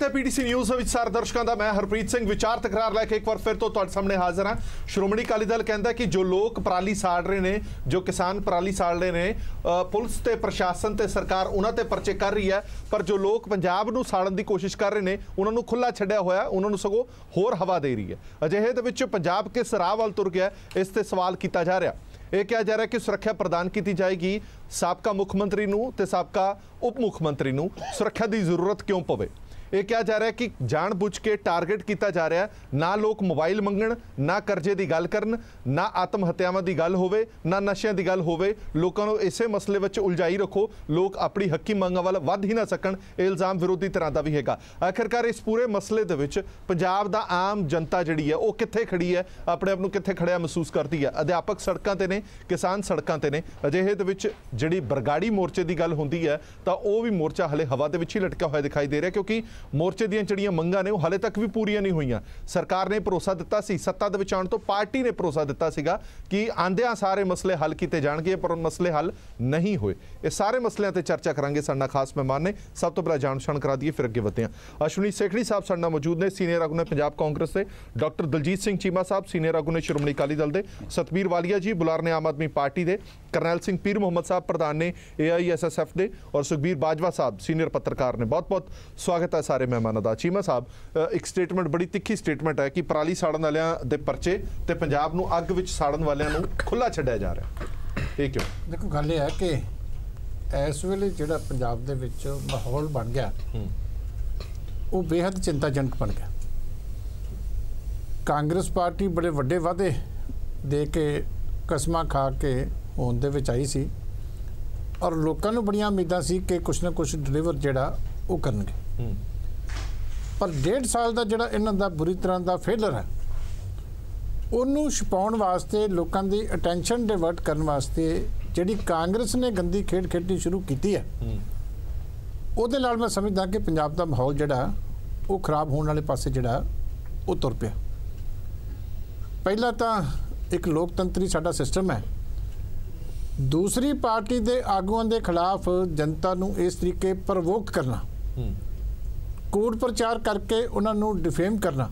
है PTC news विचार दर्शकों का मैं हरप्रीत सिंह विचार तकरार लैके एक बार फिर तो तुहाडे सामने हाजिर हाँ। श्रोमणी अकाली दल कहता है कि जो लोग पराली साड़ रहे हैं, जो किसान पराली साड़ रहे हैं, पुलिस ते प्रशासन ते सरकार उन्होंने ते परचे कर रही है, पर जो लोग पंजाब नूं साड़न की कोशिश कर रहे हैं उन्होंने खुला छड्डिया होया, उन्होंने सगों होर हवा दे रही है। अजिहे दे विच पंजाब किस राह वल तुर गया, इस ते सवाल किया जा रहा। यह कहा जा रहा है कि सुरक्षा प्रदान की जाएगी, साबका मुख्यमंत्री नूं ते साबका उप मुख्यमंत्री नूं सुरक्षा की जरूरत क्यों पवे। यह कहा जा रहा है कि जानबूझ के टारगेट किया जा रहा है, ना लोग मोबाइल मंगण, ना करजे की गल करन, ना आत्म हत्यावां की गल होवे, ना नशियां की गल होवे। लोगों को इसे मसले विच उलझाई रखो, लोग अपनी हक्की मंगां वाल वध ही ना सकण। इल्जाम विरोधी तरह का भी हैगा। आखिरकार इस पूरे मसले दे विच पंजाब दा आम जनता जिहड़ी है वो कित्थे खड़ी है, अपने आप नूं कित्थे खड़िया महसूस करती है। अध्यापक सड़कों ते ने, किसान सड़कों ते ने। अजिहे दे विच जिहड़ी बरगाड़ी मोर्चे की गल हुंदी है तां ओह भी मोर्चा हले हवा दे विच ही लटका होया दिखाई दे रहा, क्योंकि मोर्चे दी जिहड़ियां मंगां ने हाले तक भी पूरीआं नहीं होईयां। सरकार ने भरोसा दिता सी, सत्ता दे विच आउण तो पार्टी ने भरोसा दिता सीगा कि आंदियां सारे मसले हल किए जाणगे, पर मसले हल नहीं होए। ये सारे मसलियां ते चर्चा करांगे। साडा खास मेहमान ने, सब तो पहला जाण पछाण करा दईए फिर अगे वधदे हां। अश्विनी सेखड़ी साहब साडे नाल मौजूद ने, सीनियर आगू ने पंजाब कांग्रेस के। डॉक्टर दलजीत सिंह चीमा साहब सीनियर आगू ने श्रोमणी अकाली दल के। सतबीर वालिया जी बुलार ने आम आदमी पार्टी के। करनैल सिंह पीर मुहम्मद साहब प्रधान ने AISSF के, और सुखबीर बाजवा साहब सीनियर पत्रकार ने। बहुत बहुत स्वागत है सारे मेहमानों का। चीमा साहब, एक स्टेटमेंट बड़ी तिखी स्टेटमेंट है कि पराली साड़न वालियां दे परचे ते पंजाब नूं अग विच साड़न वालियां नूं खुला छड्डिया जा रहा है। ये क्यों? देखो गल यह है कि इस वेले जिहड़ा पंजाब दे विच माहौल बन गया वो बेहद चिंताजनक बन गया। कांग्रेस पार्टी बड़े वड्डे वादे दे के कसमां खा के होंद दे विच आई सी, और लोकां नूं बड़ियां उम्मीदां सी कि कुछ ना कुछ डिलीवर जिहड़ा वो करनगे। पर 1.5 साल का जिहड़ा इन्हां दा बुरी तरह का फेलर है, उन्होंने छुपाउण वास्ते, लोगों की अटेंशन डिवर्ट करने वास्ते जिहड़ी कांग्रेस ने गंदी खेड खेडनी शुरू की है, उहदे नाल मैं समझदा कि पंजाब का माहौल जिहड़ा वो खराब होने वाले पासे जिहड़ा वो तुर पिया। पहला तो एक लोकतंत्री साडा सिस्टम है, दूसरी पार्टी के आगुआं के खिलाफ जनता नूं इस तरीके प्रवोक करना, कूड़ प्रचार करके उन्होंने डिफेम करना,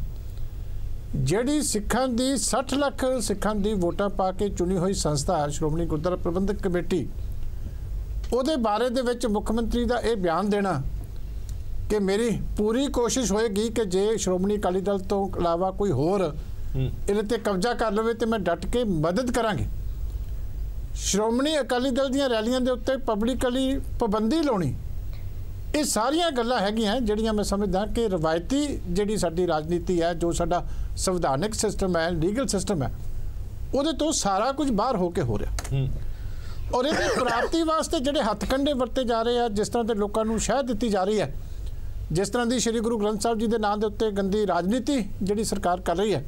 जिहड़ी सिखां दी 60 लाख सिखां दी वोटां पा के चुनी हुई संस्था श्रोमणी गुरुद्वारा प्रबंधक कमेटी, उहदे बारे दे विच मुख्यमंत्री का यह बयान देना कि मेरी पूरी कोशिश होएगी कि जे श्रोमणी अकाली दल तो अलावा कोई होर इहदे ते कब्जा कर लवे तो मैं डट के मदद करांगी। श्रोमणी अकाली दल दीयां रैलियां दे उत्ते पब्लिकली पाबंदी लाउणी, ये सारिया गल्लां हैगियां जिहड़ियां मैं समझदा कि रवायती जिहड़ी साडी राजनीति है, जो साडा संविधानिक सिस्टम है, लीगल सिस्टम है, उहदे तो सारा कुछ बाहर होके हो रहा। और इहदी प्राप्ति वास्ते जिहड़े हथकंडे वरते जा रहे हैं, जिस तरह के लोगों को शह दी जा रही है, जिस तरह की श्री गुरु ग्रंथ साहब जी के नाम के उत्ते गंदी राजनीति जिहड़ी सरकार कर रही है,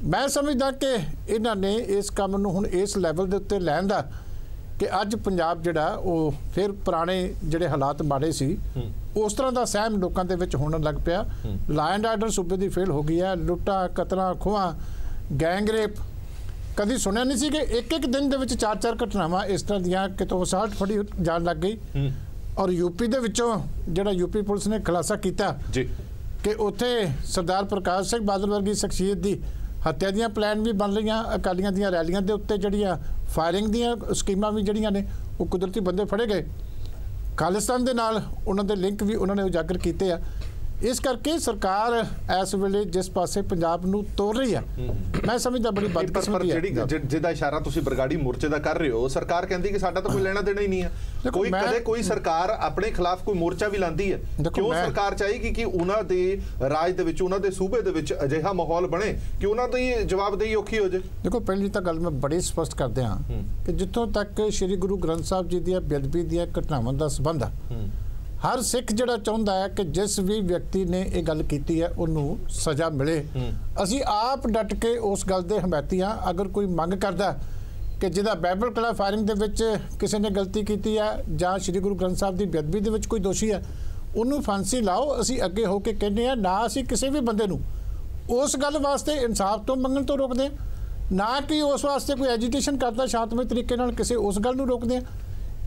मैं समझदा कि इन्हां ने इस काम नूं हुण इस लैवल के उत्ते लैण दा कि अज पंजाब जिहड़ा वो फिर पुराने जिहड़े हालात माड़े सी उस तरह का सहम लोगों के विच होने लग पिया। लॉ एंड आर्डर सूबे की फेल हो गई है। लुट्टा कतलां खोहां गैंगरेप कभी सुनिया नहीं सी कि एक एक दिन दे विच 4-4 घटनावां इस तरह दियां कितों साल्ट फड़ी जान लग गई। और यूपी दे विचों जिहड़ा यूपी पुलिस ने खुलासा किया कि उत्थे सरदार प्रकाश सिंह बादल वर्गी शख्सियत की हत्या दियां प्लान भी बन रही, अकालियां दियां रैलियां दे उत्ते जिहड़ियां फायरिंग दियां स्कीमां भी जिहड़ियां ने वो कुदरती बंदे फड़े गए, खालिस्तान दे नाल उन्हां दे लिंक भी उन्होंने उजागर कीते आ। इस करके सरकार इस वेले जिस पासे पंजाब नूं तोड़ रही है, मैं समझदा बड़ी बदकिस्मती है। जिहदा इशारा तुसीं बरगाड़ी मोर्चे दा कर रहे हो, सरकार कहती कि साडा तो कोई लेना देना ही नहीं है। कोई कदे कोई सरकार अपने खिलाफ कोई मोर्चा भी लांदी है, क्यों सरकार चाहेगी कि उन्हां दे राज दे विच, उन्हां दे सूबे दे विच अजिहा माहौल बने कि उन्हां दी जवाबदेही औखी हो जाए? देखो पहली तो गल मैं बड़ी स्पष्ट कर दियां कि जिथों तक श्री गुरु ग्रंथ साहब जी दी बेअदबी दी घटनावां दा संबंध है, हर सिख जिहड़ा चाहुंदा है कि जिस भी व्यक्ति ने यह गल कीती है उन्होंने सज़ा मिले। असी आप डट के उस गल दे हमायती हाँ। अगर कोई मंग करदा कि जिहदा बाइबल कला फायरिंग दे विच किसी ने गलती की है जां श्री गुरु ग्रंथ साहब की बेअदबी दे विच कोई दोषी है, उन्होंने फांसी लाओ। असी अगे हो के कहने हैं ना, असी किसी भी बंदे नूं उस गल वास्ते इंसाफ तो मंगण तो रोकदे, ना कि उस वास्ते कोई एजीटेशन करता शांतमई तरीके नाल किसी उस गल नूं रोकदे।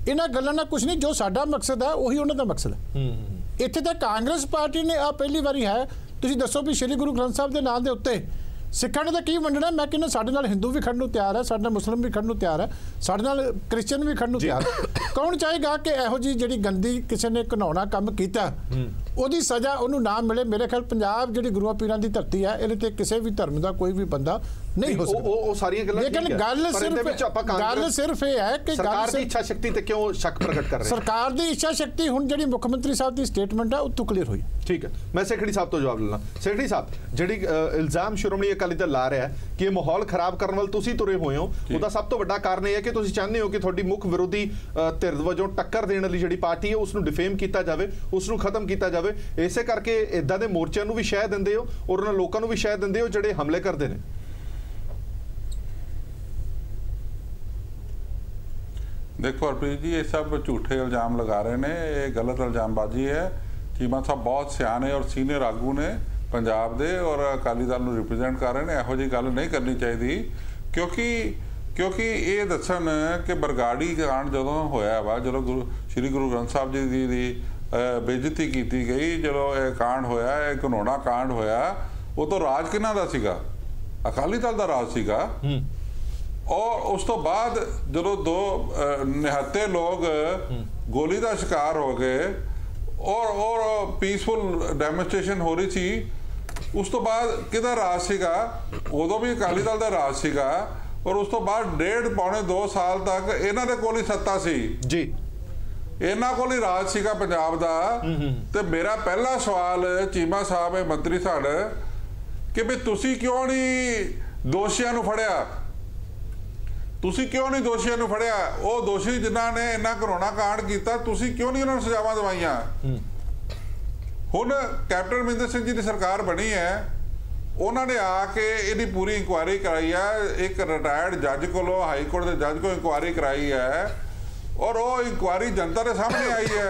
इन्हां गल्लां नाल कुछ नहीं, जो साडा मकसद है वही उन्हां दा मकसद है। ਇੱਥੇ ਤਾਂ ਕਾਂਗਰਸ ਪਾਰਟੀ ਨੇ ਆ ਪਹਿਲੀ ਵਾਰੀ ਹੈ। ਤੁਸੀਂ ਦੱਸੋ ਵੀ ਸ਼੍ਰੀ ਗੁਰੂ ਗ੍ਰੰਥ ਸਾਹਿਬ ਦੇ ਨਾਂ ਦੇ ਉੱਤੇ ਸਿੱਖਾਂ ਨੇ ਤਾਂ ਕੀ ਵੰਡਣਾ? ਮੈਂ ਕਹਿੰਦਾ ਸਾਡੇ ਨਾਲ ਹਿੰਦੂ ਵੀ ਖੜਨ ਨੂੰ ਤਿਆਰ ਹੈ, ਸਾਡੇ ਨਾਲ ਮੁਸਲਿਮ ਵੀ ਖੜਨ ਨੂੰ ਤਿਆਰ ਹੈ, ਸਾਡੇ ਨਾਲ ਕ੍ਰਿਸਚਨ ਵੀ ਖੜਨ ਨੂੰ ਤਿਆਰ ਹੈ। ਕੌਣ ਚਾਹੇਗਾ ਕਿ ਇਹੋ ਜਿਹੀ ਜਿਹੜੀ ਗੰਦੀ ਕਿਸੇ ਨੇ ਘਿਨਾਉਣਾ ਕੰਮ ਕੀਤਾ ਉਹਦੀ ਸਜ਼ਾ ਉਹਨੂੰ ਨਾ ਮਿਲੇ? ਮੇਰੇ ਖਿਆਲ ਪੰਜਾਬ ਜਿਹੜੀ ਗੁਰੂਆਂ ਪੀਰਾਂ ਦੀ ਧਰਤੀ ਹੈ, ਇਹਦੇ ਤੇ ਕਿਸੇ ਵੀ ਧਰਮ ਦਾ ਕੋਈ ਵੀ ਬੰਦਾ ਨਹੀਂ ਹੋ ਸਕਦਾ। ਉਹ ਸਾਰੀਆਂ ਗੱਲਾਂ ਲੇਕਿਨ ਗੱਲ ਸਿਰਫ ਇਹ ਹੈ ਕਿ ਸਰਕਾਰ ਦੀ ਇੱਛਾ ਸ਼ਕਤੀ ਤੇ ਕਿਉਂ ਸ਼ੱਕ ਪ੍ਰਗਟ ਕਰ ਰਹੇ? ਸਰਕਾਰ ਦੀ ਇੱਛਾ ਸ਼ਕਤੀ ਹੁਣ ਜਿਹੜੀ ਮੁੱਖ ਮੰਤਰੀ ਸਾਹਿਬ ਦੀ ਸਟੇਟਮੈਂਟ ਹੈ ਉੱਥੋਂ ਕਲੀਅਰ ਹੋਈ। ਠੀਕ ਹੈ, ਮੈਂ ਸੈਕਟਰੀ ਸਾਹਿਬ ਤੋਂ ਜਵਾਬ ਲੈਣਾ। ਸੈਕਟਰੀ ਸਾਹਿਬ, ਜਿਹੜੀ ਇਲਜ਼ਾਮ ਸ਼੍ਰੋਮਣੀ ਅਕਾਲੀ ਦਲ ਲਾ ਰਿਹਾ ਹੈ ਕਿ ਇਹ ਮਾਹੌਲ ਖਰਾਬ ਕਰਨ ਵੱਲ ਤੁਸੀਂ ਤੁਰੇ ਹੋਏ ਹੋ, ਉਹਦਾ ਸਭ ਤੋਂ ਵੱਡਾ ਕਾਰਨ ਇਹ ਹੈ ਕਿ ਤੁਸੀਂ ਚਾਹੁੰਦੇ ਹੋ ਕਿ ਤੁਹਾਡੀ ਮੁੱਖ ਵਿਰੋਧੀ ਧਿਰ ਵਜੋਂ ਟੱਕਰ ਦੇਣ ਵਾਲੀ ਜਿਹੜੀ ਪਾਰਟੀ ਹੈ ਉਸ ਨੂੰ ਡਿਫੇਮ ਕੀਤਾ ਜਾਵੇ, ਉਸ ਨੂੰ ਖਤਮ ਕੀਤਾ ਜਾਵੇ। ਇਸੇ ਕਰਕੇ ਇਦਾਂ ਦੇ ਮੋਰਚਿਆਂ ਨੂੰ ਵੀ ਸ਼ਹਿ ਦਿੰਦੇ ਹੋ ਔਰ ਉਹਨਾਂ ਲੋਕਾਂ ਨੂੰ ਵੀ ਸ਼ਹਿ ਦਿੰਦੇ ਹੋ ਜਿਹੜੇ ਹਮਲੇ ਕਰਦੇ ਨੇ। देखो हरप्रीत जी, ये सब झूठे इल्जाम लगा रहे ने, ये गलत इल्जामबाजी है। चीमा साहब बहुत सियाने और सीनियर आगू ने पंजाब दे और अकाली दल नूं रिप्रजेंट कर रहे हैं। इहो जी गल नहीं करनी चाहिए क्योंकि ये दसन कि बरगाड़ी कांड जदों होया वा, जो श्री गुरु ग्रंथ साहब जी दी बेइज्जती की गई, जो ये कांड होया, ये घिनौना कांड होया, वो तो राज किन्हां दा सीगा? अकाली दल दा राज सीगा। और उस तो बाद जो दो निहत्ते लोग गोली का शिकार हो गए और पीसफुल डेमोन्स्ट्रेशन हो रही थी, उस तो बाद किहदा राज सीगा? उदों भी अकाली दल का राज सीगा। और उस तो बाद 1.5-2 साल तक इन्हां दे कोल ही सत्ता सी जी, इन्हां कोल ही राज सीगा पंजाब दा। ते मेरा पहला सवाल चीमा साहब मंत्री साहब कि भी तुसी क्यों नहीं दोषियों नूं फड़िया? ਤੁਸੀਂ क्यों नहीं दोषियों ਨੂੰ ਫੜਿਆ? ਉਹ ਦੋਸ਼ੀ ਜਿਨ੍ਹਾਂ ਨੇ ਇੰਨਾ ਘਿਨੌਣਾ ਕਾਂਡ ਕੀਤਾ, ਤੁਸੀਂ ਕਿਉਂ ਨਹੀਂ ਉਹਨਾਂ ਨੂੰ ਸਜ਼ਾਵਾਂ ਦਵਾਈਆਂ? ਹੁਣ ਕੈਪਟਨ ਅਮਰਿੰਦਰ ਸਿੰਘ ਜੀ ਦੀ ਸਰਕਾਰ ਬਣੀ ਹੈ, ਉਹਨਾਂ ਨੇ ਆ ਕੇ ਇਹਦੀ ਪੂਰੀ ਇਨਕੁਆਇਰੀ ਕਰਾਈ ਹੈ। ਇੱਕ ਰਿਟਾਇਰਡ ਜੱਜ ਕੋਲੋਂ, ਹਾਈ ਕੋਰਟ ਦੇ ਜੱਜ ਕੋਲ ਇਨਕੁਆਇਰੀ ਕਰਾਈ ਹੈ और वो इंक्वायरी जनता के सामने आई है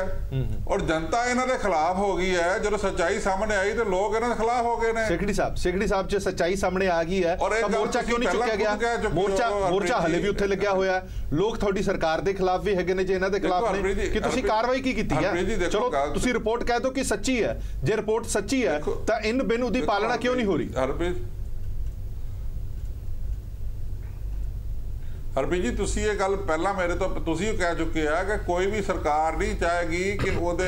और जनता इन्हां दे खिलाफ हो गई है। जो सच्चाई सामने आई तो लोग इन्हां दे खिलाफ हो गए ने। सेक्रेटरी साहब जो सच्चाई सामने आ गई है तो मोर्चा क्यों नहीं चुकिया गया? मोर्चा हले भी उत्थे लग्या होया, लोग थोड़ी सरकार दे खिलाफ भी हैगे ने जे इन्हां दे खिलाफ ने कि तुसीं कार्रवाई की कीती है। चलो तुसीं रिपोर्ट कह दो कि सच्ची है, जे रिपोर्ट सच्ची है तो इन बिन उहदी पालना क्यों नहीं हो रही? हरप्रीत जी, तुसी ये गल पहला मेरे तो तुसी कह चुके हैं कि कोई भी सरकार नहीं चाहेगी कि उहदे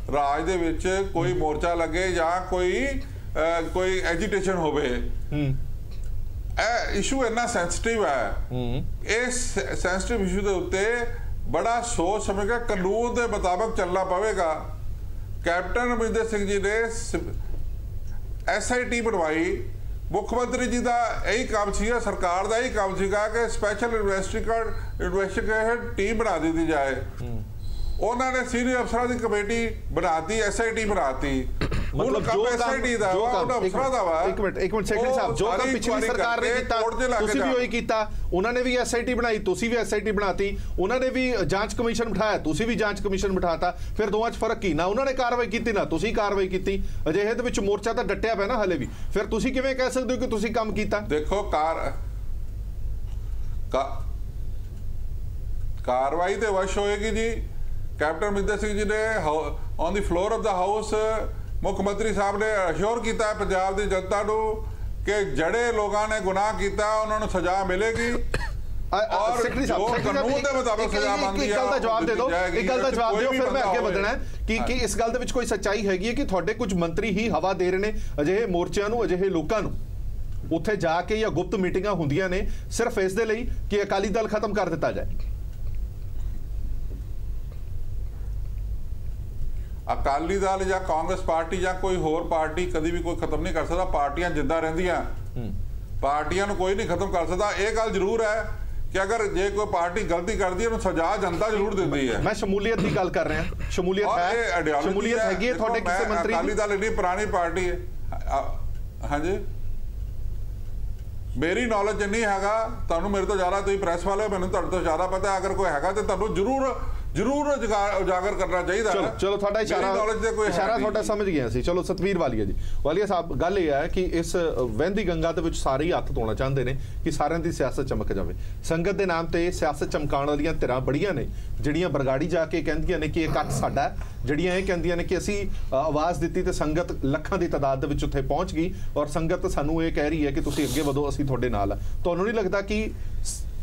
राज दे विच कोई मोर्चा लगे या कोई एजिटेशन होवे। इशू इन्ना सेंसिटिव है, इस सेंसिटिव इशू के उत्ते बड़ा सोच समझ के कानून के मुताबिक चलना पवेगा। कैप्टन अमरिंदर सिंह जी ने SIT बनवाई, मुख्यमंत्री जी का यही काम सीगा, सरकार का यही काम सीगा कि स्पैशल इन्वेस्टिगेशन टीम बना दी जाए। उन्होंने सीनियर अफसर की कमेटी बनाती, SIT बनाती। मतलब जो SIT दा अफसरां दा वा एक मिनट सेक्रेटरी साहब, जो काम पिछली सरकार ने कीता तुसी भी वही कीता। उन्होंने भी SIT बनाई, तुसी भी SIT बनाती। उन्होंने भी जांच कमीशन बिठाया, तुसी भी जांच कमीशन बिठाता। फिर दोवां च फर्क की? ना उन्होंने कार्रवाई की ना तुसी कार्रवाई की। अजिहे दे विच मोर्चा तां डट्टिया पिया ना हले भी। फिर तुसी किवें कह सकदे हो कि तुसी काम कीता? देखो कार्रवाई ते वश होएगी जी। कैप्टन अमरिंदर सिंह जी ने on the floor of the house मुख्यमंत्री साहब ने अश्योर किया पंजाब की जनता को कि जड़े लोगों ने गुनाह किया उन्होंने सजा मिलेगी और जो कानून के मुताबिक सजा बनती है। एक गल दा जवाब दे दो, एक गल दा जवाब दिओ, फिर मैं आगे बढ़ना है कि इस गल दे विच कोई सच्चाई हैगी है कि तुहाडे कुछ मंत्री ही हवा दे रहे ने अजिहे मोर्चिਆਂ ਨੂੰ, अजिहे लोकां ਨੂੰ ਉੱਥੇ ਜਾ ਕੇ ਜਾਂ ਗੁਪਤ ਮੀਟਿੰਗਾਂ ਹੁੰਦੀਆਂ ਨੇ सिर्फ इस दे लई कि अकाली दल खत्म कर दिता जाए? अकाली दल या कांग्रेस पार्टी या कोई होर पार्टी कभी भी कोई खत्म नहीं कर सकता। पार्टियां जिंदा रहिंदियां, पार्टियां नूं कोई नहीं खत्म कर सकता। एक गल जरूर है कि अगर जे कोई पार्टी गलती करती है सजा जनता जरूर देती है। मैं शमूलियत की गल कर रहा हूं, शमूलियत है, शमूलियत हैगी है तुहाडे किसी मंत्री? अकाली दल इतनी पुरानी पार्टी है। हाँ जी, मेरी नॉलेज नहीं हैगा, तुहानूं मेरे तो ज़्यादा, तुसीं प्रेस वाले, मैनूं तुहाडे तो ज़्यादा पता है। अगर कोई हैगा तो तुहानूं जरूर ਜ਼ਰੂਰ ਉਜਾਗਰ ਕਰਨਾ ਚਾਹੀਦਾ। ਚਲੋ ਤੁਹਾਡਾ ਇਸ਼ਾਰਾ ਤੁਹਾਡਾ ਸਮਝ ਗਿਆ ਸੀ। ਚਲੋ ਸਤਵੀਰ ਵਾਲੀਆ ਜੀ, ਵਾਲੀਆ ਸਾਹਿਬ, ਗੱਲ ਇਹ ਹੈ ਕਿ ਇਸ ਵਹਿੰਦੀ ਗੰਗਾ ਦੇ ਵਿੱਚ ਸਾਰੇ ਹੀ ਹੱਥ ਧੋਣਾ ਚਾਹੁੰਦੇ ਨੇ ਕਿ ਸਾਰਿਆਂ ਦੀ ਸਿਆਸਤ ਚਮਕ ਜਾਵੇ। ਸੰਗਤ ਦੇ ਨਾਮ ਤੇ ਸਿਆਸਤ ਚਮਕਾਉਣ ਵਾਲੀਆਂ ਧਿਰਾਂ ਬੜੀਆਂ ਨੇ, ਜਿਹੜੀਆਂ ਬਰਗਾੜੀ ਜਾ ਕੇ ਕਹਿੰਦੀਆਂ ਨੇ ਕਿ ਇਹ ਇਕੱਠ ਸਾਡਾ, ਜਿਹੜੀਆਂ ਇਹ ਕਹਿੰਦੀਆਂ ਨੇ ਕਿ ਅਸੀਂ ਆਵਾਜ਼ ਦਿੱਤੀ ਤੇ ਸੰਗਤ ਲੱਖਾਂ ਦੀ ਤਾਦਾਦ ਦੇ ਵਿੱਚ ਉੱਥੇ ਪਹੁੰਚ ਗਈ ਔਰ ਸੰਗਤ ਸਾਨੂੰ ਇਹ ਕਹਿ ਰਹੀ ਹੈ ਕਿ ਤੁਸੀਂ ਅੱਗੇ ਵਧੋ, ਅਸੀਂ ਤੁਹਾਡੇ ਨਾਲ। ਤੁਹਾਨੂੰ ਨਹੀਂ ਲੱਗਦਾ ਕਿ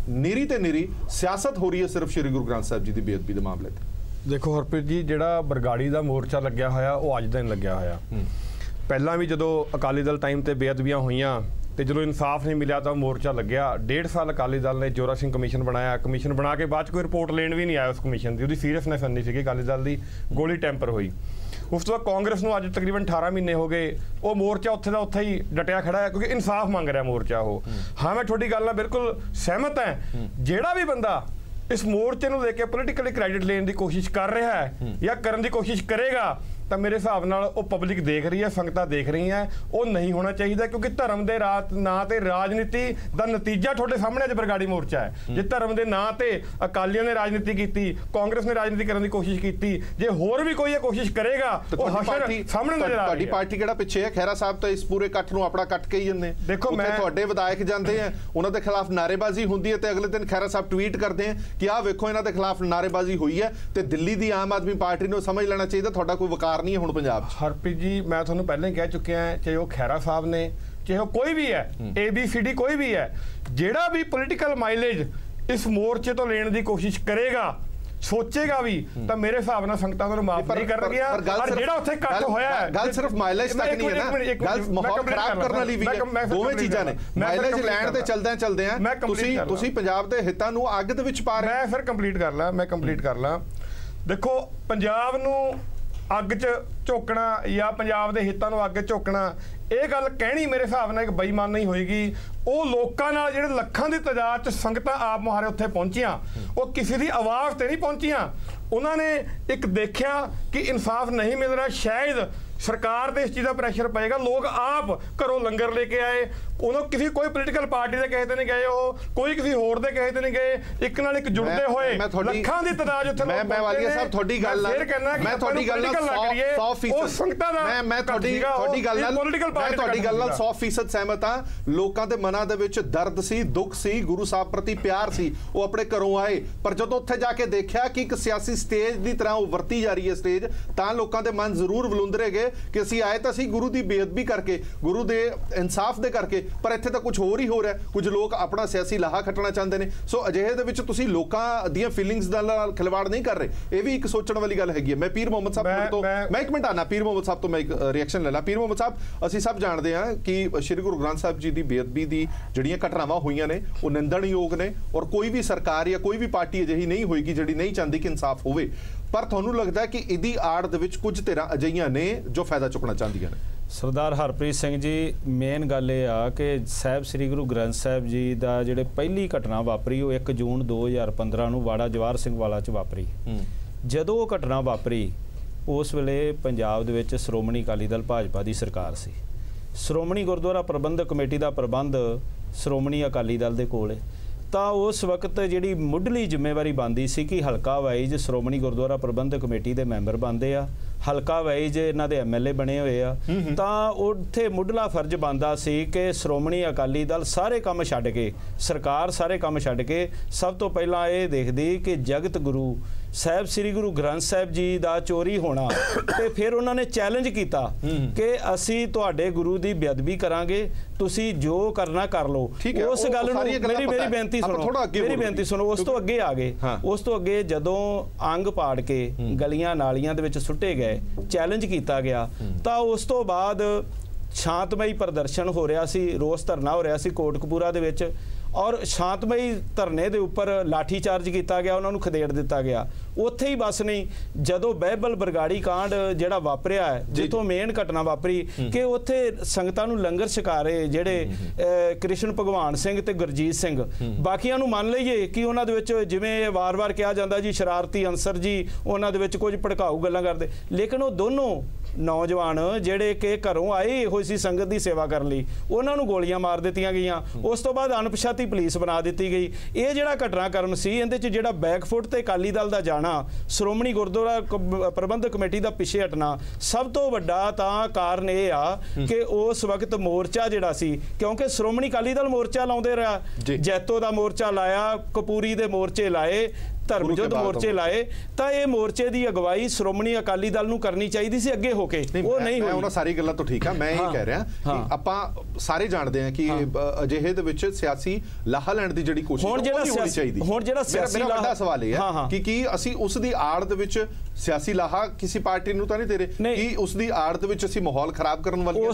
ਨੀਰੀ ਤੇ ਨੀਰੀ ਸਿਆਸਤ ਹੋ ਰਹੀ ਹੈ ਸਿਰਫ ਸ਼੍ਰੀ ਗੁਰੂ ਗ੍ਰੰਥ ਸਾਹਿਬ ਜੀ ਦੀ ਬੇਅਦਬੀ ਦੇ ਮਾਮਲੇ ਤੇ? ਦੇਖੋ ਹਰਪ੍ਰੀਤ ਜੀ, ਜਿਹੜਾ ਬਰਗਾੜੀ ਦਾ ਮੋਰਚਾ ਲੱਗਿਆ ਹੋਇਆ ਉਹ ਅੱਜ ਦਾ ਨਹੀਂ ਲੱਗਿਆ ਹੋਇਆ। ਪਹਿਲਾਂ ਵੀ ਜਦੋਂ ਅਕਾਲੀ ਦਲ ਟਾਈਮ ਤੇ ਬੇਅਦਬੀਆਂ ਹੋਈਆਂ ਤੇ ਜਦੋਂ ਇਨਸਾਫ ਨਹੀਂ ਮਿਲਿਆ ਤਾਂ ਮੋਰਚਾ ਲੱਗਿਆ। 1.5 ਸਾਲ ਅਕਾਲੀ ਦਲ ਨੇ ਜੋਰਾ ਸਿੰਘ ਕਮਿਸ਼ਨ ਬਣਾਇਆ, ਕਮਿਸ਼ਨ ਬਣਾ ਕੇ ਬਾਅਦ 'ਚ ਕੋਈ ਰਿਪੋਰਟ ਲੈਣ ਵੀ ਨਹੀਂ ਆਇਆ ਉਸ ਕਮਿਸ਼ਨ ਦੀ। ਉਹਦੀ ਸੀਰੀਅਸਨੈਸ ਨਹੀਂ ਸੀਗੀ ਅਕਾਲੀ ਦਲ ਦੀ, ਗੋਲੀ ਟੈਂਪਰ ਹੋਈ। ਉਸ ਤੋਂ ਬਾਅਦ ਕਾਂਗਰਸ ਨੂੰ ਅੱਜ ਤਕਰੀਬਨ 18 ਮਹੀਨੇ ਹੋ ਗਏ, ਉਹ ਮੋਰਚਾ ਉੱਥੇ ਦਾ ਉੱਥੇ ਹੀ ਡਟਿਆ ਖੜਾ ਹੈ ਕਿਉਂਕਿ ਇਨਸਾਫ ਮੰਗ ਰਿਹਾ ਮੋਰਚਾ ਉਹ। ਹਾਂ, ਮੈਂ ਤੁਹਾਡੀ ਗੱਲ ਨਾਲ ਬਿਲਕੁਲ ਸਹਿਮਤ ਹਾਂ। ਜਿਹੜਾ ਵੀ ਬੰਦਾ ਇਸ ਮੋਰਚੇ ਨੂੰ ਲੈ ਕੇ ਪੋਲੀਟੀਕਲੀ ਕ੍ਰੈਡਿਟ ਲੈਣ ਦੀ ਕੋਸ਼ਿਸ਼ ਕਰ ਰਿਹਾ ਹੈ ਜਾਂ ਕਰਨ ਦੀ ਕੋਸ਼ਿਸ਼ ਕਰੇਗਾ ਤਾਂ ਮੇਰੇ ਹਿਸਾਬ ਨਾਲ ਉਹ ਪਬਲਿਕ ਦੇਖ ਰਹੀ ਹੈ, ਸੰਗਤਾਂ ਦੇਖ ਰਹੀਆਂ, ਉਹ ਨਹੀਂ ਹੋਣਾ ਚਾਹੀਦਾ। ਕਿਉਂਕਿ ਧਰਮ ਦੇ ਨਾਂ ਤੇ ਰਾਜਨੀਤੀ ਦਾ ਨਤੀਜਾ ਤੁਹਾਡੇ ਸਾਹਮਣੇ ਅੱਜ ਬਰਗਾੜੀ ਮੋਰਚਾ ਹੈ। ਜੇ ਧਰਮ ਦੇ ਨਾਂ ਤੇ ਅਕਾਲੀਆਂ ਨੇ ਰਾਜਨੀਤੀ ਕੀਤੀ, ਕਾਂਗਰਸ ਨੇ ਰਾਜਨੀਤੀ ਕਰਨ ਦੀ ਕੋਸ਼ਿਸ਼ ਕੀਤੀ, ਜੇ ਹੋਰ ਵੀ ਕੋਈ ਇਹ ਕੋਸ਼ਿਸ਼ ਕਰੇਗਾ ਉਹ ਹਸ਼ਰ ਸਾਹਮਣੇ ਨਜ਼ਰ ਆ ਰਹੀ ਹੈ। ਤੁਹਾਡੀ ਪਾਰਟੀ ਕਿਹੜਾ ਪਿੱਛੇ ਹੈ? ਖਹਿਰਾ ਸਾਹਿਬ ਤਾਂ ਇਸ ਪੂਰੇ ਇਕੱਠ ਨੂੰ ਆਪਣਾ ਕੱਟ ਕੇ ਹੀ ਜਾਂਦੇ। ਦੇਖੋ, ਮੈਂ ਤੁਹਾਡੇ ਵਿਧਾਇਕ ਜਾਂਦੇ ਆ, ਉਹਨਾਂ ਦੇ ਖਿਲਾਫ ਨਾਅਰੇਬਾਜ਼ੀ ਹੁੰਦੀ ਹੈ ਤੇ ਅਗਲੇ ਦਿਨ ਖਹਿਰਾ ਸਾਹਿਬ ਟਵੀਟ ਕਰਦੇ ਆ ਕਿ ਆਹ ਵੇਖੋ ਇਹਨਾਂ ਦੇ ਖਿਲਾਫ ਨਾਅਰੇਬਾਜ਼ੀ ਹੋਈ ਹੈ। ਤੇ ਦਿੱਲੀ ਦੀ ਆਮ ਆਦਮੀ ਪਾਰਟੀ ਨੂੰ ਸਮਝ ਲੈਣਾ ਚਾਹੀਦਾ ਤੁਹਾਡਾ ਕੋਈ ਵਕਾਰ ਨਹੀਂ ਹੈ ਹੁਣ ਪੰਜਾਬ 'ਚ। ਹਰਪ੍ਰੀਤ ਜੀ, ਮੈਂ ਤੁਹਾਨੂੰ ਪਹਿਲਾਂ ਹੀ ਕਹਿ ਚੁੱਕਿਆ, ਚਾਹੇ ਉਹ ਖਹਿਰਾ ਸਾਹਿਬ ਨੇ, ਚਾਹੇ ਉਹ ਕੋਈ ਵੀ ਹੈ, ABCD ਕੋਈ ਵੀ ਹੈ, ਜਿਹੜਾ ਵੀ ਪੋਲੀਟੀਕਲ ਮਾਈਲੇਜ ਇਸ ਮੋਰਚੇ ਤੋਂ ਲੈਣ ਦੀ ਕੋਸ਼ਿਸ਼ ਕਰੇਗਾ, ਸੋਚੇਗਾ ਵੀ, ਤਾਂ ਮੇਰੇ ਹਿਸਾਬ ਨਾਲ ਸੰਗਤਾਂ ਨੂੰ ਮਾਫ ਨਹੀਂ ਕਰਨਗੀਆਂ। ਪਰ ਜਿਹੜਾ ਉੱਥੇ ਇਕੱਠ ਹੋਇਆ ਹੈ, ਗੱਲ ਸਿਰਫ ਮਾਈਲੇਜ ਤੱਕ ਨਹੀਂ ਹੈ ਨਾ, ਗੱਲ ਮਾਹੌਲ ਖਰਾਬ ਕਰਨ ਵਾਲੀ ਵੀ ਹੈ। ਦੋਵੇਂ ਚੀਜ਼ਾਂ ਨੇ। ਮਾਈਲੇਜ ਲੈਣ ਤੇ ਚਲਦੇ ਆ ਤੁਸੀਂ ਪੰਜਾਬ ਦੇ ਹਿੱਤਾਂ ਨੂੰ ਅੱਗ ਦੇ ਵਿੱਚ ਪਾ ਰਹੇ। ਮੈਂ ਫਿਰ ਕੰਪਲੀਟ ਕਰ ਲਾਂ। ਦੇਖੋ, ਪੰਜਾਬ ਨੂੰ ਅੱਗ 'ਚ ਝੋਕਣਾ ਜਾਂ ਪੰਜਾਬ ਦੇ ਹਿੱਤਾਂ ਨੂੰ ਅੱਗ 'ਚ ਝੋਕਣਾ, ਇਹ ਗੱਲ ਕਹਿਣੀ ਮੇਰੇ ਹਿਸਾਬ ਨਾਲ ਇੱਕ ਬੇਈਮਾਨ ਨਹੀਂ ਹੋਏਗੀ। ਉਹ ਲੋਕਾਂ ਨਾਲ ਜਿਹੜੇ ਲੱਖਾਂ ਦੀ ਤਾਦਾਦ 'ਚ ਸੰਗਤਾਂ ਆਪ ਮੁਹਾਰੇ ਉੱਥੇ ਪਹੁੰਚੀਆਂ, ਉਹ ਕਿਸੇ ਦੀ ਆਵਾਜ਼ ਤੇ ਨਹੀਂ ਪਹੁੰਚੀਆਂ। ਉਹਨਾਂ ਨੇ ਇੱਕ ਦੇਖਿਆ ਕਿ ਇਨਸਾਫ ਨਹੀਂ ਮਿਲ ਰਿਹਾ, ਸ਼ਾਇਦ ਸਰਕਾਰ ਤੇ ਇਸ ਚੀਜ਼ ਦਾ ਪ੍ਰੈਸ਼ਰ ਪਏਗਾ। ਲੋਕ ਆਪ ਘਰੋਂ ਲੰਗਰ ਲੈ ਕੇ ਆਏ, ਉਹਨਾਂ ਕਿਸੇ ਕੋਈ ਪੋਲੀਟੀਕਲ ਪਾਰਟੀ ਦੇ ਕਹੇ ਤੇ ਨਹੀਂ ਗਏ, ਉਹ ਕੋਈ ਕਿਸੇ ਹੋਰ ਦੇ ਕਹੇ ਤੇ ਨਹੀਂ ਗਏ, ਇੱਕ ਨਾਲ ਇੱਕ ਜੁੜਦੇ ਹੋਏ ਲੱਖਾਂ ਦੀ ਤਾਦਾਦ ਉੱਥੇ ਮੈਂ ਵਾਲੀਆ ਸਾਹਿਬ ਤੁਹਾਡੀ ਗੱਲ ਨਾਲ 100% ਮੈਂ ਤੁਹਾਡੀ ਗੱਲ ਨਾਲ 100% ਸਹਿਮਤ ਹਾਂ। ਲੋਕਾਂ ਦੇ ਮਨਾਂ ਦੇ ਵਿੱਚ ਦਰਦ ਸੀ, ਦੁੱਖ ਸੀ, ਗੁਰੂ ਸਾਹਿਬ ਪ੍ਰਤੀ ਪਿਆਰ ਸੀ, ਉਹ ਆਪਣੇ ਘਰੋਂ ਆਏ। ਪਰ ਜਦੋਂ ਉੱਥੇ ਜਾ ਕੇ ਦੇਖਿਆ ਕਿ ਇੱਕ ਸਿਆਸੀ ਸਟੇਜ ਦੀ ਤਰ੍ਹਾਂ ਉਹ ਵਰਤੀ ਜਾ ਰਹੀ ਹੈ ਸਟੇਜ, ਤਾਂ ਲੋਕਾਂ ਦੇ ਮਨ ਜ਼ਰੂਰ ਵਲੁੰਦਰੇ ਗਏ ਕਿ ਅਸੀਂ ਆਏ ਤਾਂ ਅਸੀਂ ਗੁਰੂ ਦੀ ਬੇਅਦਬੀ ਕਰਕੇ, ਗੁਰੂ ਦੇ ਇਨਸਾਫ ਦੇ ਕਰਕੇ, ਪਰ ਇੱਥੇ ਤਾਂ ਕੁਝ ਹੋਰ ਹੀ ਹੋ ਰਿਹਾ। ਕੁਝ ਲੋਕ ਆਪਣਾ ਸਿਆਸੀ ਲਾਹਾ ਖੱਟਣਾ ਚਾਹੁੰਦੇ ਨੇ। ਸੋ ਅਜਿਹੇ ਦੇ ਵਿੱਚ ਤੁਸੀਂ ਲੋਕਾਂ ਦੀਆਂ ਫੀਲਿੰਗਸ ਨਾਲ ਖਿਲਵਾੜ ਨਹੀਂ ਕਰ ਰਹੇ। ਇਹ ਵੀ ਇੱਕ ਸੋਚਣ ਵਾਲੀ ਗੱਲ ਹੈਗੀ ਹੈ। ਮੈਂ ਪੀਰ ਮੁਹੰਮਦ ਸਾਹਿਬ ਤੋਂ ਮੈਂ ਇੱਕ ਮਿੰਟ ਆਣਾ, ਪੀਰ ਮੁਹੰਮਦ ਸਾਹਿਬ ਤੋਂ ਮੈਂ ਇੱਕ ਰਿਐਕਸ਼ਨ ਲੈ ਲਾਂ। ਪੀਰ ਮੁਹੰਮਦ ਸਾਹਿਬ, ਅਸੀਂ ਸਭ ਜਾਣਦੇ ਹਾਂ ਕਿ ਸ਼੍ਰੀ ਗੁਰੂ ਗ੍ਰੰਥ ਸਾਹਿਬ ਜੀ ਦੀ ਬੇਅਦਬੀ ਦੀ ਜਿਹੜੀਆਂ ਘਟਨਾਵਾਂ ਹੋਈਆਂ ਨੇ ਉਹ ਨਿੰਦਣਯੋਗ ਨੇ ਔਰ ਕੋਈ ਵੀ ਸਰਕਾਰ ਜਾਂ ਕੋਈ ਵੀ ਪਾਰਟੀ ਅਜਿਹੀ ਨਹੀਂ ਹੋਏਗੀ ਜਿਹੜੀ ਨਹੀਂ ਚਾਹੁੰਦੀ ਕਿ ਇਨਸਾਫ ਹੋਵੇ। ਪਰ ਤੁਹਾਨੂੰ ਲੱਗਦਾ ਹੈ ਕਿ ਇਹਦੀ ਆੜ ਦੇ ਵਿੱਚ ਕੁਝ ਧਿਰਾਂ ਅਜਿਹੀਆਂ ਨੇ ਜੋ ਫਾਇਦਾ ਚੁੱਕਣਾ ਚਾਹੁੰਦੀਆਂ ਨੇ? ਸਰਦਾਰ ਹਰਪ੍ਰੀਤ ਸਿੰਘ ਜੀ, ਮੇਨ ਗੱਲ ਇਹ ਆ ਕਿ ਸਾਹਿਬ ਸ੍ਰੀ ਗੁਰੂ ਗ੍ਰੰਥ ਸਾਹਿਬ ਜੀ ਦਾ ਜਿਹੜੇ ਪਹਿਲੀ ਘਟਨਾ ਵਾਪਰੀ ਉਹ 1 ਜੂਨ 2015 ਨੂੰ ਵਾੜਾ ਜਵਾਹਰ ਸਿੰਘ ਵਾਲਾ 'ਚ ਵਾਪਰੀ। ਜਦੋਂ ਉਹ ਘਟਨਾ ਵਾਪਰੀ ਉਸ ਵੇਲੇ ਪੰਜਾਬ ਦੇ ਵਿੱਚ ਸ਼੍ਰੋਮਣੀ ਅਕਾਲੀ ਦਲ ਭਾਜਪਾ ਦੀ ਸਰਕਾਰ ਸੀ। ਸ਼੍ਰੋਮਣੀ ਗੁਰਦੁਆਰਾ ਪ੍ਰਬੰਧਕ ਕਮੇਟੀ ਦਾ ਪ੍ਰਬੰਧ ਸ਼੍ਰੋਮਣੀ ਅਕਾਲੀ ਦਲ ਦੇ ਕੋਲ ਹੈ। ਤਾਂ ਉਸ ਵਕਤ ਜਿਹੜੀ ਮੁੱਢਲੀ ਜ਼ਿੰਮੇਵਾਰੀ ਬਣਦੀ ਸੀ ਕਿ ਹਲਕਾ ਵਾਈਜ਼ ਸ਼੍ਰੋਮਣੀ ਗੁਰਦੁਆਰਾ ਪ੍ਰਬੰਧਕ ਕਮੇਟੀ ਦੇ ਮੈਂਬਰ ਬਣਦੇ ਆ, ਹਲਕਾ ਵਾਈਜ਼ ਇਹਨਾਂ ਦੇ MLA ਬਣੇ ਹੋਏ ਆ, ਤਾਂ ਉੱਥੇ ਮੁੱਢਲਾ ਫਰਜ਼ ਬਣਦਾ ਸੀ ਕਿ ਸ਼੍ਰੋਮਣੀ ਅਕਾਲੀ ਦਲ ਸਾਰੇ ਕੰਮ ਛੱਡ ਕੇ, ਸਰਕਾਰ ਸਾਰੇ ਕੰਮ ਛੱਡ ਕੇ ਸਭ ਤੋਂ ਪਹਿਲਾਂ ਇਹ ਦੇਖਦੀ ਕਿ ਜਗਤ ਗੁਰੂ ਸਾਹਿਬ ਸ੍ਰੀ ਗੁਰੂ ਗ੍ਰੰਥ ਸਾਹਿਬ ਜੀ ਦਾ ਚੋਰੀ ਹੋਣਾ। ਤੇ ਫਿਰ ਉਹਨਾਂ ਨੇ ਚੈਲੰਜ ਕੀਤਾ ਕਿ ਅਸੀਂ ਤੁਹਾਡੇ ਗੁਰੂ ਦੀ ਬੇਅਦਬੀ ਕਰਾਂਗੇ, ਤੁਸੀਂ ਜੋ ਕਰਨਾ ਕਰ ਲਓ। ਉਸ ਗੱਲ ਨੂੰ ਮੇਰੀ ਬੇਨਤੀ ਸੁਣੋ। ਉਸ ਤੋਂ ਅੱਗੇ ਆ ਗਏ, ਉਸ ਤੋਂ ਅੱਗੇ ਜਦੋਂ ਅੰਗ ਪਾੜ ਕੇ ਗਲੀਆਂ ਨਾਲੀਆਂ ਦੇ ਵਿੱਚ ਸੁੱਟੇ ਗਏ, ਚੈਲੰਜ ਕੀਤਾ ਗਿਆ, ਤਾਂ ਉਸ ਤੋਂ ਬਾਅਦ ਸ਼ਾਂਤਮਈ ਪ੍ਰਦਰਸ਼ਨ ਹੋ ਰਿਹਾ ਸੀ, ਰੋਸ ਧਰਨਾ ਹੋ ਰਿਹਾ ਸੀ ਕੋਟਕਪੂਰਾ ਦੇ ਵਿੱਚ, ਔਰ ਸ਼ਾਂਤਮਈ ਧਰਨੇ ਦੇ ਉੱਪਰ ਲਾਠੀ ਚਾਰਜ ਕੀਤਾ ਗਿਆ, ਉਹਨਾਂ ਨੂੰ ਖਦੇੜ ਦਿੱਤਾ ਗਿਆ। ਉੱਥੇ ਹੀ ਬਸ ਨਹੀਂ, ਜਦੋਂ ਬਾਈਬਲ ਬਰਗਾੜੀ ਕਾਂਡ ਜਿਹੜਾ ਵਾਪਰਿਆ ਹੈ, ਜਿੱਥੋਂ ਮੇਨ ਘਟਨਾ ਵਾਪਰੀ ਕਿ ਉੱਥੇ ਸੰਗਤਾਂ ਨੂੰ ਲੰਗਰ ਛਕਾ ਰਹੇ ਜਿਹੜੇ ਕ੍ਰਿਸ਼ਨ ਭਗਵਾਨ ਸਿੰਘ ਤੇ ਗੁਰਜੀਤ ਸਿੰਘ, ਬਾਕੀਆਂ ਨੂੰ ਮੰਨ ਲਈਏ ਕਿ ਉਹਨਾਂ ਦੇ ਵਿੱਚ ਜਿਵੇਂ ਵਾਰ-ਵਾਰ ਕਿਹਾ ਜਾਂਦਾ ਜੀ ਸ਼ਰਾਰਤੀ ਅਨਸਰ ਜੀ, ਉਹਨਾਂ ਦੇ ਵਿੱਚ ਕੁਝ ਭੜਕਾਊ ਗੱਲਾਂ ਕਰਦੇ, ਲੇਕਿਨ ਉਹ ਦੋਨੋਂ ਨੌਜਵਾਨ ਜਿਹੜੇ ਕਿ ਘਰੋਂ ਆਏ ਹੋਏ ਸੀ ਸੰਗਤ ਦੀ ਸੇਵਾ ਕਰਨ ਲਈ, ਉਹਨਾਂ ਨੂੰ ਗੋਲੀਆਂ ਮਾਰ ਦਿੱਤੀਆਂ ਗਈਆਂ। ਉਸ ਤੋਂ ਬਾਅਦ ਅਣਪਛਾਤੀ ਪੁਲਿਸ ਬਣਾ ਦਿੱਤੀ ਗਈ। ਇਹ ਜਿਹੜਾ ਘਟਨਾਕ੍ਰਮ ਸੀ, ਇਹਦੇ 'ਚ ਜਿਹੜਾ ਬੈਕਫੁੱਟ ਤੇ ਅਕਾਲੀ ਦਲ ਦਾ ਜਾਣਾ, ਸ਼੍ਰੋਮਣੀ ਗੁਰਦੁਆਰਾ ਪ੍ਰਬੰਧਕ ਕਮੇਟੀ ਦਾ ਪਿੱਛੇ ਹਟਣਾ, ਸਭ ਤੋਂ ਵੱਡਾ ਤਾਂ ਕਾਰਨ ਇਹ ਆ ਕਿ ਉਸ ਵਕਤ ਮੋਰਚਾ ਜਿਹੜਾ ਸੀ, ਕਿਉਂਕਿ ਸ਼੍ਰੋਮਣੀ ਅਕਾਲੀ ਦਲ ਮੋਰਚਾ ਲਾਉਂਦੇ ਰਿਹਾ, ਜੈਤੋ ਦਾ ਮੋਰਚਾ ਲਾਇਆ, ਕਪੂਰੀ ਦੇ ਮੋਰਚੇ ਲਾਏ, ਧਰਮਯੁੱਧ ਮੋਰਚੇ ਲਾਏ, ਤਾਂ ਇਹ ਮੋਰਚੇ ਦੀ ਅਗਵਾਈ ਸ਼੍ਰੋਮਣੀ ਅਕਾਲੀ ਦਲ ਨੂੰ ਕਰਨੀ ਚਾਹੀਦੀ ਸੀ ਅੱਗੇ ਹੋ ਕੇ, ਉਹ ਨਹੀਂ ਹੋਈ। ਉਹਨਾਂ ਸਾਰੀ ਗੱਲਾਂ ਤੋਂ ਠੀਕ ਆ, ਮੈਂ ਇਹ ਕਹਿ ਰਿਹਾ ਕਿ ਆਪਾਂ ਸਾਰੇ ਜਾਣਦੇ ਹਾਂ ਕਿ ਅਜਿਹੇ ਦੇ ਵਿੱਚ ਸਿਆਸੀ ਲਾਹਾ ਲੈਣ ਦੀ ਜਿਹੜੀ ਕੋਸ਼ਿਸ਼ ਹੋਣੀ ਚਾਹੀਦੀ। ਹੁਣ ਜਿਹੜਾ ਸਿਆਸੀ ਮੇਰਾ ਵੱਡਾ ਸਵਾਲ ਇਹ ਹੈ ਕਿ ਕੀ ਅਸੀਂ ਉਸ ਦੀ ਆੜ ਦੇ ਵਿੱਚ ਸਿਆਸੀ ਲਾਹਾ ਕਿਸੇ ਪਾਰਟੀ ਨੂੰ ਤਾਂ ਨਹੀਂ ਦੇ ਰਹੇ, ਕਿ ਉਸ ਦੀ ਆੜ ਦੇ ਵਿੱਚ ਅਸੀਂ ਮਾਹੌਲ ਖਰਾਬ ਕਰਨ ਵਾਲੀਆਂ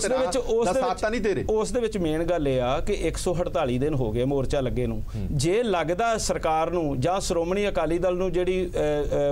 ਦਾ ਸਾਥ ਤਾਂ ਨਹੀਂ ਦੇ ਰਹੇ? ਉਸ ਦੇ ਵਿੱਚ ਮੇਨ ਗੱਲ ਇਹ ਆ ਕਿ 148 ਦਿਨ ਹੋ ਗਏ ਮੋਰਚਾ ਲੱਗੇ ਨੂੰ। ਜੇ ਲੱਗਦਾ ਸਰਕਾਰ ਨੂੰ ਜਾਂ ਸ਼੍ਰੋਮਣੀ ਅਕਾਲੀ ਦਲ ਨੂੰ, ਜਿਹੜੀ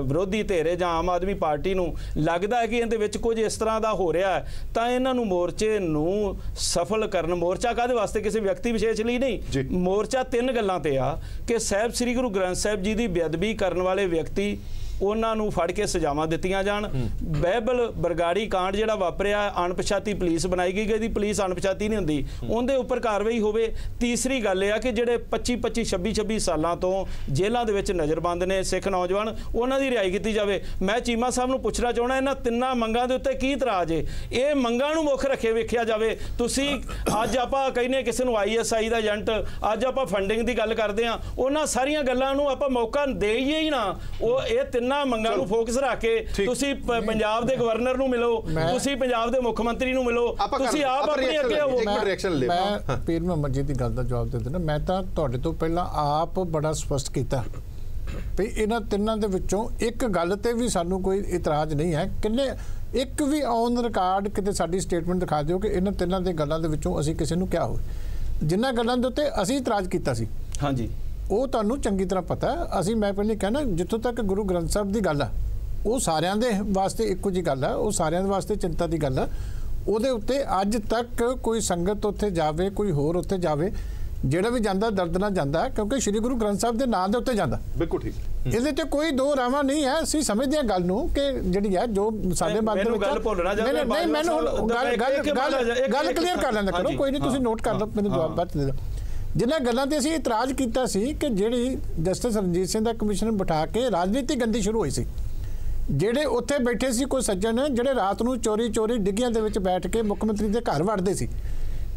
ਵਿਰੋਧੀ ਧਿਰ ਜਾਂ ਆਮ ਆਦਮੀ ਪਾਰਟੀ ਨੂੰ ਲੱਗਦਾ ਹੈ ਕਿ ਇਹਦੇ ਵਿੱਚ ਕੁਝ ਇਸ ਤਰ੍ਹਾਂ ਦਾ ਹੋ ਰਿਹਾ ਹੈ, ਤਾਂ ਇਹਨਾਂ ਨੂੰ ਮੋਰਚੇ ਨੂੰ ਸਫਲ ਕਰਨ, ਮੋਰਚਾ ਕਾਹਦੇ ਵਾਸਤੇ, ਕਿਸੇ ਵਿਅਕਤੀ ਵਿਸ਼ੇਸ਼ ਲਈ ਨਹੀਂ, ਮੋਰਚਾ 3 ਗੱਲਾਂ ਤੇ ਆ ਕਿ ਸਾਹਿਬ ਸ੍ਰੀ ਗੁਰੂ ਗ੍ਰੰਥ ਸਾਹਿਬ ਜੀ ਦੀ ਬੇਅਦਬੀ ਕਰਨ ਵਾਲੇ ਵਿਅਕਤੀ, ਉਹਨਾਂ ਨੂੰ ਫੜ ਕੇ ਸਜ਼ਾਵਾਂ ਦਿੱਤੀਆਂ ਜਾਣ। ਬਾਈਬਲ ਬਰਗਾੜੀ ਕਾਂਡ ਜਿਹੜਾ ਵਾਪਰਿਆ, ਅਣਪਛਾਤੀ ਪੁਲਿਸ ਬਣਾਈ ਗਈ, ਇਹਦੀ ਪੁਲਿਸ ਅਣਪਛਾਤੀ ਨਹੀਂ ਹੁੰਦੀ, ਉਹਦੇ ਉੱਪਰ ਕਾਰਵਾਈ ਹੋਵੇ। ਤੀਸਰੀ ਗੱਲ ਇਹ ਆ ਕਿ ਜਿਹੜੇ 25 26 ਸਾਲਾਂ ਤੋਂ ਜੇਲ੍ਹਾਂ ਦੇ ਵਿੱਚ ਨਜ਼ਰਬੰਦ ਨੇ ਸਿੱਖ ਨੌਜਵਾਨ, ਉਹਨਾਂ ਦੀ ਰਿਹਾਈ ਕੀਤੀ ਜਾਵੇ। ਮੈਂ ਚੀਮਾ ਸਾਹਿਬ ਨੂੰ ਪੁੱਛਣਾ ਚਾਹੁੰਦਾ, ਇਹਨਾਂ 3 ਮੰਗਾਂ ਦੇ ਉੱਤੇ ਕੀ ਇਤਰਾਜ਼ ਹੈ? ਇਹ ਮੰਗਾਂ ਨੂੰ ਮੁੱਖ ਰੱਖੇ ਵੇਖਿਆ ਜਾਵੇ। ਤੁਸੀਂ ਅੱਜ ਆਪਾਂ ਕਹਿੰਦੇ ਕਿਸੇ ਨੂੰ ISI ਦਾ ਏਜੰਟ, ਅੱਜ ਆਪਾਂ ਫੰਡਿੰਗ ਦੀ ਗੱਲ ਕਰਦੇ ਹਾਂ, ਉਹਨਾਂ ਸਾਰੀਆਂ ਗੱਲਾਂ ਨੂੰ ਆਪਾਂ ਮੌਕਾ ਦੇਈਏ ਹੀ ਨਾ। ਉਹ ਇਹ 3 ਮੰਗਾਂ ਨੂੰ ਫੋਕਸ ਰੱਖ ਕੇ ਤੁਸੀਂ ਪੰਜਾਬ ਦੇ ਗਵਰਨਰ ਨੂੰ ਮਿਲੋ, ਤੁਸੀਂ ਪੰਜਾਬ ਦੇ ਮੁੱਖ ਮੰਤਰੀ ਨੂੰ ਮਿਲੋ, ਤੁਸੀਂ ਆਪ ਆਪਣੇ ਅੱਗੇ ਆਵੋ। ਮੈਂ ਪੀਰ ਮੁਹੰਮਦ ਜੀ ਦੀ ਗੱਲ ਦਾ ਜਵਾਬ ਦੇ ਦੇਣਾ। ਮੈਂ ਤਾਂ ਤੁਹਾਡੇ ਤੋਂ ਪਹਿਲਾਂ ਆਪ ਬੜਾ ਸਪਸ਼ਟ ਕੀਤਾ ਵੀ ਇਹਨਾਂ 3 ਦੇ ਵਿੱਚੋਂ ਇੱਕ ਗੱਲ ਤੇ ਵੀ ਸਾਨੂੰ ਕੋਈ ਇਤਰਾਜ਼ ਨਹੀਂ ਹੈ। ਕਿੰਨੇ ਇੱਕ ਵੀ ਔਨ ਰਿਕਾਰਡ ਕਿਤੇ ਸਾਡੀ ਸਟੇਟਮੈਂਟ ਦਿਖਾ ਦਿਓ ਕਿ ਇਹਨਾਂ 3 ਦੇ ਗੱਲਾਂ ਦੇ ਵਿੱਚੋਂ ਅਸੀਂ ਕਿਸੇ ਨੂੰ ਕਿਹਾ ਹੋਵੇ। ਜਿਨ੍ਹਾਂ ਗੱਲਾਂ ਦੇ ਉੱਤੇ ਅਸੀਂ ਇਤਰਾਜ਼ ਕੀਤਾ ਸੀ, ਹਾਂਜੀ, ਉਹ ਤੁਹਾਨੂੰ ਚੰਗੀ ਤਰ੍ਹਾਂ ਪਤਾ। ਅਸੀਂ ਮੈਂ ਪਹਿਲੇ ਕਹਿਣਾ, ਜਿੱਥੋਂ ਤੱਕ ਗੁਰੂ ਗ੍ਰੰਥ ਸਾਹਿਬ ਦੀ ਗੱਲ ਆ, ਉਹ ਸਾਰਿਆਂ ਦੇ ਵਾਸਤੇ ਇੱਕੋ ਜਿਹੀ ਗੱਲ ਆ, ਉਹ ਸਾਰਿਆਂ ਦੇ ਵਾਸਤੇ ਚਿੰਤਾ ਦੀ ਗੱਲ ਆ। ਉਹਦੇ ਉੱਤੇ ਅੱਜ ਤੱਕ ਕੋਈ ਸੰਗਤ ਉੱਥੇ ਜਾਵੇ, ਕੋਈ ਹੋਰ ਉੱਥੇ ਜਾਵੇ, ਜਿਹੜਾ ਵੀ ਜਾਂਦਾ ਦਰਦ ਨਾਲ ਜਾਂਦਾ, ਕਿਉਂਕਿ ਸ਼੍ਰੀ ਗੁਰੂ ਗ੍ਰੰਥ ਸਾਹਿਬ ਦੇ ਨਾਂ ਦੇ ਉੱਤੇ ਜਾਂਦਾ। ਬਿਲਕੁਲ ਠੀਕ, ਇਹਦੇ ਤੇ ਕੋਈ ਦੋ ਰਾਵਾਂ ਨਹੀਂ ਹੈ। ਅਸੀਂ ਸਮਝਦੇ ਹਾਂ ਗੱਲ ਨੂੰ ਕਿ ਜਿਹੜੀ ਹੈ ਜੋ ਸਾਡੇ ਮਨ ਦੇ ਵਿੱਚ ਗੱਲ ਭੁੱਲਣਾ ਜਾਂਦਾ। ਨਹੀਂ, ਮੈਨੂੰ ਗੱਲ ਕਲੀਅਰ ਕਰ ਲੈਂਦਾ ਕਰੋ, ਕੋਈ ਨਹੀਂ, ਤੁਸੀਂ ਨੋਟ ਕਰ ਲਓ, ਮੈਨੂੰ ਜਵਾਬ ਬਾਅਦ ਦੇ ਦਿਓ। ਜਿਨ੍ਹਾਂ ਗੱਲਾਂ ਤੇ ਅਸੀਂ ਇਤਰਾਜ਼ ਕੀਤਾ ਸੀ ਕਿ ਜਿਹੜੀ ਜਸਟਿਸ ਰਣਜੀਤ ਸਿੰਘ ਦਾ ਕਮਿਸ਼ਨ ਬਿਠਾ ਕੇ ਰਾਜਨੀਤੀ ਗੰਦੀ ਸ਼ੁਰੂ ਹੋਈ ਸੀ, ਜਿਹੜੇ ਉੱਥੇ ਬੈਠੇ ਸੀ ਕੋਈ ਸੱਜਣ ਜਿਹੜੇ ਰਾਤ ਨੂੰ ਚੋਰੀ ਡਿੱਗੀਆਂ ਦੇ ਵਿੱਚ ਬੈਠ ਕੇ ਮੁੱਖ ਮੰਤਰੀ ਦੇ ਘਰ ਵੜਦੇ ਸੀ,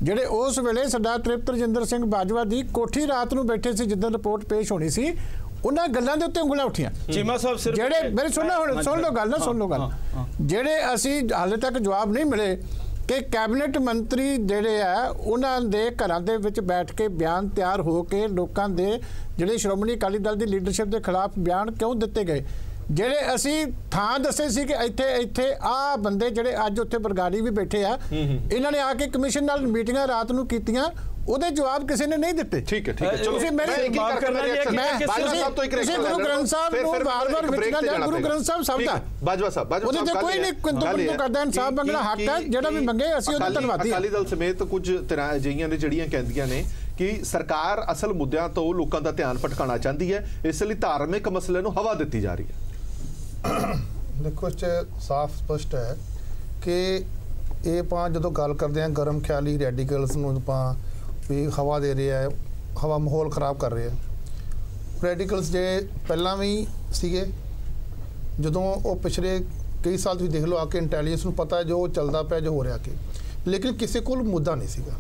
ਜਿਹੜੇ ਉਸ ਵੇਲੇ ਸਰਦਾਰ ਤ੍ਰਿਪਤ ਰਜਿੰਦਰ ਸਿੰਘ ਬਾਜਵਾ ਦੀ ਕੋਠੀ ਰਾਤ ਨੂੰ ਬੈਠੇ ਸੀ ਜਿੱਦਾਂ ਰਿਪੋਰਟ ਪੇਸ਼ ਹੋਣੀ ਸੀ, ਉਹਨਾਂ ਗੱਲਾਂ ਦੇ ਉੱਤੇ ਉਂਗਲਾਂ ਉੱਠੀਆਂ। ਚੀਮਾ ਸਾਹਿਬ ਸਿਰਫ ਜਿਹੜੇ ਮੇਰੇ ਸੁਣ ਲਓ ਗੱਲ, ਜਿਹੜੇ ਅਸੀਂ ਹਾਲੇ ਤੱਕ ਜਵਾਬ ਨਹੀਂ ਮਿਲੇ ਕਿ ਕੈਬਨਿਟ ਮੰਤਰੀ ਜਿਹੜੇ ਆ ਉਹਨਾਂ ਦੇ ਘਰਾਂ ਦੇ ਵਿੱਚ ਬੈਠ ਕੇ ਬਿਆਨ ਤਿਆਰ ਹੋ ਕੇ ਲੋਕਾਂ ਦੇ ਜਿਹੜੇ ਸ਼੍ਰੋਮਣੀ ਅਕਾਲੀ ਦਲ ਦੀ ਲੀਡਰਸ਼ਿਪ ਦੇ ਖਿਲਾਫ ਬਿਆਨ ਕਿਉਂ ਦਿੱਤੇ ਗਏ, ਜਿਹੜੇ ਅਸੀਂ ਥਾਂ ਦੱਸੇ ਸੀ ਕਿ ਇੱਥੇ ਆਹ ਬੰਦੇ ਜਿਹੜੇ ਅੱਜ ਉੱਥੇ ਬਰਗਾੜੀ ਵੀ ਬੈਠੇ ਆ, ਇਹਨਾਂ ਨੇ ਆ ਕੇ ਕਮਿਸ਼ਨ ਨਾਲ ਮੀਟਿੰਗਾਂ ਰਾਤ ਨੂੰ ਕੀਤੀਆਂ, ਉਹਦੇ ਜਵਾਬ ਕਿਸੇ ਨੇ ਨਹੀਂ ਦਿੱਤੇ। ਠੀਕ ਹੈ ਚਲੋ, ਤੁਸੀਂ ਗੁਰੂ ਗ੍ਰੰਥ ਸਾਹਿਬ ਨੂੰ ਵਾਰ-ਵਾਰ ਵਿੱਚ ਨਾ ਜਾਓ, ਗੁਰੂ ਗ੍ਰੰਥ ਸਾਹਿਬ ਸਭ ਦਾ ਬਾਜਵਾ ਸਾਹਿਬ ਉਹਦੇ ਤੇ ਕੋਈ ਨਹੀਂ ਕੁੰਤੂ ਕਰਦਾ, ਇਨਸਾਫ ਮੰਗਣਾ ਹੱਕ ਹੈ, ਜਿਹੜਾ ਵੀ ਮੰਗੇ ਅਸੀਂ ਉਹਦਾ ਧੰਨਵਾਦੀ ਹਾਂ। ਅਕਾਲੀ ਦਲ ਸਮੇਤ ਕੁਝ ਤਰ੍ਹਾਂ ਅਜਿਹੀਆਂ ਨੇ ਜਿਹੜੀਆਂ ਕਹਿੰਦੀਆਂ ਨੇ ਕਿ ਸਰਕਾਰ ਅਸਲ ਮੁੱਦਿਆਂ ਤੋਂ ਲੋਕਾਂ ਦਾ ਧਿਆਨ ਭਟਕਾਉਣਾ ਚਾਹੁੰਦੀ ਹੈ, ਇਸ ਲਈ ਧਾਰਮਿਕ ਮਸਲੇ ਨੂੰ ਹਵਾ ਦਿੱਤੀ ਜਾ ਰਹੀ ਹੈ। ਦੇਖੋ, ਇਸ 'ਚ ਸਾਫ਼ ਸਪਸ਼ਟ ਹੈ ਕਿ ਇਹ ਆਪਾਂ ਜਦੋਂ ਗੱਲ ਕਰਦੇ ਹਾਂ ਗਰਮ ਖਿਆਲੀ ਰੈਡੀਕਲਸ ਨੂੰ ਆਪਾਂ ਵੀ ਹਵਾ ਦੇ ਰਿਹਾ ਹੈ, ਹਵਾ ਮਾਹੌਲ ਖਰਾਬ ਕਰ ਰਿਹਾ। ਰੈਡੀਕਲਸ ਜੇ ਪਹਿਲਾਂ ਵੀ ਸੀਗੇ, ਜਦੋਂ ਉਹ ਪਿਛਲੇ ਕਈ ਸਾਲ ਤੁਸੀਂ ਦੇਖ ਲਓ ਆ ਕੇ ਇੰਟੈਲੀਜੈਂਸ ਨੂੰ ਪਤਾ ਜੋ ਚੱਲਦਾ ਪਿਆ, ਜੋ ਹੋ ਰਿਹਾ ਕਿ, ਲੇਕਿਨ ਕਿਸੇ ਕੋਲ ਮੁੱਦਾ ਨਹੀਂ ਸੀਗਾ,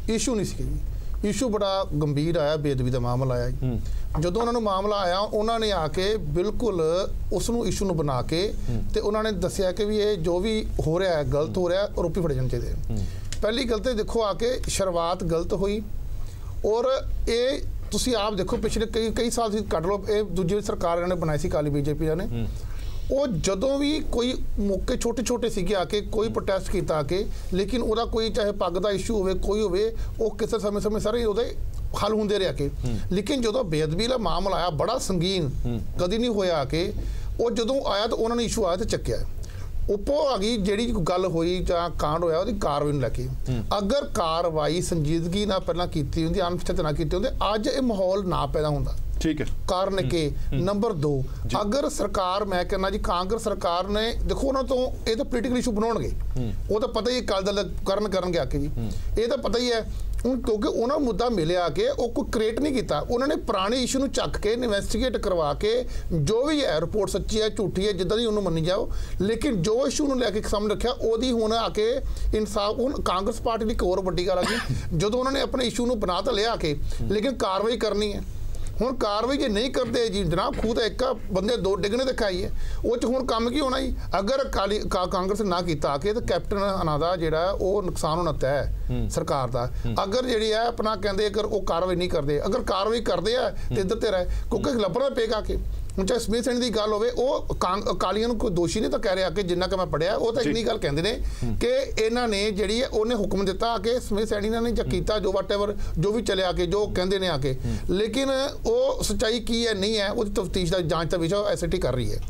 ਇਸ਼ੂ ਨਹੀਂ ਸੀਗਾ ਜੀ। ਇਸ਼ੂ ਬੜਾ ਗੰਭੀਰ ਆਇਆ, ਬੇਅਦਬੀ ਦਾ ਮਾਮਲਾ ਆਇਆ ਜੀ। ਜਦੋਂ ਉਹਨਾਂ ਨੂੰ ਮਾਮਲਾ ਆਇਆ, ਉਹਨਾਂ ਨੇ ਆ ਕੇ ਬਿਲਕੁਲ ਉਸ ਨੂੰ ਇਸ਼ੂ ਨੂੰ ਬਣਾ ਕੇ ਤੇ ਉਹਨਾਂ ਨੇ ਦੱਸਿਆ ਕਿ ਵੀ ਇਹ ਜੋ ਵੀ ਹੋ ਰਿਹਾ ਹੈ ਗਲਤ ਹੋ ਰਿਹਾ, ਆਰੋਪੀ ਫੜੇ ਜਾਣੇ ਚਾਹੀਦੇ। ਪਹਿਲੀ ਗਲਤੀ ਦੇਖੋ ਆ ਕੇ ਸ਼ੁਰੂਆਤ ਗਲਤ ਹੋਈ, ਔਰ ਇਹ ਤੁਸੀਂ ਆਪ ਦੇਖੋ ਪਿਛਲੇ ਕਈ ਸਾਲ ਸੀ ਕੱਢ ਲਓ, ਇਹ ਦੂਜੀ ਸਰਕਾਰ ਇਹਨਾਂ ਨੇ ਬਣਾਈ ਸੀ ਕਾਲੀ ਬੀਜੇਪੀ ਨੇ, ਉਹ ਜਦੋਂ ਵੀ ਕੋਈ ਮੌਕੇ ਛੋਟੇ ਸੀਗੇ ਆ ਕੇ ਕੋਈ ਪ੍ਰੋਟੈਸਟ ਕੀਤਾ ਆ ਕੇ, ਲੇਕਿਨ ਉਹਦਾ ਕੋਈ ਚਾਹੇ ਪੱਗ ਦਾ ਇਸ਼ੂ ਹੋਵੇ ਕੋਈ ਹੋਵੇ, ਉਹ ਕਿਸੇ ਸਮੇਂ ਸਾਰੇ ਉਹਦੇ ਹੱਲ ਹੁੰਦੇ ਰਿਹਾ ਕਿ, ਲੇਕਿਨ ਜਦੋਂ ਬੇਅਦਬੀ ਦਾ ਮਾਮਲਾ ਆਇਆ ਬੜਾ ਸੰਗੀਨ, ਕਦੀ ਨਹੀਂ ਹੋਇਆ ਕਿ ਉਹ ਜਦੋਂ ਆਇਆ ਤਾਂ ਉਹਨਾਂ ਨੇ ਇਸ਼ੂ ਆਇਆ ਤੇ ਚੱਕਿਆ। ਉੱਪਰੋਂ ਆ ਗਈ ਜਿਹੜੀ ਗੱਲ ਹੋਈ ਜਾਂ ਕਾਂਡ ਹੋਇਆ ਉਹਦੀ ਕਾਰਵਾਈ ਨੂੰ ਲੈ ਕੇ, ਅਗਰ ਕਾਰਵਾਈ ਸੰਜੀਦਗੀ ਨਾਲ ਪਹਿਲਾਂ ਕੀਤੀ ਹੁੰਦੀ, ਅਣਪਛਾਤੇ ਨਾ ਕੀਤੇ ਹੁੰਦੇ, ਅੱਜ ਇਹ ਮਾਹੌਲ ਨਾ ਪੈਦਾ ਹੁੰਦਾ। ठीक है। कारण के नंबर 2 अगर सरकार मैं कहना जी कांग्रेस सरकार ने देखो उन्होंने तो ये तो पोलीटिकल इशू बनाउणगे वो तो पता ही अकाली दल करनगे आके जी ये तो पता ही है क्योंकि उन्होंने मुद्दा मिलिया कि वो कोई क्रिएट नहीं किया उन्होंने पुराने इशू ਨੂੰ ਚੱਕ के इन्वेस्टिगेट करवा के जो भी है रिपोर्ट सच्ची है झूठी है जिद्दां दी उन्होंने मन्नी जाओ लेकिन जो इशू ਨੂੰ लेके सामने रखा ਉਹਦੀ ਹੁਣ आके इंसाफ ਹੁਣ कांग्रेस पार्टी ਦੀ ਇੱਕ ਹੋਰ ਵੱਡੀ ਗੱਲ ਆ ਗਈ ਜਦੋਂ ਉਹਨਾਂ ਨੇ ਆਪਣੇ ਇਸ਼ੂ ਨੂੰ ਬਣਾ ਤਾਂ ਲਿਆ ਕੇ लेकिन कार्रवाई करनी है ਹੁਣ कार्रवाई जे नहीं करते जी जनाब खुद एक बंदे 2 डिगने दिखाई है वो ਹੁਣ ਕੰਮ ਕੀ ਹੋਣਾ ਜੀ अगर कांग्रेस ना किया आके तो कैप्टन अना दा जेड़ा वो नुकसान होना तय है सरकार दा अगर जी है अपना कहते अगर वो कार्रवाई नहीं करते अगर कार्रवाई करते हैं तो इधर ते रहे क्योंकि लभना पेगा के ਹੁਣ ਚਾਹੇ ਸਮੀਤ ਸੈਣੀ ਦੀ ਗੱਲ ਹੋਵੇ ਉਹ ਅਕਾਲੀਆਂ ਨੂੰ ਕੋਈ ਦੋਸ਼ੀ ਨਹੀਂ ਤਾਂ ਕਹਿ ਰਿਹਾ ਕਿ ਜਿੰਨਾ ਕਿ ਮੈਂ ਪੜਿਆ ਉਹ ਤਾਂ ਇੰਨੀ ਗੱਲ ਕਹਿੰਦੇ ਨੇ ਕਿ ਇਹਨਾਂ ਨੇ ਜਿਹੜੀ ਹੈ ਉਹਨੇ ਹੁਕਮ ਦਿੱਤਾ ਕਿ ਸਮੀਤ ਸੈਣੀ ਨੇ ਜਾਂ ਕੀਤਾ ਜੋ ਵਾਟਐਵਰ ਜੋ ਵੀ ਚੱਲਿਆ ਕੇ ਜੋ ਕਹਿੰਦੇ ਨੇ ਆ ਕੇ ਲੇਕਿਨ ਉਹ ਸੱਚਾਈ ਕੀ ਹੈ ਨਹੀਂ ਹੈ ਉਹਦੀ ਤਫਤੀਸ਼ ਦਾ ਜਾਂਚ ਦਾ ਵਿਸ਼ਾ ਐਸਆਈਟੀ ਕਰ ਰਹੀ ਹੈ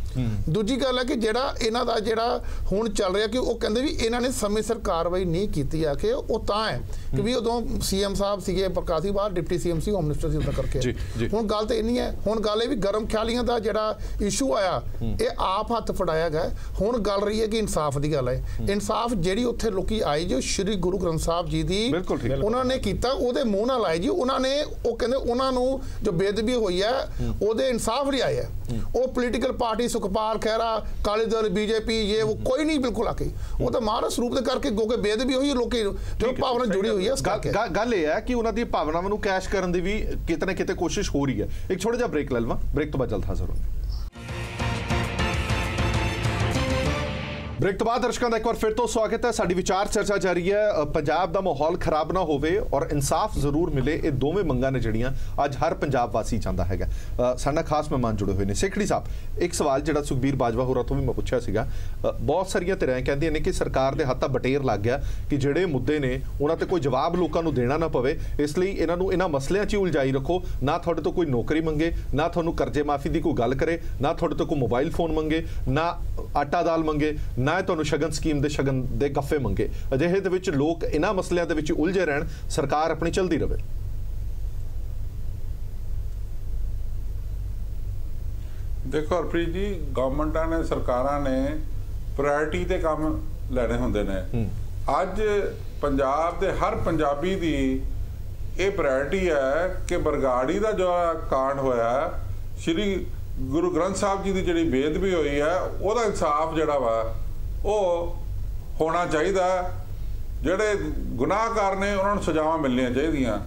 ਦੂਜੀ ਗੱਲ ਹੈ ਕਿ ਜਿਹੜਾ ਇਹਨਾਂ ਦਾ ਜਿਹੜਾ ਹੁਣ ਚੱਲ ਰਿਹਾ ਕਿ ਉਹ ਕਹਿੰਦੇ ਵੀ ਇਹਨਾਂ ਨੇ ਸਮੇਂ ਸਿਰ ਕਾਰਵਾਈ ਨਹੀਂ ਕੀਤੀ ਆ ਕਿ ਉਹ ਤਾਂ ਹੈ ਕਿ ਵੀ ਉਦੋਂ ਸੀਐਮ ਸਾਹਿਬ ਸੀਗੇ ਪ੍ਰਕਾਸ਼ ਸਿੰਘ ਬਾਹਰ ਡਿਪਟੀ ਸੀਐਮ ਸੀ ਹੋਮ ਮਿਨਿਸਟਰ ਸੀ ਉਦੋਂ ਕਰਕੇ ਹੁਣ ਗੱਲ ਤਾਂ ਇੰਨੀ ਹੈ ਹੁਣ ਗੱਲ ਇਹ ਵੀ ਗਰਮ ਖਿਆਲੀਆਂ ਦਾ ਜਿਹੜਾ ਇਸ਼ੂ ਆਇਆ ਇਹ ਆਪ ਹੱਥ ਫੜਾਇਆ ਗਿਆ ਹੁਣ ਗੱਲ ਰਹੀ ਹੈ ਕਿ ਇਨਸਾਫ ਦੀ ਗੱਲ ਹੈ ਇਨਸਾਫ ਜਿਹੜੀ ਉੱਥੇ ਲੋਕੀ ਆਏ ਜੋ ਸ਼੍ਰੀ ਗੁਰੂ ਗ੍ਰੰਥ ਸਾਹਿਬ ਜੀ ਦੀ ਉਹਨਾਂ ਨੇ ਕੀਤਾ ਉਹਦੇ ਮੂੰਹ ਨਾਲ ਆਏ ਜੀ ਉਹਨਾਂ ਨੇ ਉਹ ਕਹਿੰਦੇ ਉਹਨਾਂ ਨੂੰ ਜੋ ਬੇਅਦਬੀ ਹੋਈ ਹੈ ਉਹਦੇ ਇਨਸਾਫ ਲਈ ਆਏ ਹੈ ਉਹ political party Sukhpal Khaira Akali Dal BJP ਇਹ ਉਹ ਕੋਈ ਨਹੀਂ ਬਿਲਕੁਲ ਆ ਕੇ ਉਹ ਤਾਂ ਮਹਾਰਾਜ ਸਰੂਪ ਦੇ ਕਰਕੇ ਕਿਉਂਕਿ ਬੇਅਦਬੀ ਹੋਈ ਲੋਕੀ ਜੋ ਭਾਵਨਾ ਜੁੜੀ ਹੋਈ ਹੈ ਗੱਲ ਇਹ ਹੈ ਕਿ ਉਹਨਾਂ ਦੀ ਭਾਵਨਾਵਾਂ ਨੂੰ ਕੈਸ਼ ਕਰਨ ਦੀ ਵੀ ਕਿਤੇ ਨਾ ਕਿਤੇ ਕੋਸ਼ਿਸ਼ ਹੋ ਰਹੀ ਹੈ ਇੱਕ ਛੋਟਾ ਜਿਹਾ ਬ੍ਰੇਕ ਲੈ ਲਵਾਂ ਬ੍ਰੇਕ ਤੋਂ ਬਾਅਦ ਜਲਦ ਹਾਜ਼ਰ ਹੋਵਾਂਗੇ ब्रेक तो बाद दर्शकों का एक बार फिर तो स्वागत है साडी विचार चर्चा जारी है पंजाब का माहौल खराब ना होवे और इंसाफ जरूर मिले ये दोवें मंगां ने जड़ियां अज हर पंजाब वासी चाहता है साडा खास मेहमान जुड़े हुए हैं सेखड़ी साहब एक सवाल जिहड़ा सुखबीर बाजवा होरां तो भी मैं पुछया सीगा बहुत सारियां धिरां कहंदियां ने कि सरकार दे हत्थ बटेर लग गया कि जिहड़े मुद्दे ने उन्हां ते कोई जवाब लोकां नूं देना ना पवे इसलिए इन्हां नूं इन्हां मसलिਆਂ 'ਚ उलझाई रखो ना तुहाडे तो कोई नौकरी मंगे ना तुहानूं कर्जे माफी की कोई गल करे ना तुहाडे तो कोई मोबाइल फोन मंगे ना आटा दाल मंगे ना ਤੁਹਾਨੂੰ ਸ਼ਗਨ ਸਕੀਮ ਦੇ ਸ਼ਗਨ ਦੇ ਗੱਫੇ ਮੰਗੇ ਅਜਿਹੇ ਦੇ ਵਿੱਚ ਲੋਕ ਇਹਨਾਂ ਮਸਲਿਆਂ ਦੇ ਵਿੱਚ ਉਲਝੇ ਰਹਿਣ ਸਰਕਾਰ ਆਪਣੀ ਚਲਦੀ ਰਹੇ ਦੇਖੋ ਹਰਪ੍ਰੀਤ ਜੀ ਗਵਰਨਮੈਂਟਾਂ ਨੇ ਸਰਕਾਰਾਂ ਨੇ ਪ੍ਰਾਇੋਰਟੀ ਤੇ ਕੰਮ ਲੈਣੇ ਹੁੰਦੇ ਨੇ ਅੱਜ ਪੰਜਾਬ ਦੇ ਹਰ ਪੰਜਾਬੀ ਦੀ ਇਹ ਪ੍ਰਾਇੋਰਟੀ ਹੈ ਕਿ ਬਰਗਾੜੀ ਦਾ ਜੋ ਕਾਂਡ ਹੋਇਆ ਸ਼੍ਰੀ ਗੁਰੂ ਗ੍ਰੰਥ ਸਾਹਿਬ ਜੀ ਦੀ ਜਿਹੜੀ ਬੇਅਦਬੀ ਹੋਈ ਹੈ ਉਹਦਾ ਇਨਸਾਫ ਜਿਹੜਾ ਵਾ ਉਹ ਹੋਣਾ ਚਾਹੀਦਾ ਜਿਹੜੇ ਗੁਨਾਹਗਾਰ ਨੇ ਉਹਨਾਂ ਨੂੰ ਸਜ਼ਾਵਾਂ ਮਿਲਣੀਆਂ ਚਾਹੀਦੀਆਂ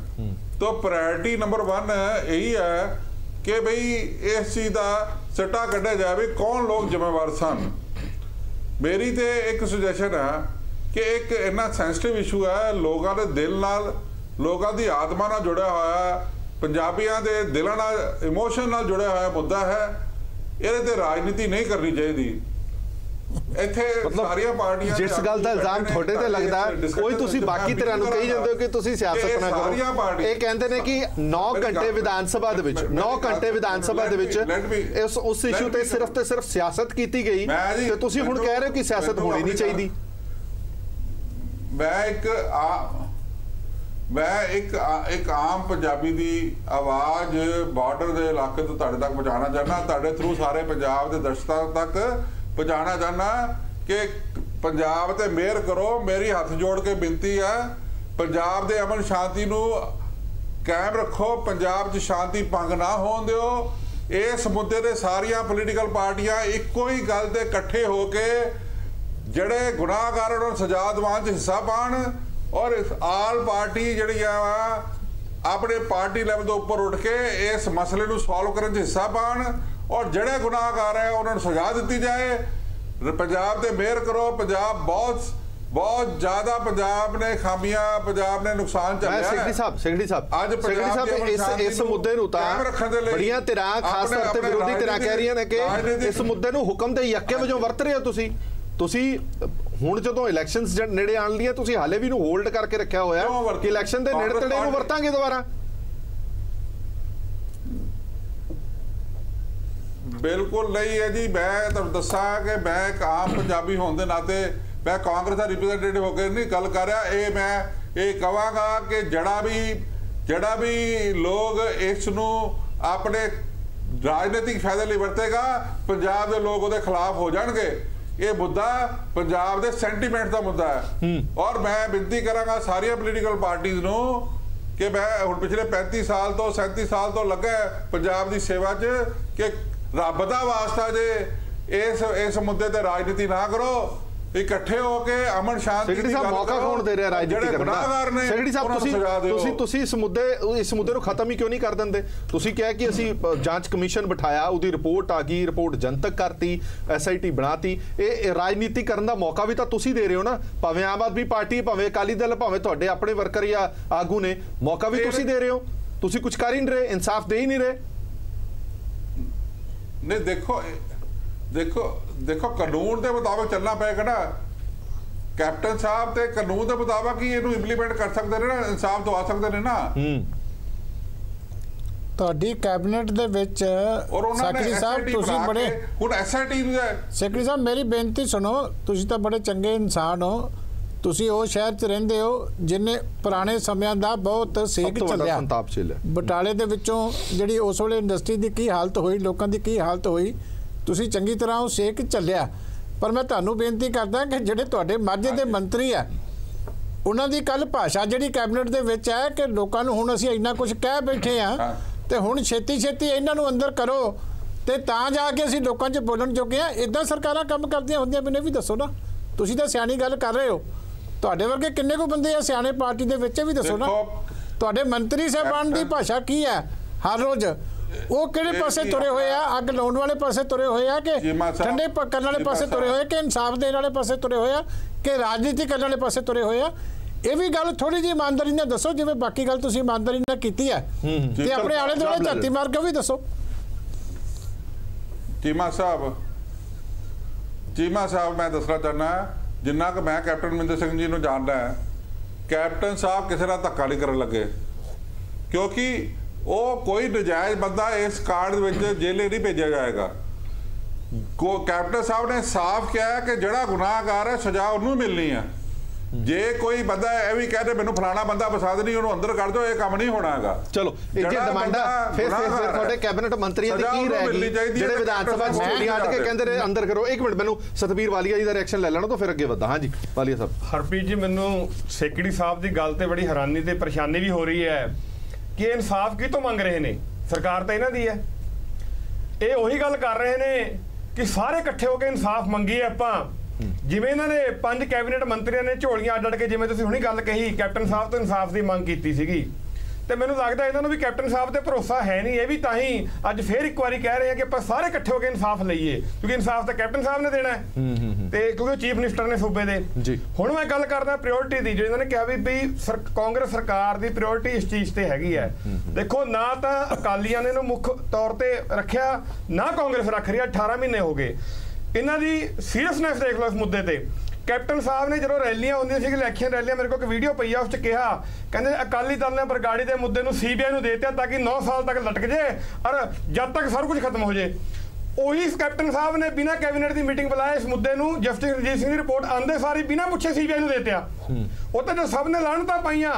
ਤਾਂ ਪ੍ਰਾਇੋਰਟੀ ਨੰਬਰ 1 ਇਹੀ ਹੈ ਕਿ ਬਈ ਇਸ ਚੀਜ਼ ਦਾ ਸਿੱਟਾ ਕੱਢਿਆ ਜਾਵੇ ਕੌਣ ਲੋਕ ਜ਼ਿੰਮੇਵਾਰ ਸਨ ਮੇਰੀ ਤੇ ਇੱਕ ਸੁਜੈਸ਼ਨ ਹੈ ਕਿ ਇੱਕ ਇੰਨਾ ਸੈਂਸਿਟਿਵ ਇਸ਼ੂ ਹੈ ਲੋਕਾਂ ਦੇ ਦਿਲ ਨਾਲ ਲੋਕਾਂ ਦੀ ਆਤਮਾ ਨਾਲ ਜੁੜਿਆ ਹੋਇਆ ਪੰਜਾਬੀਆਂ ਦੇ ਦਿਲਾਂ ਨਾਲ ਇਮੋਸ਼ਨ ਨਾਲ ਜੁੜਿਆ ਹੋਇਆ ਮੁੱਦਾ ਹੈ ਇਹਦੇ ਤੇ ਰਾਜਨੀਤੀ ਨਹੀਂ ਕਰਨੀ ਚਾਹੀਦੀ ਇੱਥੇ ਸਾਰੀਆਂ ਪਾਰਟੀਆਂ ਜਿਸ ਗੱਲ ਦਾ ਇਲਜ਼ਾਮ ਤੁਹਾਡੇ ਤੇ ਲੱਗਦਾ ਕੋਈ ਤੁਸੀਂ ਬਾਕੀ ਤਰ੍ਹਾਂ ਨੂੰ ਕਹੀ ਜਾਂਦੇ ਹੋ ਕਿ ਤੁਸੀਂ ਸਿਆਸਤ ਨਾ ਕਰੋ ਇਹ ਕਹਿੰਦੇ ਨੇ ਕਿ 9 ਘੰਟੇ ਵਿਧਾਨ ਸਭਾ ਦੇ ਵਿੱਚ 9 ਘੰਟੇ ਵਿਧਾਨ ਸਭਾ ਦੇ ਵਿੱਚ ਉਸ ਇਸ਼ੂ ਤੇ ਸਿਰਫ ਸਿਆਸਤ ਕੀਤੀ ਗਈ ਤੇ ਤੁਸੀਂ ਹੁਣ ਕਹਿ ਰਹੇ ਹੋ ਕਿ ਸਿਆਸਤ ਹੋਣੀ ਨਹੀਂ ਚਾਹੀਦੀ ਮੈਂ ਇੱਕ ਆਮ ਪੰਜਾਬੀ ਦੀ ਆਵਾਜ਼ ਬਾਰਡਰ ਦੇ ਇਲਾਕੇ ਤੋਂ ਤੁਹਾਡੇ ਤੱਕ ਪਹੁੰਚਾਉਣਾ ਚਾਹੁੰਦਾ ਤੁਹਾਡੇ ਥਰੂ ਸਾਰੇ ਪੰਜਾਬ ਦੇ ਦਰਸ਼ਕਾਂ ਤੱਕ ਪਹੁੰਚਾਉਣਾ ਚਾਹੁੰਦਾ ਕਿ ਪੰਜਾਬ ਤੇ ਮਿਹਰ ਕਰੋ ਮੇਰੀ ਹੱਥ ਜੋੜ ਕੇ ਬੇਨਤੀ ਹੈ ਪੰਜਾਬ ਦੇ ਅਮਨ ਸ਼ਾਂਤੀ ਨੂੰ ਕਾਇਮ ਰੱਖੋ ਪੰਜਾਬ 'ਚ ਸ਼ਾਂਤੀ ਭੰਗ ਨਾ ਹੋਣ ਦਿਓ ਇਸ ਮੁੱਦੇ ਤੇ ਸਾਰੀਆਂ ਪੋਲੀਟੀਕਲ ਪਾਰਟੀਆਂ ਇੱਕੋ ਹੀ ਗੱਲ ਤੇ ਇਕੱਠੇ ਹੋ ਕੇ ਜਿਹੜੇ ਗੁਨਾਹਗਾਰਾਂ ਨੂੰ ਸਜ਼ਾ ਦਿਵਾਉਣ 'ਚ ਹਿੱਸਾ ਪਾਉਣ ਔਰ ਆਲ ਪਾਰਟੀ ਜਿਹੜੀ ਆ ਆਪਣੇ ਪਾਰਟੀ ਲੈਵਲ ਤੋਂ ਉੱਪਰ ਉੱਠ ਕੇ ਇਸ ਮਸਲੇ ਨੂੰ ਸੋਲਵ ਕਰਨ 'ਚ ਹਿੱਸਾ ਪਾਉਣ ਔਰ ਜਿਹੜੇ ਗੁਨਾਹਗਾਰ ਹੈ ਉਹਨਾਂ ਨੂੰ ਸਜ਼ਾ ਦਿੱਤੀ ਜਾਏ ਪੰਜਾਬ ਤੇ ਮਿਹਰ ਕਰੋ ਪੰਜਾਬ ਬਹੁਤ ਜ਼ਿਆਦਾ ਪੰਜਾਬ ਨੇ ਖਾਮੀਆਂ ਪੰਜਾਬ ਨੇ ਨੁਕਸਾਨ ਝੱਲਿਆ ਸੈਕਟਰੀ ਸਾਹਿਬ ਅੱਜ ਪੰਜਾਬ ਇਸ ਮੁੱਦੇ ਨੂੰ ਤਾਂ ਬੜੀਆਂ ਧਿਰਾਂ ਖਾਸ ਤੌਰ ਤੇ ਵਿਰੋਧੀ ਧਿਰਾਂ ਕਹਿ ਰਹੀਆਂ ਨੇ ਕਿ ਇਸ ਮੁੱਦੇ ਨੂੰ ਹੁਕਮ ਦੇ ਯੱਕੇ ਵਜੋਂ ਵਰਤ ਰਹੇ ਹੋ ਤੁਸੀਂ ਹੁਣ ਜਦੋਂ ਇਲੈਕਸ਼ਨਸ ਨੇੜੇ ਆਉਣ ਲੀਆਂ ਤੁਸੀਂ ਹਾਲੇ ਵੀ ਨੂੰ ਹੋਲਡ ਕਰਕੇ ਰੱਖਿਆ ਹੋਇਆ ਕਿ ਇਲੈਕਸ਼ਨ ਦੇ ਨੇੜੇ ਤੇੜੇ ਨੂੰ ਵਰਤਾਂਗੇ ਦੁਬਾਰਾ ਬਿਲਕੁਲ ਨਹੀਂ ਹੈ ਜੀ ਮੈਂ ਤੁਹਾਨੂੰ ਦੱਸਾਂ ਕਿ ਮੈਂ ਇੱਕ ਆਮ ਪੰਜਾਬੀ ਹੋਣ ਦੇ ਨਾਤੇ ਮੈਂ ਕਾਂਗਰਸ ਦਾ ਰਿਪਰੈਜ਼ੈਂਟੇਟਿਵ ਹੋ ਕੇ ਨਹੀਂ ਗੱਲ ਕਰ ਰਿਹਾ ਇਹ ਮੈਂ ਇਹ ਕਹਾਂਗਾ ਕਿ ਜਿਹੜਾ ਵੀ ਲੋਕ ਇਸ ਨੂੰ ਆਪਣੇ ਰਾਜਨੀਤਿਕ ਫਾਇਦੇ ਲਈ ਵਰਤੇਗਾ, ਪੰਜਾਬ ਦੇ ਲੋਕ ਉਹਦੇ ਖਿਲਾਫ ਹੋ ਜਾਣਗੇ। ਇਹ ਮੁੱਦਾ ਪੰਜਾਬ ਦੇ ਸੈਂਟੀਮੈਂਟ ਦਾ ਮੁੱਦਾ ਹੈ। ਔਰ ਮੈਂ ਬੇਨਤੀ ਕਰਾਂਗਾ ਸਾਰੀਆਂ ਪੋਲੀਟੀਕਲ ਪਾਰਟੀਆਂ ਨੂੰ ਕਿ ਮੈਂ ਹੁਣ ਪਿਛਲੇ 35 ਸਾਲ ਤੋਂ 37 ਸਾਲ ਤੋਂ ਲੱਗਾ ਪੰਜਾਬ ਦੀ ਸੇਵਾ 'ਚ ਕਿ ਰੱਬ ਦਾ ਵਾਸਤਾ ਜੇ ਇਸ ਮੁੱਦੇ ਤੇ ਰਾਜਨੀਤੀ ਨਾ ਕਰੋ, ਇਕੱਠੇ ਹੋ ਕੇ ਅਮਨ ਸ਼ਾਂਤੀ ਸੈਕਟਰੀ ਸਾਹਿਬ ਮੌਕਾ ਕੌਣ ਦੇ ਰਿਹਾ ਰਾਜਨੀਤੀ ਕਰਨ ਦਾ? ਸੈਕਟਰੀ ਸਾਹਿਬ ਤੁਸੀਂ ਇਸ ਮੁੱਦੇ ਨੂੰ ਖਤਮ ਹੀ ਕਿਉਂ ਨਹੀਂ ਕਰ ਦਿੰਦੇ? ਤੁਸੀਂ ਕਿਹਾ ਕਿ ਅਸੀਂ ਜਾਂਚ ਕਮਿਸ਼ਨ ਬਿਠਾਇਆ, ਉਹਦੀ ਰਿਪੋਰਟ ਆ ਗਈ, ਰਿਪੋਰਟ ਜਨਤਕ ਕਰਤੀ, SIT ਬਣਾਤੀ। ਇਹ ਰਾਜਨੀਤੀ ਕਰਨ ਦਾ ਮੌਕਾ ਵੀ ਤਾਂ ਤੁਸੀਂ ਦੇ ਰਹੇ ਹੋ ਨਾ, ਭਾਵੇਂ ਆਮ ਆਦਮੀ ਪਾਰਟੀ, ਭਾਵੇਂ ਅਕਾਲੀ ਦਲ, ਭਾਵੇਂ ਤੁਹਾਡੇ ਆਪਣੇ ਵਰਕਰ ਜਾਂ ਆਗੂ ਨੇ, ਮੌਕਾ ਵੀ ਤੁਸੀਂ ਦੇ ਰਹੇ ਹੋ। ਤੁਸੀਂ ਕੁਝ ਕਰ ਹੀ ਨਹੀਂ ਰਹੇ, ਇਨਸਾਫ ਦੇ ਹੀ ਨਹੀਂ ਰਹੇ। ਨਹੀਂ ਦੇਖੋ ਕਾਨੂੰਨ ਦੇ ਮੁਤਾਬਕ ਚੱਲਣਾ ਪਏਗਾ ਨਾ। ਕੈਪਟਨ ਸਾਹਿਬ ਤੇ ਕਾਨੂੰਨ ਦੇ ਮੁਤਾਬਕ ਹੀ ਇਹਨੂੰ ਇੰਪਲੀਮੈਂਟ ਕਰ ਸਕਦੇ ਨੇ ਨਾ, ਇਨਸਾਫ ਦਵਾ ਸਕਦੇ ਨੇ ਨਾ। ਤੁਹਾਡੀ ਕੈਬਨਿਟ ਦੇ ਵਿੱਚ ਸੈਕਟਰੀ ਸਾਹਿਬ ਤੁਸੀਂ ਬੜੇ ਹੁਣ SIT ਸੈਕਟਰੀ ਸਾਹਿਬ ਮੇਰੀ ਬੇਨਤੀ ਸੁਣੋ, ਤੁਸੀਂ ਤਾਂ ਬੜੇ ਚੰਗੇ ਇਨਸਾਨ ਹੋ, ਤੁਸੀਂ ਉਹ ਸ਼ਹਿਰ 'ਚ ਰਹਿੰਦੇ ਹੋ ਜਿੰਨੇ ਪੁਰਾਣੇ ਸਮਿਆਂ ਦਾ ਬਹੁਤ ਸੇਕ ਚੱਲਿਆ। ਬਟਾਲੇ ਦੇ ਵਿੱਚੋਂ ਜਿਹੜੀ ਉਸ ਵੇਲੇ ਇੰਡਸਟਰੀ ਦੀ ਕੀ ਹਾਲਤ ਹੋਈ, ਲੋਕਾਂ ਦੀ ਕੀ ਹਾਲਤ ਹੋਈ, ਤੁਸੀਂ ਚੰਗੀ ਤਰ੍ਹਾਂ ਉਹ ਸੇਕ ਚੱਲਿਆ। ਪਰ ਮੈਂ ਤੁਹਾਨੂੰ ਬੇਨਤੀ ਕਰਦਾ ਕਿ ਜਿਹੜੇ ਤੁਹਾਡੇ ਮਾਝੇ ਦੇ ਮੰਤਰੀ ਆ, ਉਹਨਾਂ ਦੀ ਕੱਲ ਭਾਸ਼ਾ ਜਿਹੜੀ ਕੈਬਨਿਟ ਦੇ ਵਿੱਚ ਹੈ ਕਿ ਲੋਕਾਂ ਨੂੰ ਹੁਣ ਅਸੀਂ ਇੰਨਾ ਕੁਝ ਕਹਿ ਬੈਠੇ ਆ ਤੇ ਹੁਣ ਛੇਤੀ ਇਹਨਾਂ ਨੂੰ ਅੰਦਰ ਕਰੋ ਤੇ ਤਾਂ ਜਾ ਕੇ ਅਸੀਂ ਲੋਕਾਂ 'ਚ ਬੋਲਣ ਜੋਗੇ ਆ। ਇਦਾਂ ਸਰਕਾਰਾਂ ਕੰਮ ਕਰਦੀਆਂ ਹੁੰਦੀਆਂ, ਮੈਨੂੰ ਵੀ ਦੱਸੋ ਨਾ। ਤੁਸੀਂ ਤਾਂ ਸਿਆਣੀ ਗੱਲ ਕਰ ਰਹੇ ਹੋ, ਤੁਹਾਡੇ ਵਰਗੇ ਕਿੰਨੇ ਕੁ ਬੰਦੇ ਆ ਸਿਆਣੇ ਪਾਰਟੀ ਦੇ ਵਿੱਚ, ਵੀ ਦੱਸੋ ਨਾ। ਤੁਹਾਡੇ ਮੰਤਰੀ ਸਾਹਿਬਾਨ ਦੀ ਭਾਸ਼ਾ ਕੀ ਹੈ ਹਰ ਰੋਜ਼? ਉਹ ਕਿਹੜੇ ਪਾਸੇ ਤੁਰੇ ਹੋਏ ਆ? ਅੱਗ ਲਾਉਣ ਵਾਲੇ ਪਾਸੇ ਤੁਰੇ ਹੋਏ ਆ ਕਿ ਠੰਡੇ ਕਰਨ ਵਾਲੇ ਪਾਸੇ ਤੁਰੇ ਹੋਏ, ਕਿ ਇਨਸਾਫ ਦੇਣ ਵਾਲੇ ਪਾਸੇ ਤੁਰੇ ਹੋਏ ਆ, ਕਿ ਰਾਜਨੀਤੀ ਕਰਨ ਵਾਲੇ ਪਾਸੇ ਤੁਰੇ ਹੋਏ ਆ? ਇਹ ਵੀ ਗੱਲ ਥੋੜੀ ਜਿਹੀ ਇਮਾਨਦਾਰੀ ਨਾਲ ਦੱਸੋ, ਜਿਵੇਂ ਬਾਕੀ ਗੱਲ ਤੁਸੀਂ ਇਮਾਨਦਾਰੀ ਨਾਲ ਕੀਤੀ ਹੈ, ਤੇ ਆਪਣੇ ਆਲੇ ਦੁਆਲੇ ਝਾਤੀ ਮਾਰ ਕੇ ਵੀ ਦੱਸੋ। ਚੀਮਾ ਸਾਹਿਬ ਮੈਂ ਦੱਸਣਾ ਚਾਹੁੰਦਾ, ਜਿੰਨਾ ਕਿ ਮੈਂ ਕੈਪਟਨ ਅਮਰਿੰਦਰ ਸਿੰਘ ਜੀ ਨੂੰ ਜਾਣਦਾ, ਕੈਪਟਨ ਸਾਹਿਬ ਕਿਸੇ ਨਾਲ ਧੱਕਾ ਨਹੀਂ ਕਰਨ ਲੱਗੇ, ਕਿਉਂਕਿ ਉਹ ਕੋਈ ਨਜਾਇਜ਼ ਬੰਦਾ ਇਸ ਕਾਰਡ ਵਿੱਚ ਜੇਲੇ ਨਹੀਂ ਭੇਜਿਆ ਜਾਏਗਾ। ਕੈਪਟਨ ਸਾਹਿਬ ਨੇ ਸਾਫ਼ ਕਿਹਾ ਕਿ ਜਿਹੜਾ ਗੁਨਾਹਗਾਰ ਹੈ ਸਜ਼ਾ ਉਹਨੂੰ ਮਿਲਣੀ ਹੈ। ਜੇ ਕੋਈ ਬੰਦਾ ਇਹ ਵੀ ਕਹਦੇ ਮੈਨੂੰ ਫਲਾਣਾ ਬੰਦਾ ਪਸੰਦ ਨਹੀਂ, ਉਹਨੂੰ ਅੰਦਰ ਕਰ ਦਿਓ, ਇਹ ਕੰਮ ਨਹੀਂ ਹੋਣਾ ਹੈਗਾ। ਚਲੋ ਇਹ ਜੇ ਡਿਮਾਂਡਾਂ ਫਿਰ ਤੁਹਾਡੇ ਕੈਬਨਿਟ ਮੰਤਰੀਆਂ ਦੀ ਕੀ ਰਹਿ ਗਈ ਜਿਹੜੇ ਵਿਧਾਨ ਸਭਾ ਚ ਚੋਰੀਆਂ ਅੱਡ ਕੇ ਕਹਿੰਦੇ ਰਹੇ ਅੰਦਰ ਕਰੋ? ਇੱਕ ਮਿੰਟ ਮੈਨੂੰ ਸਤਬੀਰ ਵਾਲੀਆ ਜੀ ਦਾ ਰਿਐਕਸ਼ਨ ਲੈ ਲੈਣਾ ਤਾਂ ਫਿਰ ਅੱਗੇ ਵਧਦਾ। ਹਾਂਜੀ ਵਾਲੀਆ ਸਾਹਿਬ। ਹਰਪ੍ਰੀਤ ਜੀ, ਮੈਨੂੰ ਸੈਕਟਰੀ ਸਾਹਿਬ ਦੀ ਗੱਲ ਤੇ ਬੜੀ ਹੈਰਾਨੀ ਤੇ ਪਰੇਸ਼ਾਨੀ ਵੀ ਹੋ ਰਹੀ ਹੈ ਕਿ ਇਨਸਾਫ ਕਿਤੋਂ ਮੰਗ ਰਹੇ ਨੇ? ਸਰਕਾਰ ਤਾਂ ਇਹਨਾਂ ਦੀ ਹੈ। ਇਹ ਉਹੀ ਗੱਲ ਕਰ ਰਹੇ ਨੇ ਕਿ ਸਾਰੇ ਇਕੱਠੇ ਹੋ ਕੇ ਇਨਸਾਫ ਮੰਗੀਏ ਆਪਾਂ। ਜਿਵੇਂ ਇਹਨਾਂ ਦੇ 5 ਕੈਬਨਿਟ ਮੰਤਰੀਆਂ ਨੇ ਝੋਲੀਆਂ ਅੱਡ ਕੇ, ਜਿਵੇਂ ਤੁਸੀਂ ਹੁਣੀ ਗੱਲ ਕਹੀ, ਕੈਪਟਨ ਸਾਹਿਬ ਤੋਂ ਇਨਸਾਫ ਦੀ ਮੰਗ ਕੀਤੀ ਸੀਗੀ, ਤੇ ਮੈਨੂੰ ਲੱਗਦਾ ਇਹਨਾਂ ਨੂੰ ਵੀ ਕੈਪਟਨ ਸਾਹਿਬ ਤੇ ਭਰੋਸਾ ਹੈ ਨਹੀਂ। ਇਹ ਵੀ ਤਾਂ ਹੀ ਅੱਜ ਫੇਰ ਇੱਕ ਵਾਰੀ ਕਹਿ ਰਹੇ ਆ ਕਿ ਆਪਾਂ ਸਾਰੇ ਇਕੱਠੇ ਹੋ ਕੇ ਇਨਸਾਫ ਲਈਏ, ਕਿਉਂਕਿ ਇਨਸਾਫ ਤਾਂ ਕੈਪਟਨ ਸਾਹਿਬ ਨੇ ਦੇਣਾ ਹੈ ਤੇ ਕਿਉਂਕਿ ਚੀਫ ਮਿਨਿਸਟਰ ਨੇ ਸੂਬੇ ਦੇ। ਹੁਣ ਮੈਂ ਗੱਲ ਕਰਦਾ ਪ੍ਰਾਇੋਰਟੀ ਦੀ, ਜਿਹਨਾਂ ਨੇ ਕਿਹਾ ਵੀ ਕਾਂਗਰਸ ਸਰਕਾਰ ਦੀ ਪ੍ਰਾਇੋਰਟੀ ਇਸ ਚੀਜ਼ ਤੇ ਹੈਗੀ ਹੈ। ਦੇਖੋ, ਨਾ ਤਾਂ ਅਕਾਲੀਆਂ ਨੇ ਇਹਨੂੰ ਮੁੱਖ ਤੌਰ ਤੇ ਰੱਖਿਆ, ਨਾ ਕਾਂਗਰਸ ਰੱਖ ਰਹੀ ਹੈ। 18 ਮਹੀਨੇ ਹੋ ਗਏ। ਇਹਨਾਂ ਦੀ ਸੀਰੀਅਸਨੈਸ ਦੇਖ ਲਓ ਇਸ ਮੁੱਦੇ ਤੇ। ਕੈਪਟਨ ਸਾਹਿਬ ਨੇ ਜਦੋਂ ਰੈਲੀਆਂ ਹੁੰਦੀਆਂ ਸੀ, ਇਲੈਕਸ਼ਨ ਰੈਲੀਆਂ, ਮੇਰੇ ਕੋਲ ਇੱਕ ਵੀਡੀਓ ਪਈ ਆ, ਉਸ 'ਚ ਕਿਹਾ, ਕਹਿੰਦੇ ਅਕਾਲੀ ਦਲ ਨੇ ਬਰਗਾੜੀ ਦੇ ਮੁੱਦੇ ਨੂੰ CBI ਨੂੰ ਦੇ ਦਿੱਤਾ ਤਾਂ ਕਿ 9 ਸਾਲ ਤੱਕ ਲਟਕ ਜੇ ਔਰ ਜਦ ਤੱਕ ਸਭ ਕੁਝ ਖਤਮ ਹੋ ਜੇ। ਉਹੀ ਕੈਪਟਨ ਸਾਹਿਬ ਨੇ ਬਿਨਾਂ ਕੈਬਨਿਟ ਦੀ ਮੀਟਿੰਗ ਬੁਲਾਇਆ, ਇਸ ਮੁੱਦੇ ਨੂੰ ਜਸਟਿਸ ਰਣਜੀਤ ਸਿੰਘ ਦੀ ਰਿਪੋਰਟ ਆਉਂਦੇ ਸਾਰੀ ਬਿਨਾਂ ਪੁੱਛੇ CBI ਨੂੰ ਦੇ ਦਿੱਤਾ। ਉਹ ਤਾਂ ਜੋ ਸਭ ਨੇ ਲਾਹਣਤਾਂ ਪਾਈਆਂ,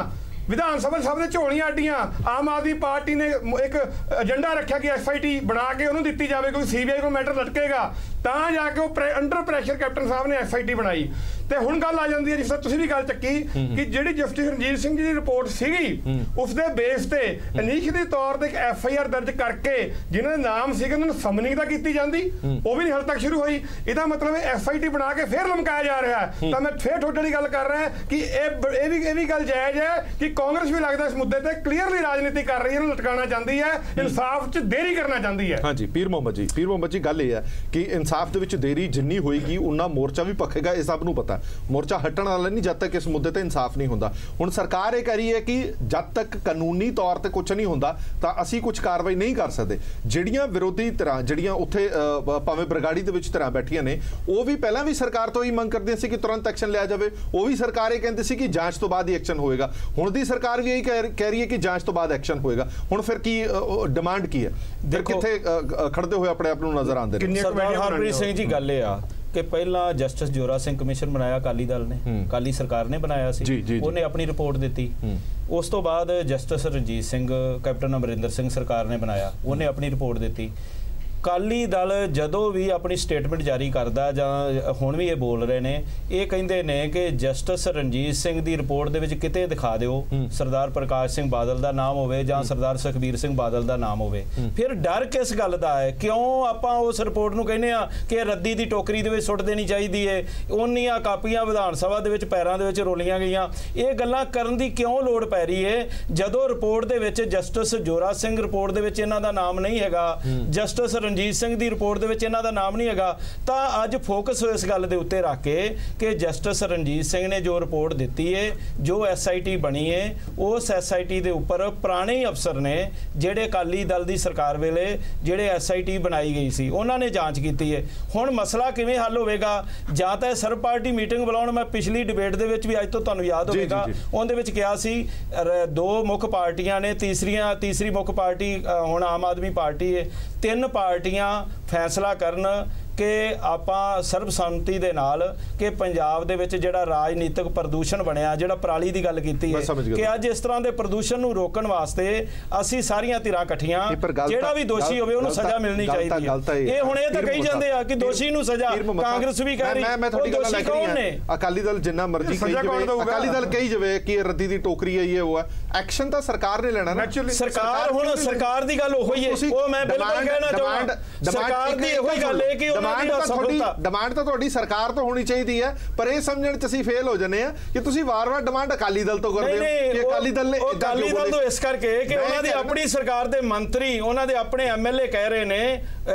ਵਿਧਾਨ ਸਭਾ ਸਭ ਨੇ ਝੋਲੀਆਂ ਅੱਡੀਆਂ। ਆਮ ਆਦਮੀ ਪਾਰਟੀ ਨੇ ਇੱਕ ਏਜੰਡਾ ਰੱਖਿਆ ਕਿ SIT ਬਣਾ ਕੇ ਉਹਨੂੰ ਦਿੱਤੀ ਜਾਵੇ, ਕਿਉਂਕਿ CBI ਕੋਲ ਮੈਟਰ ਲਟਕੇਗਾ, ਤਾਂ ਜਾ ਕੇ ਉਹ ਅੰਡਰ ਪ੍ਰੈਸ਼ਰ ਕੈਪਟਨ ਸਾਹਿਬ ਨੇ SIT ਬਣਾਈ। ਤੇ ਹੁਣ ਗੱਲ ਆ ਜਾਂਦੀ ਹੈ, ਜਿਸ ਤਰ੍ਹਾਂ ਤੁਸੀਂ ਵੀ ਗੱਲ ਚੱਕੀ, ਕਿ ਜਿਹੜੀ ਜਸਟਿਸ ਰਣਜੀਤ ਸਿੰਘ ਜੀ ਦੀ ਰਿਪੋਰਟ ਸੀਗੀ, ਉਸ ਦੇ ਬੇਸ ਤੇ ਅਨੀਖਿਤੀ ਤੌਰ ਤੇ ਇੱਕ FIR ਦਰਜ ਕਰਕੇ ਜਿਨ੍ਹਾਂ ਦੇ ਨਾਮ ਸੀਗੇ ਉਹਨਾਂ ਨੂੰ ਸਮਨਿੰਗ ਤਾਂ ਕੀਤੀ ਜਾਂਦੀ, ਉਹ ਵੀ ਨਹੀਂ ਹਾਲੇ ਤੱਕ ਸ਼ੁਰੂ ਹੋਈ। ਇਹਦਾ ਮਤਲਬ SIT ਬਣਾ ਕੇ ਫੇਰ ਲਮਕਾਇਆ ਜਾ ਰਿਹਾ ਹੈ। ਤਾਂ ਮੈਂ ਫੇਰ ਤੁਹਾਡੇ ਲਈ ਗੱਲ ਕਰ ਰਿਹਾ ਕਿ ਇਹ ਵੀ ਗੱਲ ਜਾਇਜ਼ ਹੈ ਕਿ ਕਾਂਗਰਸ ਵੀ ਲੱਗਦਾ ਇਸ ਮੁੱਦੇ ਤੇ ਕਲੀਅਰਲੀ ਰਾਜਨੀਤੀ ਕਰ ਰਹੀ ਹੈ, ਇਹਨੂੰ ਲਟਕਾਉਣਾ ਚਾਹੁੰਦੀ ਹੈ, ਇਨਸਾਫ 'ਚ ਦੇਰੀ ਕਰਨਾ ਚਾਹੁੰਦੀ ਹੈ। ਹਾਂਜੀ ਪੀਰ ਮੁਹੰਮਦ ਜੀ ਗੱਲ ਇਹ ਹੈ ਕਿ ਇਨਸਾਫ ਦੇ ਵਿੱਚ ਦੇਰੀ ਜਿੰਨੀ ਹੋਏਗੀ ਉਨਾ ਮੋਰਚਾ ਵੀ ਭਖੇਗਾ, ਇਹ ਸਭ ਨੂੰ ਪਤਾ। ਮੋਰਚਾ ਹਟਣ ਵਾਲਾ ਨਹੀਂ ਜਦ ਤੱਕ ਇਸ ਮੁੱਦੇ ਤੇ ਇਨਸਾਫ ਨਹੀਂ ਹੁੰਦਾ। ਹੁਣ ਸਰਕਾਰ ਇਹ ਕਹਿ ਰਹੀ ਹੈ ਕਿ ਜਦ ਤੱਕ ਕਾਨੂੰਨੀ ਤੌਰ ਤੇ ਕੁਝ ਨਹੀਂ ਹੁੰਦਾ ਤਾਂ ਅਸੀਂ ਕੁਝ ਕਾਰਵਾਈ ਨਹੀਂ ਕਰ ਸਕਦੇ। ਜਿਹੜੀਆਂ ਵਿਰੋਧੀ ਧਿਰਾਂ ਜਿਹੜੀਆਂ ਉੱਥੇ ਭਾਵੇਂ ਬਰਗਾੜੀ ਦੇ ਵਿੱਚ ਧਿਰਾਂ ਬੈਠੀਆਂ ਨੇ, ਉਹ ਵੀ ਪਹਿਲਾਂ ਵੀ ਸਰਕਾਰ ਤੋਂ ਹੀ ਮੰਗ ਕਰਦੀਆਂ ਸੀ ਕਿ ਤੁਰੰਤ ਐਕਸ਼ਨ ਲਿਆ ਜਾਵੇ। ਉਹ ਵੀ ਸਰਕਾਰ ਇਹ ਕਹਿੰਦੀ ਸੀ ਕਿ ਜਾਂਚ ਤੋਂ ਬਾਅਦ ਹੀ ਐਕਸ਼ਨ ਹੋਏਗਾ। ਹੁਣ ਦੀ ਸਰਕਾਰ ਵੀ ਇਹੀ ਕਹਿ ਰਹੀ ਹੈ ਕਿ ਜਾਂਚ ਤੋਂ ਬਾਅਦ ਐਕਸ਼ਨ ਹੋਏਗਾ। ਹੁਣ ਫਿਰ ਕੀ ਡਿਮਾਂਡ ਕੀ ਹੈ? ਕਿੱਥੇ ਖੜਦੇ ਹੋਏ ਆਪਣੇ ਆਪ ਨੂੰ ਨਜ਼ਰ ਆਉਂਦੇ ਨੇ? ਸਰਦਾਰ ਹਰਪ੍ਰੀਤ ਸਿੰਘ ਜੀ, ਗੱਲ ਇਹ ਆ ਕਿ ਪਹਿਲਾਂ ਜਸਟਿਸ ਜੋਰਾ ਸਿੰਘ ਕਮਿਸ਼ਨ ਬਣਾਇਆ ਅਕਾਲੀ ਦਲ ਨੇ, ਅਕਾਲੀ ਸਰਕਾਰ ਨੇ ਬਣਾਇਆ ਸੀ, ਉਹਨੇ ਆਪਣੀ ਰਿਪੋਰਟ ਦਿੱਤੀ। ਉਸ ਤੋਂ ਬਾਅਦ ਜਸਟਿਸ ਰਣਜੀਤ ਸਿੰਘ, ਕੈਪਟਨ ਅਮਰਿੰਦਰ ਸਿੰਘ ਸਰਕਾਰ ਨੇ ਬਣਾਇਆ, ਉਹਨੇ ਆਪਣੀ ਰਿਪੋਰਟ ਦਿੱਤੀ। ਅਕਾਲੀ ਦਲ ਜਦੋਂ ਵੀ ਆਪਣੀ ਸਟੇਟਮੈਂਟ ਜਾਰੀ ਕਰਦਾ, ਜਾਂ ਹੁਣ ਵੀ ਇਹ ਬੋਲ ਰਹੇ ਨੇ, ਇਹ ਕਹਿੰਦੇ ਨੇ ਕਿ ਜਸਟਿਸ ਰਣਜੀਤ ਸਿੰਘ ਦੀ ਰਿਪੋਰਟ ਦੇ ਵਿੱਚ ਕਿਤੇ ਦਿਖਾ ਦਿਓ ਸਰਦਾਰ ਪ੍ਰਕਾਸ਼ ਸਿੰਘ ਬਾਦਲ ਦਾ ਨਾਮ ਹੋਵੇ ਜਾਂ ਸਰਦਾਰ ਸੁਖਬੀਰ ਸਿੰਘ ਬਾਦਲ ਦਾ ਨਾਮ ਹੋਵੇ। ਫਿਰ ਡਰ ਕਿਸ ਗੱਲ ਦਾ ਹੈ? ਕਿਉਂ ਆਪਾਂ ਉਸ ਰਿਪੋਰਟ ਨੂੰ ਕਹਿੰਦੇ ਆ ਕਿ ਰੱਦੀ ਦੀ ਟੋਕਰੀ ਦੇ ਵਿੱਚ ਸੁੱਟ ਦੇਣੀ ਚਾਹੀਦੀ ਹੈ? ਉਹਨੀਆਂ ਕਾਪੀਆਂ ਵਿਧਾਨ ਸਭਾ ਦੇ ਵਿੱਚ ਪੈਰਾਂ ਦੇ ਵਿੱਚ ਰੋਲੀਆਂ ਗਈਆਂ। ਇਹ ਗੱਲਾਂ ਕਰਨ ਦੀ ਕਿਉਂ ਲੋੜ ਪੈ ਰਹੀ ਹੈ ਜਦੋਂ ਰਿਪੋਰਟ ਦੇ ਵਿੱਚ ਜਸਟਿਸ ਜੋਰਾ ਸਿੰਘ ਰਿਪੋਰਟ ਦੇ ਵਿੱਚ ਇਹਨਾਂ ਦਾ ਨਾਮ ਨਹੀਂ ਹੈਗਾ, ਜਸਟਿਸ ਰਣਜੀਤ ਸਿੰਘ ਦੀ ਰਿਪੋਰਟ ਦੇ ਵਿੱਚ ਇਹਨਾਂ ਦਾ ਨਾਮ ਨਹੀਂ ਹੈਗਾ? ਤਾਂ ਅੱਜ ਫੋਕਸ ਇਸ ਗੱਲ ਦੇ ਉੱਤੇ ਰੱਖ ਕੇ ਕਿ ਜਸਟਿਸ ਰਣਜੀਤ ਸਿੰਘ ਨੇ ਜੋ ਰਿਪੋਰਟ ਦਿੱਤੀ ਹੈ, ਜੋ SIT ਬਣੀ ਹੈ, ਉਸ SIT ਦੇ ਉੱਪਰ ਪੁਰਾਣੇ ਅਫਸਰ ਨੇ ਜਿਹੜੇ ਅਕਾਲੀ ਦਲ ਦੀ ਸਰਕਾਰ ਵੇਲੇ ਜਿਹੜੇ SIT ਬਣਾਈ ਗਈ ਸੀ, ਉਹਨਾਂ ਨੇ ਜਾਂਚ ਕੀਤੀ ਹੈ। ਹੁਣ ਮਸਲਾ ਕਿਵੇਂ ਹੱਲ ਹੋਵੇਗਾ? ਜਾਂ ਤਾਂ ਸਰਬ ਪਾਰਟੀ ਮੀਟਿੰਗ ਬੁਲਾਉਣ। ਮੈਂ ਪਿਛਲੀ ਡਿਬੇਟ ਦੇ ਵਿੱਚ ਵੀ, ਅੱਜ ਤੋਂ ਤੁਹਾਨੂੰ ਯਾਦ ਹੋਵੇਗਾ, ਉਹਦੇ ਵਿੱਚ ਕਿਹਾ ਸੀ 2 ਮੁੱਖ ਪਾਰਟੀਆਂ ਨੇ, ਤੀਸਰੀ ਮੁੱਖ ਪਾਰਟੀ ਹੁਣ ਆਮ ਆਦਮੀ ਪਾਰਟੀ ਹੈ, 3 ਪਾਰਟੀਆਂ ਫੈਸਲਾ ਕਰਨ ਕਿ ਆਪਾਂ ਸਰਬਸੰਮਤੀ ਦੇ ਨਾਲ ਕਿ ਪੰਜਾਬ ਦੇ ਵਿੱਚ ਜਿਹੜਾ ਰਾਜਨੀਤਿਕ ਪ੍ਰਦੂਸ਼ਣ ਬਣਿਆ, ਜਿਹੜਾ ਪਰਾਲੀ ਦੀ ਗੱਲ ਕੀਤੀ ਹੈ, ਕਿ ਅੱਜ ਇਸ ਤਰ੍ਹਾਂ ਦੇ ਪ੍ਰਦੂਸ਼ਣ ਨੂੰ ਰੋਕਣ ਵਾਸਤੇ ਅਸੀਂ ਸਾਰੀਆਂ ਧਿਰਾਂ ਇਕੱਠੀਆਂ, ਜਿਹੜਾ ਵੀ ਦੋਸ਼ੀ ਹੋਵੇ ਉਹਨੂੰ ਸਜ਼ਾ ਮਿਲਣੀ ਚਾਹੀਦੀ ਹੈ। ਇਹ ਹੁਣ ਇਹ ਤਾਂ ਕਹੀ ਜਾਂਦੇ ਆ ਕਿ ਦੋਸ਼ੀ ਨੂੰ ਸਜ਼ਾ, ਕਾਂਗਰਸ ਵੀ ਕਹਿ ਰਹੀ ਹੈ। ਦੋਸ਼ੀ ਕੌਣ ਨੇ? ਅਕਾਲੀ ਦਲ ਜਿੰਨਾ ਮਰਜ਼ੀ ਕਹੀ ਜਾਵੇ, ਅਕਾਲੀ ਦਲ ਕਹੀ ਜਾਵੇ ਕਿ ਇਹ ਰੱਦੀ ਦੀ ਟੋਕਰੀ ਹੈ, ਇਹ ਉਹ ਹੈ, ਐਕਸ਼ਨ ਤਾਂ ਸਰਕਾਰ ਨੇ ਲੈਣਾ ਨਾ। ਸਰਕਾਰ, ਹੁਣ ਸਰਕਾਰ ਦੀ ਗੱਲ ਉਹੀ ਹੈ, ਉਹ ਮੈਂ ਬਿਲਕੁਲ ਕਹਿਣਾ ਚਾਹੁੰਦਾ, ਸਰਕਾਰ ਦੀ ਇਹੋ ਹੀ ਗੱਲ ਹੈ ਕਿ ਡਿਮਾਂਡ ਤਾਂ ਤੁਹਾਡੀ ਸਰਕਾਰ ਤੋਂ ਹੋਣੀ ਚਾਹੀਦੀ ਹੈ, ਪਰ ਇਹ ਸਮਝਣ ਚ ਅਸੀਂ ਫੇਲ ਹੋ ਜੰਨੇ ਆ ਕਿ ਤੁਸੀਂ ਵਾਰ-ਵਾਰ ਡਿਮਾਂਡ ਅਕਾਲੀ ਦਲ ਤੋਂ ਕਰਦੇ ਹੋ। ਕਿ ਅਕਾਲੀ ਦਲ ਨੇ ਅਕਾਲੀ ਦਲ ਤੋਂ ਇਸ ਕਰਕੇ ਕਿ ਉਹਨਾਂ ਦੀ ਆਪਣੀ ਸਰਕਾਰ ਦੇ ਮੰਤਰੀ, ਉਹਨਾਂ ਦੇ ਆਪਣੇ MLA ਕਹਿ ਰਹੇ ਨੇ,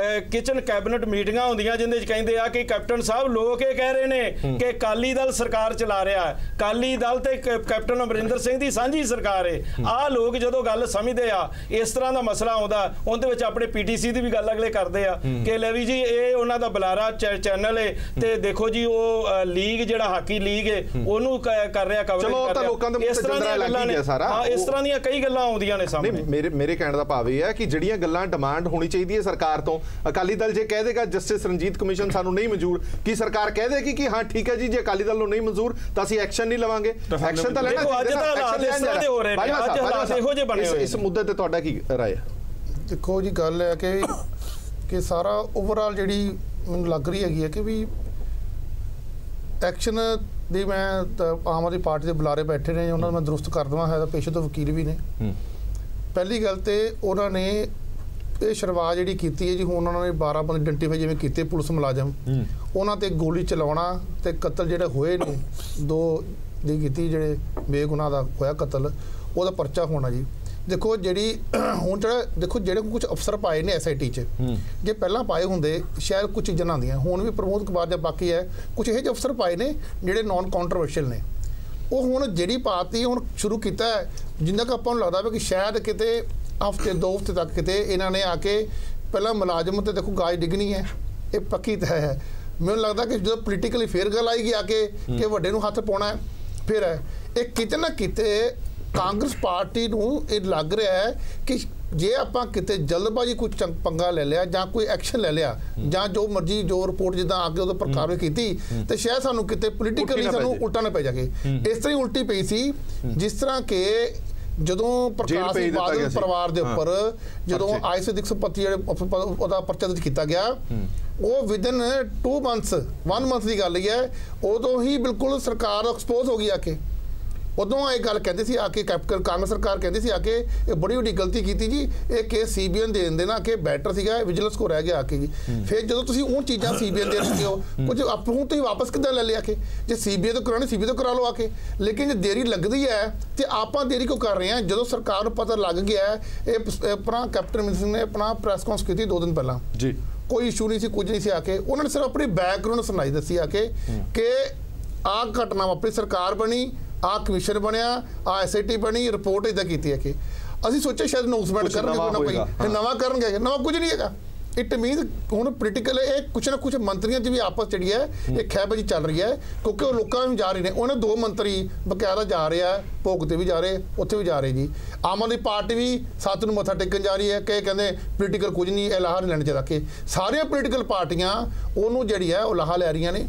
ਕਿਚਨ ਕੈਬਨਿਟ ਮੀਟਿੰਗਾਂ ਹੁੰਦੀਆਂ ਜਿੰਦੇ ਚ ਕਹਿੰਦੇ ਆ ਕਿ ਕੈਪਟਨ ਸਾਹਿਬ ਲੋਕ ਇਹ ਕਹਿ ਰਹੇ ਨੇ ਕਿ ਅਕਾਲੀ ਦਲ ਸਰਕਾਰ ਚਲਾ ਰਿਹਾ ਹੈ, ਅਕਾਲੀ ਦਲ ਤੇ ਕੈਪਟਨ ਅਮਰਿੰਦਰ ਸਿੰਘ ਦੀ ਸਾਂਝੀ ਸਰਕਾਰ ਹੈ। ਆਹ ਲੋਕ ਜਦੋਂ ਗੱਲ ਸਮਝਦੇ ਆ, ਇਸ ਤਰ੍ਹਾਂ ਦਾ ਮਸਲਾ ਆਉਂਦਾ, ਉਹਦੇ ਵਿੱਚ ਆਪਣੇ PTC ਦੀ ਵੀ ਗੱਲ ਅਗਲੇ ਕਰਦੇ ਆ ਕਿ ਲੈ ਵੀ ਜੀ ਇਹ ਉਹਨਾਂ ਦਾ ਬੁਲਾਰਾ ਚੈਨਲ ਹੈ ਤੇ ਦੇਖੋ ਜੀ ਉਹ ਲੀਗ ਜਿਹੜਾ ਹਾਕੀ ਲੀਗ ਹੈ ਉਹਨੂੰ ਕਰ ਰਿਹਾ ਕਵਰੇਜ ਕਰ ਰਿਹਾ। ਇਸ ਤਰ੍ਹਾਂ ਦੀਆਂ ਗੱਲਾਂ ਨੇ, ਹਾਂ ਇਸ ਤਰ੍ਹਾਂ ਦੀਆਂ ਕਈ ਗੱਲਾਂ ਆਉਂਦੀਆਂ ਨੇ ਸਾਹਮਣੇ। ਮੇਰੇ ਕਹਿਣ ਦਾ ਭਾਵ ਇਹ ਹੈ ਕਿ ਜਿਹੜੀਆਂ ਗੱਲਾਂ ਡਿਮਾਂਡ ਹੋਣੀ ਚਾਹੀਦੀ ਹੈ ਸਰਕਾਰ ਤੋਂ, ਅਕਾਲੀ ਦਲ ਜੇ ਕਹਿ ਦੇਗਾ ਜਸਟਿਸ ਰਣਜੀਤ ਕਮਿਸ਼ਨ ਸਾਨੂੰ ਨਹੀਂ ਮਨਜ਼ੂਰ, ਕੀ ਸਰਕਾਰ ਕਹਿ ਦੇਗੀ ਕਿ ਹਾਂ ਠੀਕ ਹੈ ਜੀ ਜੇ ਅਕਾਲੀ ਦਲ ਨੂੰ ਨਹੀਂ ਮਨਜ਼ੂਰ ਤਾਂ ਅਸੀਂ ਐਕਸ਼ਨ ਨਹੀਂ ਲਵਾਂਗੇ? ਐਕਸ਼ਨ ਤਾਂ ਲੈਣਾ ਚਾਹੀਦਾ। ਅੱਜ ਤਾਂ ਹਾਲਾਤ ਇਸ ਤਰ੍ਹਾਂ ਦੇ ਹੋ ਰਹੇ ਨੇ, ਅੱਜ ਹਾਲਾਤ ਇਹੋ ਜਿਹੇ ਬਣੇ ਹੋਏ। ਇਸ ਮੁੱਦੇ ਤੇ ਤੁਹਾਡਾ ਕੀ ਰਾਏ ਹੈ? ਦੇਖੋ ਜੀ ਗੱਲ ਹੈ ਕਿ ਸਾਰਾ ਓਵਰਆਲ ਜਿਹੜੀ ਮੈਨੂੰ ਲੱਗ ਰਹੀ ਹੈਗੀ ਹੈ ਕਿ ਵੀ ਐਕਸ਼ਨ ਦੀ, ਮੈਂ ਆਮ ਆਦਮੀ ਪਾਰਟੀ ਦੇ ਬੁਲਾਰੇ ਬੈਠੇ ਨੇ, ਉਹਨਾਂ ਨੂੰ ਮੈਂ ਦਰੁਸਤ ਕਰ ਦੇਵਾਂ, ਹੈ ਤਾਂ ਪੇਸ਼ੇ ਤੋਂ ਵਕੀਲ ਵੀ ਨੇ। ਪਹਿਲੀ ਗੱਲ ਤੇ ਉਹਨਾਂ ਨੇ ਇਹ ਸ਼ੁਰੂਆਤ ਜਿਹੜੀ ਕੀਤੀ ਹੈ ਜੀ, ਹੁਣ ਉਹਨਾਂ ਨੇ 12 ਬੰਦੇ ਆਇਡੈਂਟੀਫਾਈ ਜਿਵੇਂ ਕੀਤੇ ਪੁਲਿਸ ਮੁਲਾਜ਼ਮ, ਉਹਨਾਂ ਤੇ ਗੋਲੀ ਚਲਾਉਣਾ ਤੇ ਕਤਲ ਜਿਹੜੇ ਹੋਏ ਨੇ 2 ਦੀ ਕੀਤੀ, ਜਿਹੜੇ ਬੇਗੁਨਾਹ ਦਾ ਹੋਇਆ ਕਤਲ, ਉਹਦਾ ਪਰਚਾ ਹੋਣਾ ਜੀ। ਦੇਖੋ ਜਿਹੜੀ ਹੁਣ ਜਿਹੜਾ ਦੇਖੋ ਜਿਹੜੇ ਕੁਝ ਅਫਸਰ ਪਾਏ ਨੇ SIT 'ਚ, ਜੇ ਪਹਿਲਾਂ ਪਾਏ ਹੁੰਦੇ ਸ਼ਾਇਦ ਕੁਝ ਚੀਜ਼ਾਂ ਨਾ ਆਉਂਦੀਆਂ। ਹੁਣ ਵੀ ਪ੍ਰਮੋਦ ਕੁਮਾਰ ਜਾਂ ਬਾਕੀ ਹੈ ਕੁਝ ਇਹੋ ਜਿਹੇ ਅਫਸਰ ਪਾਏ ਨੇ ਜਿਹੜੇ ਨਾਨ ਕਾਂਟਰੋਵਰਸ਼ੀਅਲ ਨੇ, ਉਹ ਹੁਣ ਜਿਹੜੀ ਪਾਰਟੀ ਹੁਣ ਸ਼ੁਰੂ ਕੀਤਾ ਹੈ, ਜਿੰਨਾ ਕੁ ਆਪਾਂ ਨੂੰ ਲੱਗਦਾ ਵੀ ਕਿ ਸ਼ਾਇਦ ਕਿਤੇ ਹਫ਼ਤੇ 2 ਹਫ਼ਤੇ ਤੱਕ ਕਿਤੇ ਇਹਨਾਂ ਨੇ ਆ ਕੇ ਪਹਿਲਾਂ ਮੁਲਾਜ਼ਮ ਤੇ ਦੇਖੋ ਗਾਜ ਡਿੱਗਣੀ ਹੈ, ਇਹ ਪੱਕੀ ਤਾਂ ਹੈ। ਮੈਨੂੰ ਲੱਗਦਾ ਕਿ ਜਦੋਂ ਪੋਲੀਟੀਕਲੀ ਫੇਰ ਗੱਲ ਆਏਗੀ ਆ ਕੇ ਕਿ ਵੱਡੇ ਨੂੰ ਹੱਥ ਪਾਉਣਾ ਫਿਰ ਹੈ, ਇਹ ਕਿਤੇ ਨਾ ਕਿਤੇ ਕਾਂਗਰਸ ਪਾਰਟੀ ਨੂੰ ਇਹ ਲੱਗ ਰਿਹਾ ਹੈ ਕਿ ਜੇ ਆਪਾਂ ਕਿਤੇ ਜਲਦਬਾਜ਼ੀ ਕੁਝ ਪੰਗਾ ਲੈ ਲਿਆ ਜਾਂ ਕੋਈ ਐਕਸ਼ਨ ਲੈ ਲਿਆ ਜਾਂ ਜੋ ਮਰਜ਼ੀ ਜੋ ਰਿਪੋਰਟ ਜਿੱਦਾਂ ਆ ਕੇ ਉਹਦੇ ਉੱਪਰ ਕਾਰਵਾਈ ਕੀਤੀ ਤੇ ਸ਼ਾਇਦ ਸਾਨੂੰ ਕਿਤੇ ਪੋਲੀਟੀਕਲੀ ਸਾਨੂੰ ਉਲਟਾ ਨਾ ਪੈ ਜਾਵੇ। ਇਸ ਤਰ੍ਹਾਂ ਹੀ ਉਲਟੀ ਪਈ ਸੀ ਜਿਸ ਤਰ੍ਹਾਂ ਕਿ ਜਦੋਂ ਪ੍ਰਕਾਸ਼ ਸਿੰਘ ਬਾਦਲ ਪਰਿਵਾਰ ਦੇ ਉੱਪਰ ਜਦੋਂ ICC ਦੇ ਸੰਪਤੀ ਜਿਹੜੇ ਉਹਦਾ ਪਰਚਾ ਦਰਜ ਕੀਤਾ ਗਿਆ, ਉਹ ਵਿਦਨ 2 ਮੰਥਸ 1 ਮੰਥ ਦੀ ਗੱਲ ਹੀ ਹੈ, ਉਦੋਂ ਹੀ ਬਿਲਕੁਲ ਸਰਕਾਰ ਐਕਸਪੋਜ਼ ਹੋ ਗਈ ਆ ਕੇ। ਉਦੋਂ ਇਹ ਗੱਲ ਕਹਿੰਦੇ ਸੀ ਆ ਕੇ ਕਾਂਗਰਸ ਸਰਕਾਰ ਕਹਿੰਦੀ ਸੀ ਆ ਕੇ ਇਹ ਬੜੀ ਵੱਡੀ ਗਲਤੀ ਕੀਤੀ ਜੀ, ਇਹ ਕੇਸ CBI ਦੇ ਦਿੰਦੇ ਨਾ ਕਿ ਬੈਟਰ ਸੀਗਾ, ਵਿਜੀਲੈਂਸ ਕੋ ਰਹਿ ਗਿਆ ਆ ਕੇ ਜੀ। ਫਿਰ ਜਦੋਂ ਤੁਸੀਂ ਉਹ ਚੀਜ਼ਾਂ CBI ਦੇ ਰਹੇ ਹੋ, ਕੁਝ ਆਪਣੋਂ ਤੁਸੀਂ ਵਾਪਸ ਕਿੱਦਾਂ ਲੈ ਲਿਆ ਕੇ? ਜੇ CBI ਤੋਂ ਕਰਾਉਣੀ CBI ਤੋਂ ਕਰਾ ਲਓ ਆ ਕੇ। ਲੇਕਿਨ ਜੇ ਦੇਰੀ ਲੱਗਦੀ ਹੈ ਤੇ ਆਪਾਂ ਦੇਰੀ ਕਿਉਂ ਕਰ ਰਹੇ ਹਾਂ? ਜਦੋਂ ਸਰਕਾਰ ਨੂੰ ਪਤਾ ਲੱਗ ਗਿਆ, ਇਹ ਆਪਣਾ ਕੈਪਟਨ ਅਮਰਿੰਦਰ ਸਿੰਘ ਨੇ ਆਪਣਾ ਪ੍ਰੈਸ ਕਾਨਫਰੰਸ ਕੀਤੀ 2 ਦਿਨ ਪਹਿਲਾਂ ਜੀ, ਕੋਈ ਇਸ਼ੂ ਨਹੀਂ ਸੀ, ਕੁਝ ਨਹੀਂ ਸੀ, ਆ ਕੇ ਉਹਨਾਂ ਨੇ ਸਿਰਫ ਆਪਣੀ ਬੈਕਗ੍ਰਾਉਂਡ ਸੁਣਾਈ ਦੱਸੀ ਆ ਕੇ ਕਿ ਆਹ ਘਟਨਾ ਵਾਪਰੀ, ਸਰਕਾਰ ਬਣੀ, ਆਹ ਕਮਿਸ਼ਨ ਬਣਿਆ, ਆਹ SIT ਬਣੀ, ਰਿਪੋਰਟ ਇਦਾਂ ਕੀਤੀ ਹੈ ਕਿ ਅਸੀਂ ਸੋਚਿਆ ਸ਼ਾਇਦ ਅਨਾਉਂਸਮੈਂਟ ਕਰਨਗੇ, ਕੋਈ ਨਵਾਂ ਕਰਨਗੇ, ਨਵਾਂ ਕੁਝ ਨਹੀਂ ਹੈਗਾ। ਇਟ ਮੀਨਸ ਹੁਣ ਪੋਲੀਟੀਕਲ ਇਹ ਕੁਛ ਨਾ ਕੁਛ ਮੰਤਰੀਆਂ ਦੀ ਵੀ ਆਪਸ ਜਿਹੜੀ ਹੈ ਇਹ ਖਹਿਬਾਜ਼ੀ ਚੱਲ ਰਹੀ ਹੈ, ਕਿਉਂਕਿ ਉਹ ਲੋਕਾਂ ਨੂੰ ਜਾ ਰਹੇ ਨੇ। ਉਹਨਾਂ 2 ਮੰਤਰੀ ਬਕਾਇਦਾ ਜਾ ਰਹੇ ਆ, ਭੋਗ ਤੇ ਵੀ ਜਾ ਰਹੇ, ਉੱਥੇ ਵੀ ਜਾ ਰਹੇ ਜੀ। ਆਮ ਆਦਮੀ ਪਾਰਟੀ ਵੀ ਸੱਤ ਨੂੰ ਮੱਥਾ ਟੇਕਣ ਜਾ ਰਹੀ ਹੈ ਕਿ ਕਹਿੰਦੇ ਪੋਲੀਟੀਕਲ ਕੁਝ ਨਹੀਂ, ਇਹ ਲਾਹਾ ਨਹੀਂ ਲੈਣ ਚਾਹੀਦਾ। ਕਿ ਸਾਰੀਆਂ ਪੋਲੀਟੀਕਲ ਪਾਰਟੀਆਂ ਉਹਨੂੰ ਜਿਹੜੀ ਹੈ ਉਹ ਲਾਹਾ ਲੈ ਰਹੀਆਂ ਨੇ,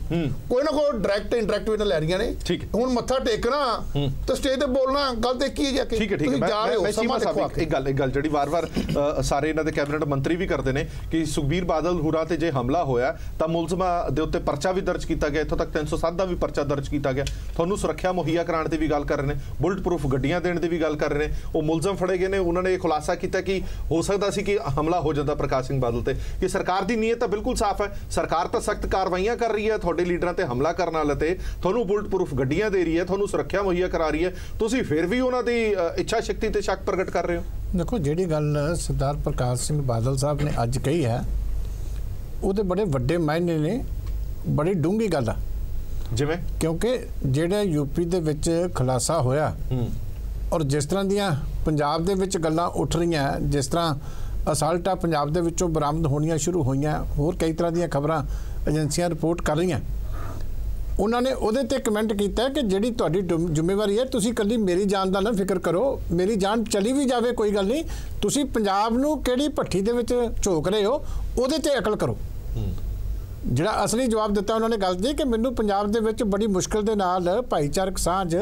ਕੋਈ ਨਾ ਕੋਈ ਡਾਇਰੈਕਟ ਇੰਟਰੈਕਟ ਵੀ ਲੈ ਰਹੀਆਂ ਨੇ। ਹੁਣ ਮੱਥਾ ਟੇਕਣਾ ਤੇ ਸਟੇਜ ਤੇ ਬੋਲਣਾ ਗੱਲ ਤੇ ਕੀ ਜਾ ਕੇ ਤੁਸੀਂ ਜਾ ਰਹੇ ਹੋ। ਸਮਾਂ ਦੇਖੋ, ਇੱਕ ਗੱਲ ਜਿਹੜੀ ਵਾਰ-ਵਾਰ ਸਾਰੇ ਇਹਨਾਂ ਦੇ ਕੈਬਨਿਟ ਮੰਤਰੀ ਵੀ ਕਰਦੇ ਨੇ ਕਿ ਸੁਖਬੀਰ ਬਾਦਲ ਹੁਰਾਂ ਤੇ ਜੇ ਹਮਲਾ ਹੋਇਆ ਤਾਂ ਮੁਲਜ਼ਮਾਂ ਦੇ ਉੱਤੇ ਪਰਚਾ ਵੀ ਦਰਜ ਕੀਤਾ ਗਿਆ, ਇੱਥੋਂ ਤੱਕ 307 ਦਾ ਵੀ ਪਰਚਾ ਦਰਜ ਕੀਤਾ ਗਿਆ। ਤੁਹਾਨੂੰ ਸੁਰੱਖਿਆ ਮੁਹੱਈਆ ਕਰਾਉਣ ਦੀ ਵੀ ਗੱਲ ਕਰ ਰਹੇ ਨੇ, ਬੁਲਟ ਪ੍ਰੂਫ ਗੱਡੀਆਂ ਦੇਣ ਦੀ ਵੀ ਗੱਲ ਕਰ ਰਹੇ ਨੇ। ਉਹ ਮੁਲਜ਼ਮ ਫੜੇ ਗਏ ਨੇ, ਉਹਨਾਂ ਨੇ ਇਹ ਖੁਲਾਸਾ ਕੀਤਾ ਕਿ ਹੋ ਸਕਦਾ ਸੀ ਕਿ ਹਮਲਾ ਹੋ ਜਾਂਦਾ ਪ੍ਰਕਾਸ਼ ਸਿੰਘ ਬਾਦਲ ਤੇ। ਕਿ ਸਰਕਾਰ ਦੀ ਨੀਅਤ ਤਾਂ ਬਿਲਕੁਲ ਸਾਫ਼ ਹੈ, ਸਰਕਾਰ ਤਾਂ ਸਖਤ ਕਾਰਵਾਈਆਂ ਕਰ ਰਹੀ ਹੈ ਤੁਹਾਡੇ ਲੀਡਰਾਂ ਤੇ ਹਮਲਾ ਕਰਨ ਵਾਲੇ ਤੇ, ਤੁਹਾਨੂੰ ਬੁਲਟ ਪ੍ਰੂਫ ਗੱਡੀਆਂ ਦੇ ਰਹੀ ਹੈ, ਤੁਹਾਨੂੰ ਸੁਰੱਖਿਆ ਮੁਹੱਈਆ ਕਰਾ ਰਹੀ ਹੈ, ਤੁਸੀਂ ਫਿਰ ਵੀ ਉਹਨਾਂ ਦੀ ਇੱਛਾ ਸ਼ਕਤੀ ਤੇ ਸ਼ੱਕ ਪ੍ਰਗਟ ਕਰ ਰਹੇ ਹੋ। ਦੇਖੋ, ਜਿਹੜੀ ਗੱਲ ਸਰਦਾਰ ਪ੍ਰਕਾਸ਼ ਸਿੰਘ ਬਾਦਲ ਸਾਹਿਬ ਨੇ ਅੱਜ ਕਹੀ ਹੈ ਉਹਦੇ ਬੜੇ ਵੱਡੇ ਮਾਇਨੇ ਨੇ, ਬੜੀ ਡੂੰਘੀ ਗੱਲ ਆ। ਜਿਵੇਂ ਕਿਉਂਕਿ ਜਿਹੜਾ ਯੂਪੀ ਦੇ ਵਿੱਚ ਖੁਲਾਸਾ ਹੋਇਆ ਔਰ ਜਿਸ ਤਰ੍ਹਾਂ ਦੀਆਂ ਪੰਜਾਬ ਦੇ ਵਿੱਚ ਗੱਲਾਂ ਉੱਠ ਰਹੀਆਂ, ਜਿਸ ਤਰ੍ਹਾਂ ਅਸਾਲਟਾ ਪੰਜਾਬ ਦੇ ਵਿੱਚੋਂ ਬਰਾਮਦ ਹੋਣੀਆਂ ਸ਼ੁਰੂ ਹੋਈਆਂ, ਹੋਰ ਕਈ ਤਰ੍ਹਾਂ ਦੀਆਂ ਖਬਰਾਂ ਏਜੰਸੀਆਂ ਰਿਪੋਰਟ ਕਰ ਰਹੀਆਂ, ਉਹਨਾਂ ਨੇ ਉਹਦੇ ਤੇ ਕਮੈਂਟ ਕੀਤਾ ਕਿ ਜਿਹੜੀ ਤੁਹਾਡੀ ਜ਼ਿੰਮੇਵਾਰੀ ਹੈ, ਤੁਸੀਂ ਇਕੱਲੀ ਮੇਰੀ ਜਾਨ ਦਾ ਨਾ ਫਿਕਰ ਕਰੋ, ਮੇਰੀ ਜਾਨ ਚਲੀ ਵੀ ਜਾਵੇ ਕੋਈ ਗੱਲ ਨਹੀਂ, ਤੁਸੀਂ ਪੰਜਾਬ ਨੂੰ ਕਿਹੜੀ ਭੱਠੀ ਦੇ ਵਿੱਚ ਝੋਕ ਰਹੇ ਹੋ ਉਹਦੇ ਤੇ ਅਕਲ ਕਰੋ। ਜਿਹੜਾ ਅਸਲੀ ਜਵਾਬ ਦਿੱਤਾ ਉਹਨਾਂ ਨੇ ਗੱਲ ਦੀ ਕਿ ਮੈਨੂੰ ਪੰਜਾਬ ਦੇ ਵਿੱਚ ਬੜੀ ਮੁਸ਼ਕਲ ਦੇ ਨਾਲ ਭਾਈਚਾਰਕ ਸਾਂਝ,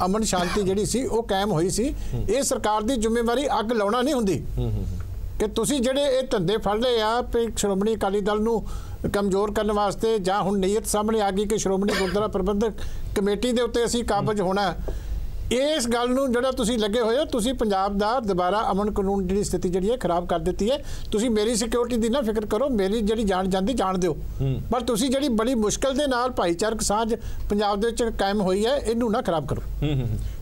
ਅਮਨ ਸ਼ਾਂਤੀ ਜਿਹੜੀ ਸੀ ਉਹ ਕਾਇਮ ਹੋਈ ਸੀ। ਇਹ ਸਰਕਾਰ ਦੀ ਜ਼ਿੰਮੇਵਾਰੀ ਅੱਗ ਲਾਉਣਾ ਨਹੀਂ ਹੁੰਦੀ ਕਿ ਤੁਸੀਂ ਜਿਹੜੇ ਇਹ ਧੰਦੇ ਫੜ ਲਏ ਆ ਵੀ ਸ਼੍ਰੋਮਣੀ ਅਕਾਲੀ ਦਲ ਨੂੰ ਕਮਜ਼ੋਰ ਕਰਨ ਵਾਸਤੇ, ਜਾਂ ਹੁਣ ਨੀਅਤ ਸਾਹਮਣੇ ਆ ਗਈ ਕਿ ਸ਼੍ਰੋਮਣੀ ਗੁਰਦੁਆਰਾ ਪ੍ਰਬੰਧਕ ਕਮੇਟੀ ਦੇ ਉੱਤੇ ਅਸੀਂ ਕਾਬਜ ਹੋਣਾ, ਇਸ ਗੱਲ ਨੂੰ ਜਿਹੜਾ ਤੁਸੀਂ ਲੱਗੇ ਹੋਏ ਹੋ, ਤੁਸੀਂ ਪੰਜਾਬ ਦਾ ਦੁਬਾਰਾ ਅਮਨ ਕਾਨੂੰਨ ਜਿਹੜੀ ਸਥਿਤੀ ਜਿਹੜੀ ਹੈ ਖਰਾਬ ਕਰ ਦਿੱਤੀ ਹੈ। ਤੁਸੀਂ ਮੇਰੀ ਸਿਕਿਉਰਿਟੀ ਦੀ ਨਾ ਫਿਕਰ ਕਰੋ, ਮੇਰੀ ਜਿਹੜੀ ਜਾਨ ਜਾਂਦੀ ਜਾਣ ਦਿਓ, ਪਰ ਤੁਸੀਂ ਜਿਹੜੀ ਬੜੀ ਮੁਸ਼ਕਲ ਦੇ ਨਾਲ ਭਾਈਚਾਰਕ ਸਾਂਝ ਪੰਜਾਬ ਦੇ ਵਿੱਚ ਕਾਇਮ ਹੋਈ ਹੈ ਇਹਨੂੰ ਨਾ ਖਰਾਬ ਕਰੋ।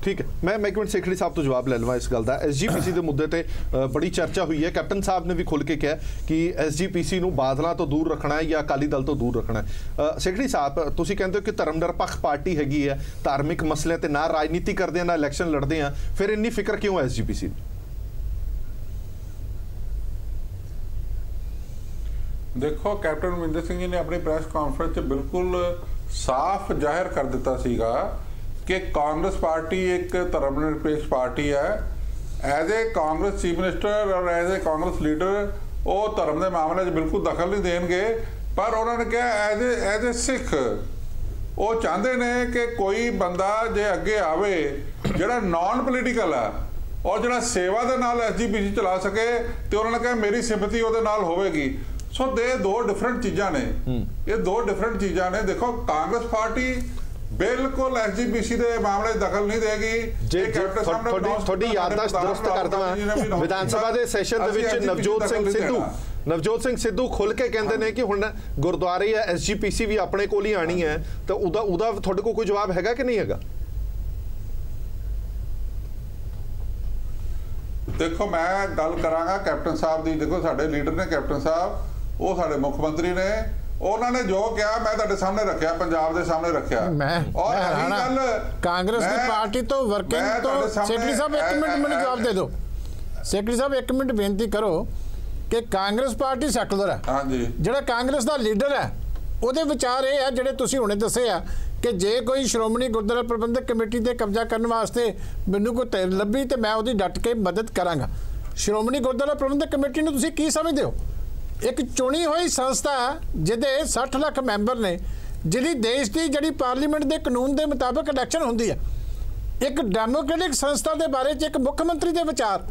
ਠੀਕ ਹੈ, ਮੈਂ ਇੱਕ ਮਿੰਟ ਸੇਖੜੀ ਸਾਹਿਬ ਤੋਂ ਜਵਾਬ ਲੈ ਲਵਾਂ ਇਸ ਗੱਲ ਦਾ। ਐਸਜੀਪੀਸੀ ਦੇ ਮੁੱਦੇ ਤੇ ਬੜੀ ਚਰਚਾ ਹੋਈ ਹੈ, ਕੈਪਟਨ ਸਾਹਿਬ ਨੇ ਵੀ ਖੁੱਲ ਕੇ ਕਿਹਾ ਕਿ ਐਸਜੀਪੀਸੀ ਨੂੰ ਬਾਦਲਾਂ ਤੋਂ ਦੂਰ ਰੱਖਣਾ ਹੈ ਜਾਂ ਅਕਾਲੀ ਦਲ ਤੋਂ ਦੂਰ ਰੱਖਣਾ ਹੈ। ਸੇਖੜੀ ਸਾਹਿਬ, ਤੁਸੀਂ ਕਹਿੰਦੇ ਹੋ ਕਿ ਧਰਮ ਨਿਰਪੱਖ ਪਾਰਟੀ ਹੈਗੀ ਹੈ, ਧਾਰਮਿਕ ਮਸਲਿਆਂ ਤੇ ਨਾ ਰਾਜਨੀਤੀ ਕਰਦੇ ਆ ਨਾ ਇਲੈਕਸ਼ਨ ਲੜਦੇ ਆ, ਫਿਰ ਇੰਨੀ ਫਿਕਰ ਕਿਉਂ ਹੈ ਐਸਜੀਪੀਸੀ ਦੀ? ਦੇਖੋ, ਕੈਪਟਨ ਅਮਰਿੰਦਰ ਸਿੰਘ ਜੀ ਨੇ ਆਪਣੀ ਪ੍ਰੈਸ ਕਾਨਫਰੰਸ 'ਚ ਬਿਲਕੁਲ ਸਾਫ਼ ਜ਼ਾਹਿਰ ਕਰ ਦਿੱਤਾ ਸੀਗਾ ਕਿ ਕਾਂਗਰਸ ਪਾਰਟੀ ਇੱਕ ਧਰਮ ਨਿਰਪੇਖ ਪਾਰਟੀ ਹੈ। As a Congress chief minister ਔਰ ਐਜ਼ ਏ ਕਾਂਗਰਸ ਲੀਡਰ ਉਹ ਧਰਮ ਦੇ ਮਾਮਲੇ 'ਚ ਬਿਲਕੁਲ ਦਖਲ ਨਹੀਂ ਦੇਣਗੇ, ਪਰ ਉਹਨਾਂ ਨੇ ਕਿਹਾ ਐਜ਼ ਏ ਸਿੱਖ ਉਹ ਚਾਹੁੰਦੇ ਨੇ ਕਿ ਕੋਈ ਬੰਦਾ ਜੇ ਅੱਗੇ ਆਵੇ ਜਿਹੜਾ ਨਾਨ ਪੋਲੀਟੀਕਲ ਹੈ ਔਰ ਜਿਹੜਾ ਸੇਵਾ ਦੇ ਨਾਲ ਐਸਜੀਪੀਸੀ ਚਲਾ ਸਕੇ, ਤੇ ਉਹਨਾਂ ਨੇ ਕਿਹਾ ਮੇਰੀ ਸਿੰਪੈਥੀ ਉਹਦੇ ਨਾਲ ਹੋਵੇਗੀ। ਸੋ ਦੇ 2 ਡਿਫਰੈਂਟ ਚੀਜ਼ਾਂ ਨੇ, ਇਹ 2 ਡਿਫਰੈਂਟ ਚੀਜ਼ਾਂ ਨੇ। ਦੇਖੋ, ਕਾਂਗਰਸ ਪਾਰਟੀ ਬਿਲਕੁਲ ਐਸਜੀਪੀਸੀ ਦੇ ਮਾਮਲੇ 'ਚ ਦਖਲ ਨਹੀਂ ਦੇਗੀ। ਜੇ ਤੁਹਾਡੀ ਯਾਦਦਾਸ਼ਤ ਦਰੁਸਤ ਕਰ ਦਵਾਂ, ਵਿਧਾਨ ਸਭਾ ਦੇ ਸੈਸ਼ਨ ਦੇ ਵਿੱਚ ਨਵਜੋਤ ਸਿੰਘ ਸਿੱਧੂ ਖੁੱਲ ਕੇ ਕਹਿੰਦੇ ਨੇ ਕਿ ਹੁਣ ਗੁਰਦੁਆਰੇ ਜਾਂ ਐਸਜੀਪੀਸੀ ਵੀ ਆਪਣੇ ਕੋਲ ਹੀ ਆਣੀ ਹੈ, ਤਾਂ ਉਹਦਾ ਤੁਹਾਡੇ ਕੋਲ ਕੋਈ ਜਵਾਬ ਹੈਗਾ ਕਿ ਨਹੀਂ ਹੈਗਾ? ਦੇਖੋ, ਮੈਂ ਗੱਲ ਕਰਾਂਗਾ ਕੈਪਟਨ ਸਾਹਿਬ ਦੀ। ਦੇਖੋ, ਸਾਡੇ ਲੀਡਰ ਨੇ ਕੈਪਟਨ ਸਾਹਿਬ, ਉਹ ਸਾਡੇ ਮੁੱਖ ਮੰਤਰੀ ਨੇ, ਉਹਨਾਂ ਨੇ ਜੋ ਕਿਹਾ ਮੈਂ ਤੁਹਾਡੇ ਸਾਹਮਣੇ ਰੱਖਿਆ, ਪੰਜਾਬ ਦੇ ਸਾਹਮਣੇ ਰੱਖਿਆ। ਔਰ ਇਹ ਗੱਲ ਕਾਂਗਰਸ ਦੀ ਪਾਰਟੀ ਤੋਂ ਵਰਕਿੰਗ ਤੋਂ ਸੈਕਟਰੀ ਸਾਹਿਬ 1 ਮਿੰਟ ਮੈਨੂੰ ਜਵਾਬ ਦੇ ਦਿਓ। ਸੈਕਟਰੀ ਸਾਹਿਬ 1 ਮਿੰਟ ਬੇਨਤੀ ਕਰੋ ਕਿ ਕਾਂਗਰਸ ਪਾਰਟੀ ਸੈਕੂਲਰ ਹੈ। ਹਾਂਜੀ, ਜਿਹੜਾ ਕਾਂਗਰਸ ਦਾ ਲੀਡਰ ਹੈ ਉਹਦੇ ਵਿਚਾਰ ਇਹ ਹੈ ਜਿਹੜੇ ਤੁਸੀਂ ਹੁਣੇ ਦੱਸੇ ਆ ਕਿ ਜੇ ਕੋਈ ਸ਼੍ਰੋਮਣੀ ਗੁਰਦੁਆਰਾ ਪ੍ਰਬੰਧਕ ਕਮੇਟੀ ਤੇ ਕਬਜ਼ਾ ਕਰਨ ਵਾਸਤੇ ਮੈਨੂੰ ਕੋਈ ਤੇਲ ਲੱਭੀ ਤੇ ਮੈਂ ਉਹਦੀ ਡਟ ਕੇ ਮਦਦ ਕਰਾਂਗਾ। ਸ਼੍ਰੋਮਣੀ ਗੁਰਦੁਆਰਾ ਪ੍ਰਬੰਧਕ ਕਮੇਟੀ ਨੂੰ ਤੁਸੀਂ ਕੀ ਸਮਝਦੇ ਹੋ? ਇੱਕ ਚੁਣੀ ਹੋਈ ਸੰਸਥਾ ਜਿਹਦੇ 60 ਲੱਖ ਮੈਂਬਰ ਨੇ, ਜਿਹੜੀ ਦੇਸ਼ ਦੀ ਜਿਹੜੀ ਪਾਰਲੀਮੈਂਟ ਦੇ ਕਾਨੂੰਨ ਦੇ ਮੁਤਾਬਕ ਇਲੈਕਸ਼ਨ ਹੁੰਦੀ ਹੈ। ਇੱਕ ਡੈਮੋਕ੍ਰੈਟਿਕ ਸੰਸਥਾ ਦੇ ਬਾਰੇ 'ਚ ਇੱਕ ਮੁੱਖ ਮੰਤਰੀ ਦੇ ਵਿਚਾਰ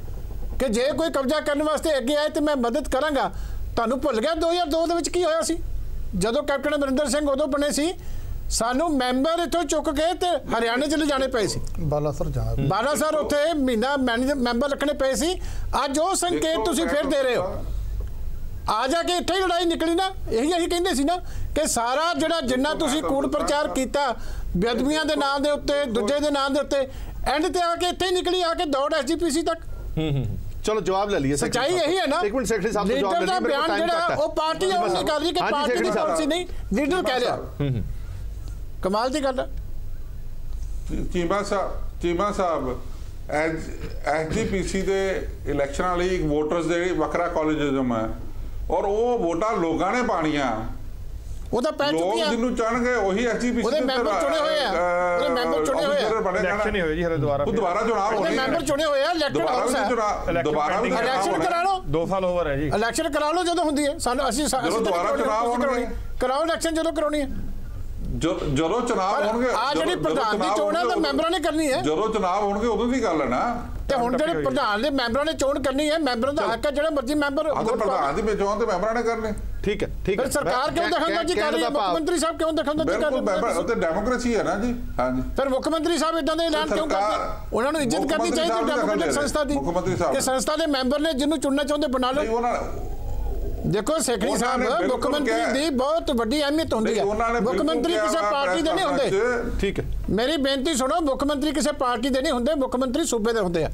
ਕਿ ਜੇ ਕੋਈ ਕਬਜ਼ਾ ਕਰਨ ਵਾਸਤੇ ਅੱਗੇ ਆਏ ਤੇ ਮੈਂ ਮਦਦ ਕਰਾਂਗਾ। ਤੁਹਾਨੂੰ ਭੁੱਲ ਗਿਆ 2002 ਦੇ ਵਿੱਚ ਕੀ ਹੋਇਆ ਸੀ? ਜਦੋਂ ਕੈਪਟਨ ਅਮਰਿੰਦਰ ਸਿੰਘ ਉਦੋਂ ਬਣੇ ਸੀ, ਸਾਨੂੰ ਮੈਂਬਰ ਇੱਥੋਂ ਚੁੱਕ ਕੇ ਤੇ ਹਰਿਆਣੇ 'ਚ ਲਿਜਾਣੇ ਪਏ ਸੀ। ਬਾਲਾਸਰ ਉੱਥੇ ਮਹੀਨਾ ਮੈਂਬਰ ਰੱਖਣੇ ਪਏ ਸੀ। ਅੱਜ ਉਹ ਸੰਕੇਤ ਤੁਸੀਂ ਫਿਰ ਦੇ ਰਹੇ ਹੋ। ਆ ਜਾ ਕੇ ਇੱਥੇ ਹੀ ਲੜਾਈ ਨਿਕਲੀ ਨਾ। ਇਹੀ ਅਸੀਂ ਕਹਿੰਦੇ ਸੀ ਨਾ ਕਿ ਸਾਰਾ ਜਿਹੜਾ ਜਿੰਨਾ ਤੁਸੀਂ ਕੂੜ ਪ੍ਰਚਾਰ ਕੀਤਾ ਬੇਅਦਬੀਆਂ ਦੇ ਨਾਂ ਦੇ ਉੱਤੇ, ਦੂਜੇ ਦੇ ਨਾਂ ਦੇ ਉੱਤੇ, ਐਂਡ ਤੇ ਆ ਕੇ ਇੱਥੇ ਹੀ ਨਿਕਲੀ, ਆ ਕੇ ਦੌੜ ਐਸਜੀਪੀਸੀ ਤੱਕ। ਚਲੋ ਜਵਾਬ ਲੈ ਲਈਏ। ਸੱਚਾਈ ਇਹੀ ਹੈ ਨਾ। ਇੱਕ ਮਿੰਟ ਸੈਕਟਰੀ ਸਾਹਿਬ ਤੋਂ ਜਵਾਬ ਲੈ ਲਈਏ। ਬਿਆਨ ਜਿਹੜਾ ਉਹ ਪਾਰਟੀ ਉਹ ਨਹੀਂ ਕਰ ਰਹੀ ਕਿ ਪਾਰਟੀ ਦੀ ਪਾਲਿਸੀ ਨਹੀਂ, ਲੀਡਰ ਕਹਿ ਰਿਹਾ। ਕਮਾਲ ਦੀ ਗੱਲ ਹੈ। ਚੀਮਾ ਸਾਹਿਬ ਐਸਜੀਪੀਸੀ ਦੇ ਇਲੈਕਸ਼ਨਾਂ ਲਈ ਵੋਟਰਸ ਦੇ ਵੱਖਰਾ ਕਾਲਜਿਜ਼ਮ ਹੈ ਔਰ ਉਹ ਵੋਟਾਂ ਲੋਕਾਂ ਨੇ ਪਾਣੀਆਂ। ਉਹਦਾ ਪੈ ਚੁੱਕੀ ਆ, ਜਿਹਨੂੰ ਚੁਣਗੇ ਉਹੀ ਐਸਜੀਪੀਸੀ ਉਹਦੇ ਮੈਂਬਰ ਚੁਣੇ ਹੋਏ ਆ, ਉਹਦੇ ਮੈਂਬਰ ਚੁਣੇ ਹੋਏ ਆ। ਇਲੈਕਸ਼ਨ ਨਹੀਂ ਹੋਏ ਜੀ ਹਲੇ ਦੁਬਾਰਾ ਚੁਣਾਵ ਹੋਣੇ, ਮੈਂਬਰ ਚੁਣੇ ਹੋਏ ਆ, ਇਲੈਕਟਡ ਹਾਊਸ ਹੈ, ਦੁਬਾਰਾ ਇਲੈਕਸ਼ਨ ਕਰਾ ਲਓ, 2 ਸਾਲ ਓਵਰ ਹੈ ਜੀ, ਇਲੈਕਸ਼ਨ ਕਰਾ ਲਓ ਜਦੋਂ ਹੁੰਦੀ ਹੈ। ਸਾਨੂੰ ਅਸੀਂ ਦੁਬਾਰਾ ਚੁਣਾਵ ਹੋਣਗੇ, ਕਰਾਓ ਇਲੈਕਸ਼ਨ ਜਦੋਂ ਕਰਾਉਣੀ ਹੈ, ਜਦੋਂ ਚੁਣਾਵ ਹੋਣਗੇ। ਆ ਜਿਹੜੀ ਪ੍ਰਧਾਨ ਦੀ ਚੋਣ ਹੈ ਤਾਂ ਮੈਂਬਰਾਂ ਨੇ ਕਰਨੀ ਹੈ, ਜਦੋਂ ਚੁਣਾਵ ਹੋਣਗੇ ਉਦੋਂ ਦੀ ਗੱਲ ਹੈ ਨਾ। ਤੇ ਹੁਣ ਜਿਹੜੇ ਪ੍ਰਧਾਨ ਦੇ ਮੈਂਬਰਾਂ ਨੇ ਚੋਣ ਕਰਨੀ ਹੈ, ਮੈਂਬਰਾਂ ਦਾ ਹੱਕ ਹੈ, ਜਿਹੜਾ ਮਰਜ਼ੀ ਮੈਂਬਰ ਪ੍ਰਧਾਨ ਦੀ ਚੋਣ ਤੇ ਮੈਂਬਰਾਂ ਨੇ ਕਰਨੀ। ਠੀਕ ਹੈ, ਠੀਕ ਹੈ। ਫਿਰ ਸਰਕਾਰ ਕਿਉਂ ਦਖਲਅੰਦਾਜ਼ੀ ਕਰ ਰਹੀ ਹੈ? ਮੁੱਖ ਮੰਤਰੀ ਸਾਹਿਬ ਕਿਉਂ ਦਖਲਅੰਦਾਜ਼ੀ ਕਰ ਰਹੇ? ਬਿਲਕੁਲ, ਉਹ ਤੇ ਡੈਮੋਕ੍ਰੇਸੀ ਹੈ ਨਾ ਜੀ। ਹਾਂਜੀ, ਫਿਰ ਮੁੱਖ ਮੰਤਰੀ ਸਾਹਿਬ ਇਦਾਂ ਦੇ ਐਲਾਨ ਕਿਉਂ ਕਰਦੇ? ਉਹਨਾਂ ਨੂੰ ਇੱਜ਼ਤ ਕਰਨੀ ਚਾਹੀਦੀ ਡੈਮੋਕ੍ਰੈਟਿਕ ਸੰਸਥਾ ਦੀ, ਕਿ ਸੰਸਥਾ ਦੇ ਮੈਂਬਰ ਨੇ ਜਿਹਨੂੰ ਚੁਣਨਾ ਚਾਹੁੰਦੇ ਬਣਾ ਲਓ। ਦੇਖੋ ਸੇਖੜੀ ਸਾਹਿਬ, ਮੁੱਖ ਮੰਤਰੀ ਦੀ ਬਹੁਤ ਵੱਡੀ ਅਹਿਮੀਅਤ ਹੁੰਦੀ ਹੈ। ਮੁੱਖ ਮੰਤਰੀ ਕਿਸੇ ਪਾਰਟੀ ਦੇ ਨਹੀਂ ਹੁੰਦੇ। ਠੀਕ ਹੈ, ਮੇਰੀ ਬੇਨਤੀ ਸੁਣੋ, ਮੁੱਖ ਮੰਤਰੀ ਕਿਸੇ ਪਾਰਟੀ ਦੇ ਨਹੀਂ ਹੁੰਦੇ, ਮੁੱਖ ਮੰਤਰੀ ਸੂਬੇ ਦੇ ਹੁੰਦੇ ਆ।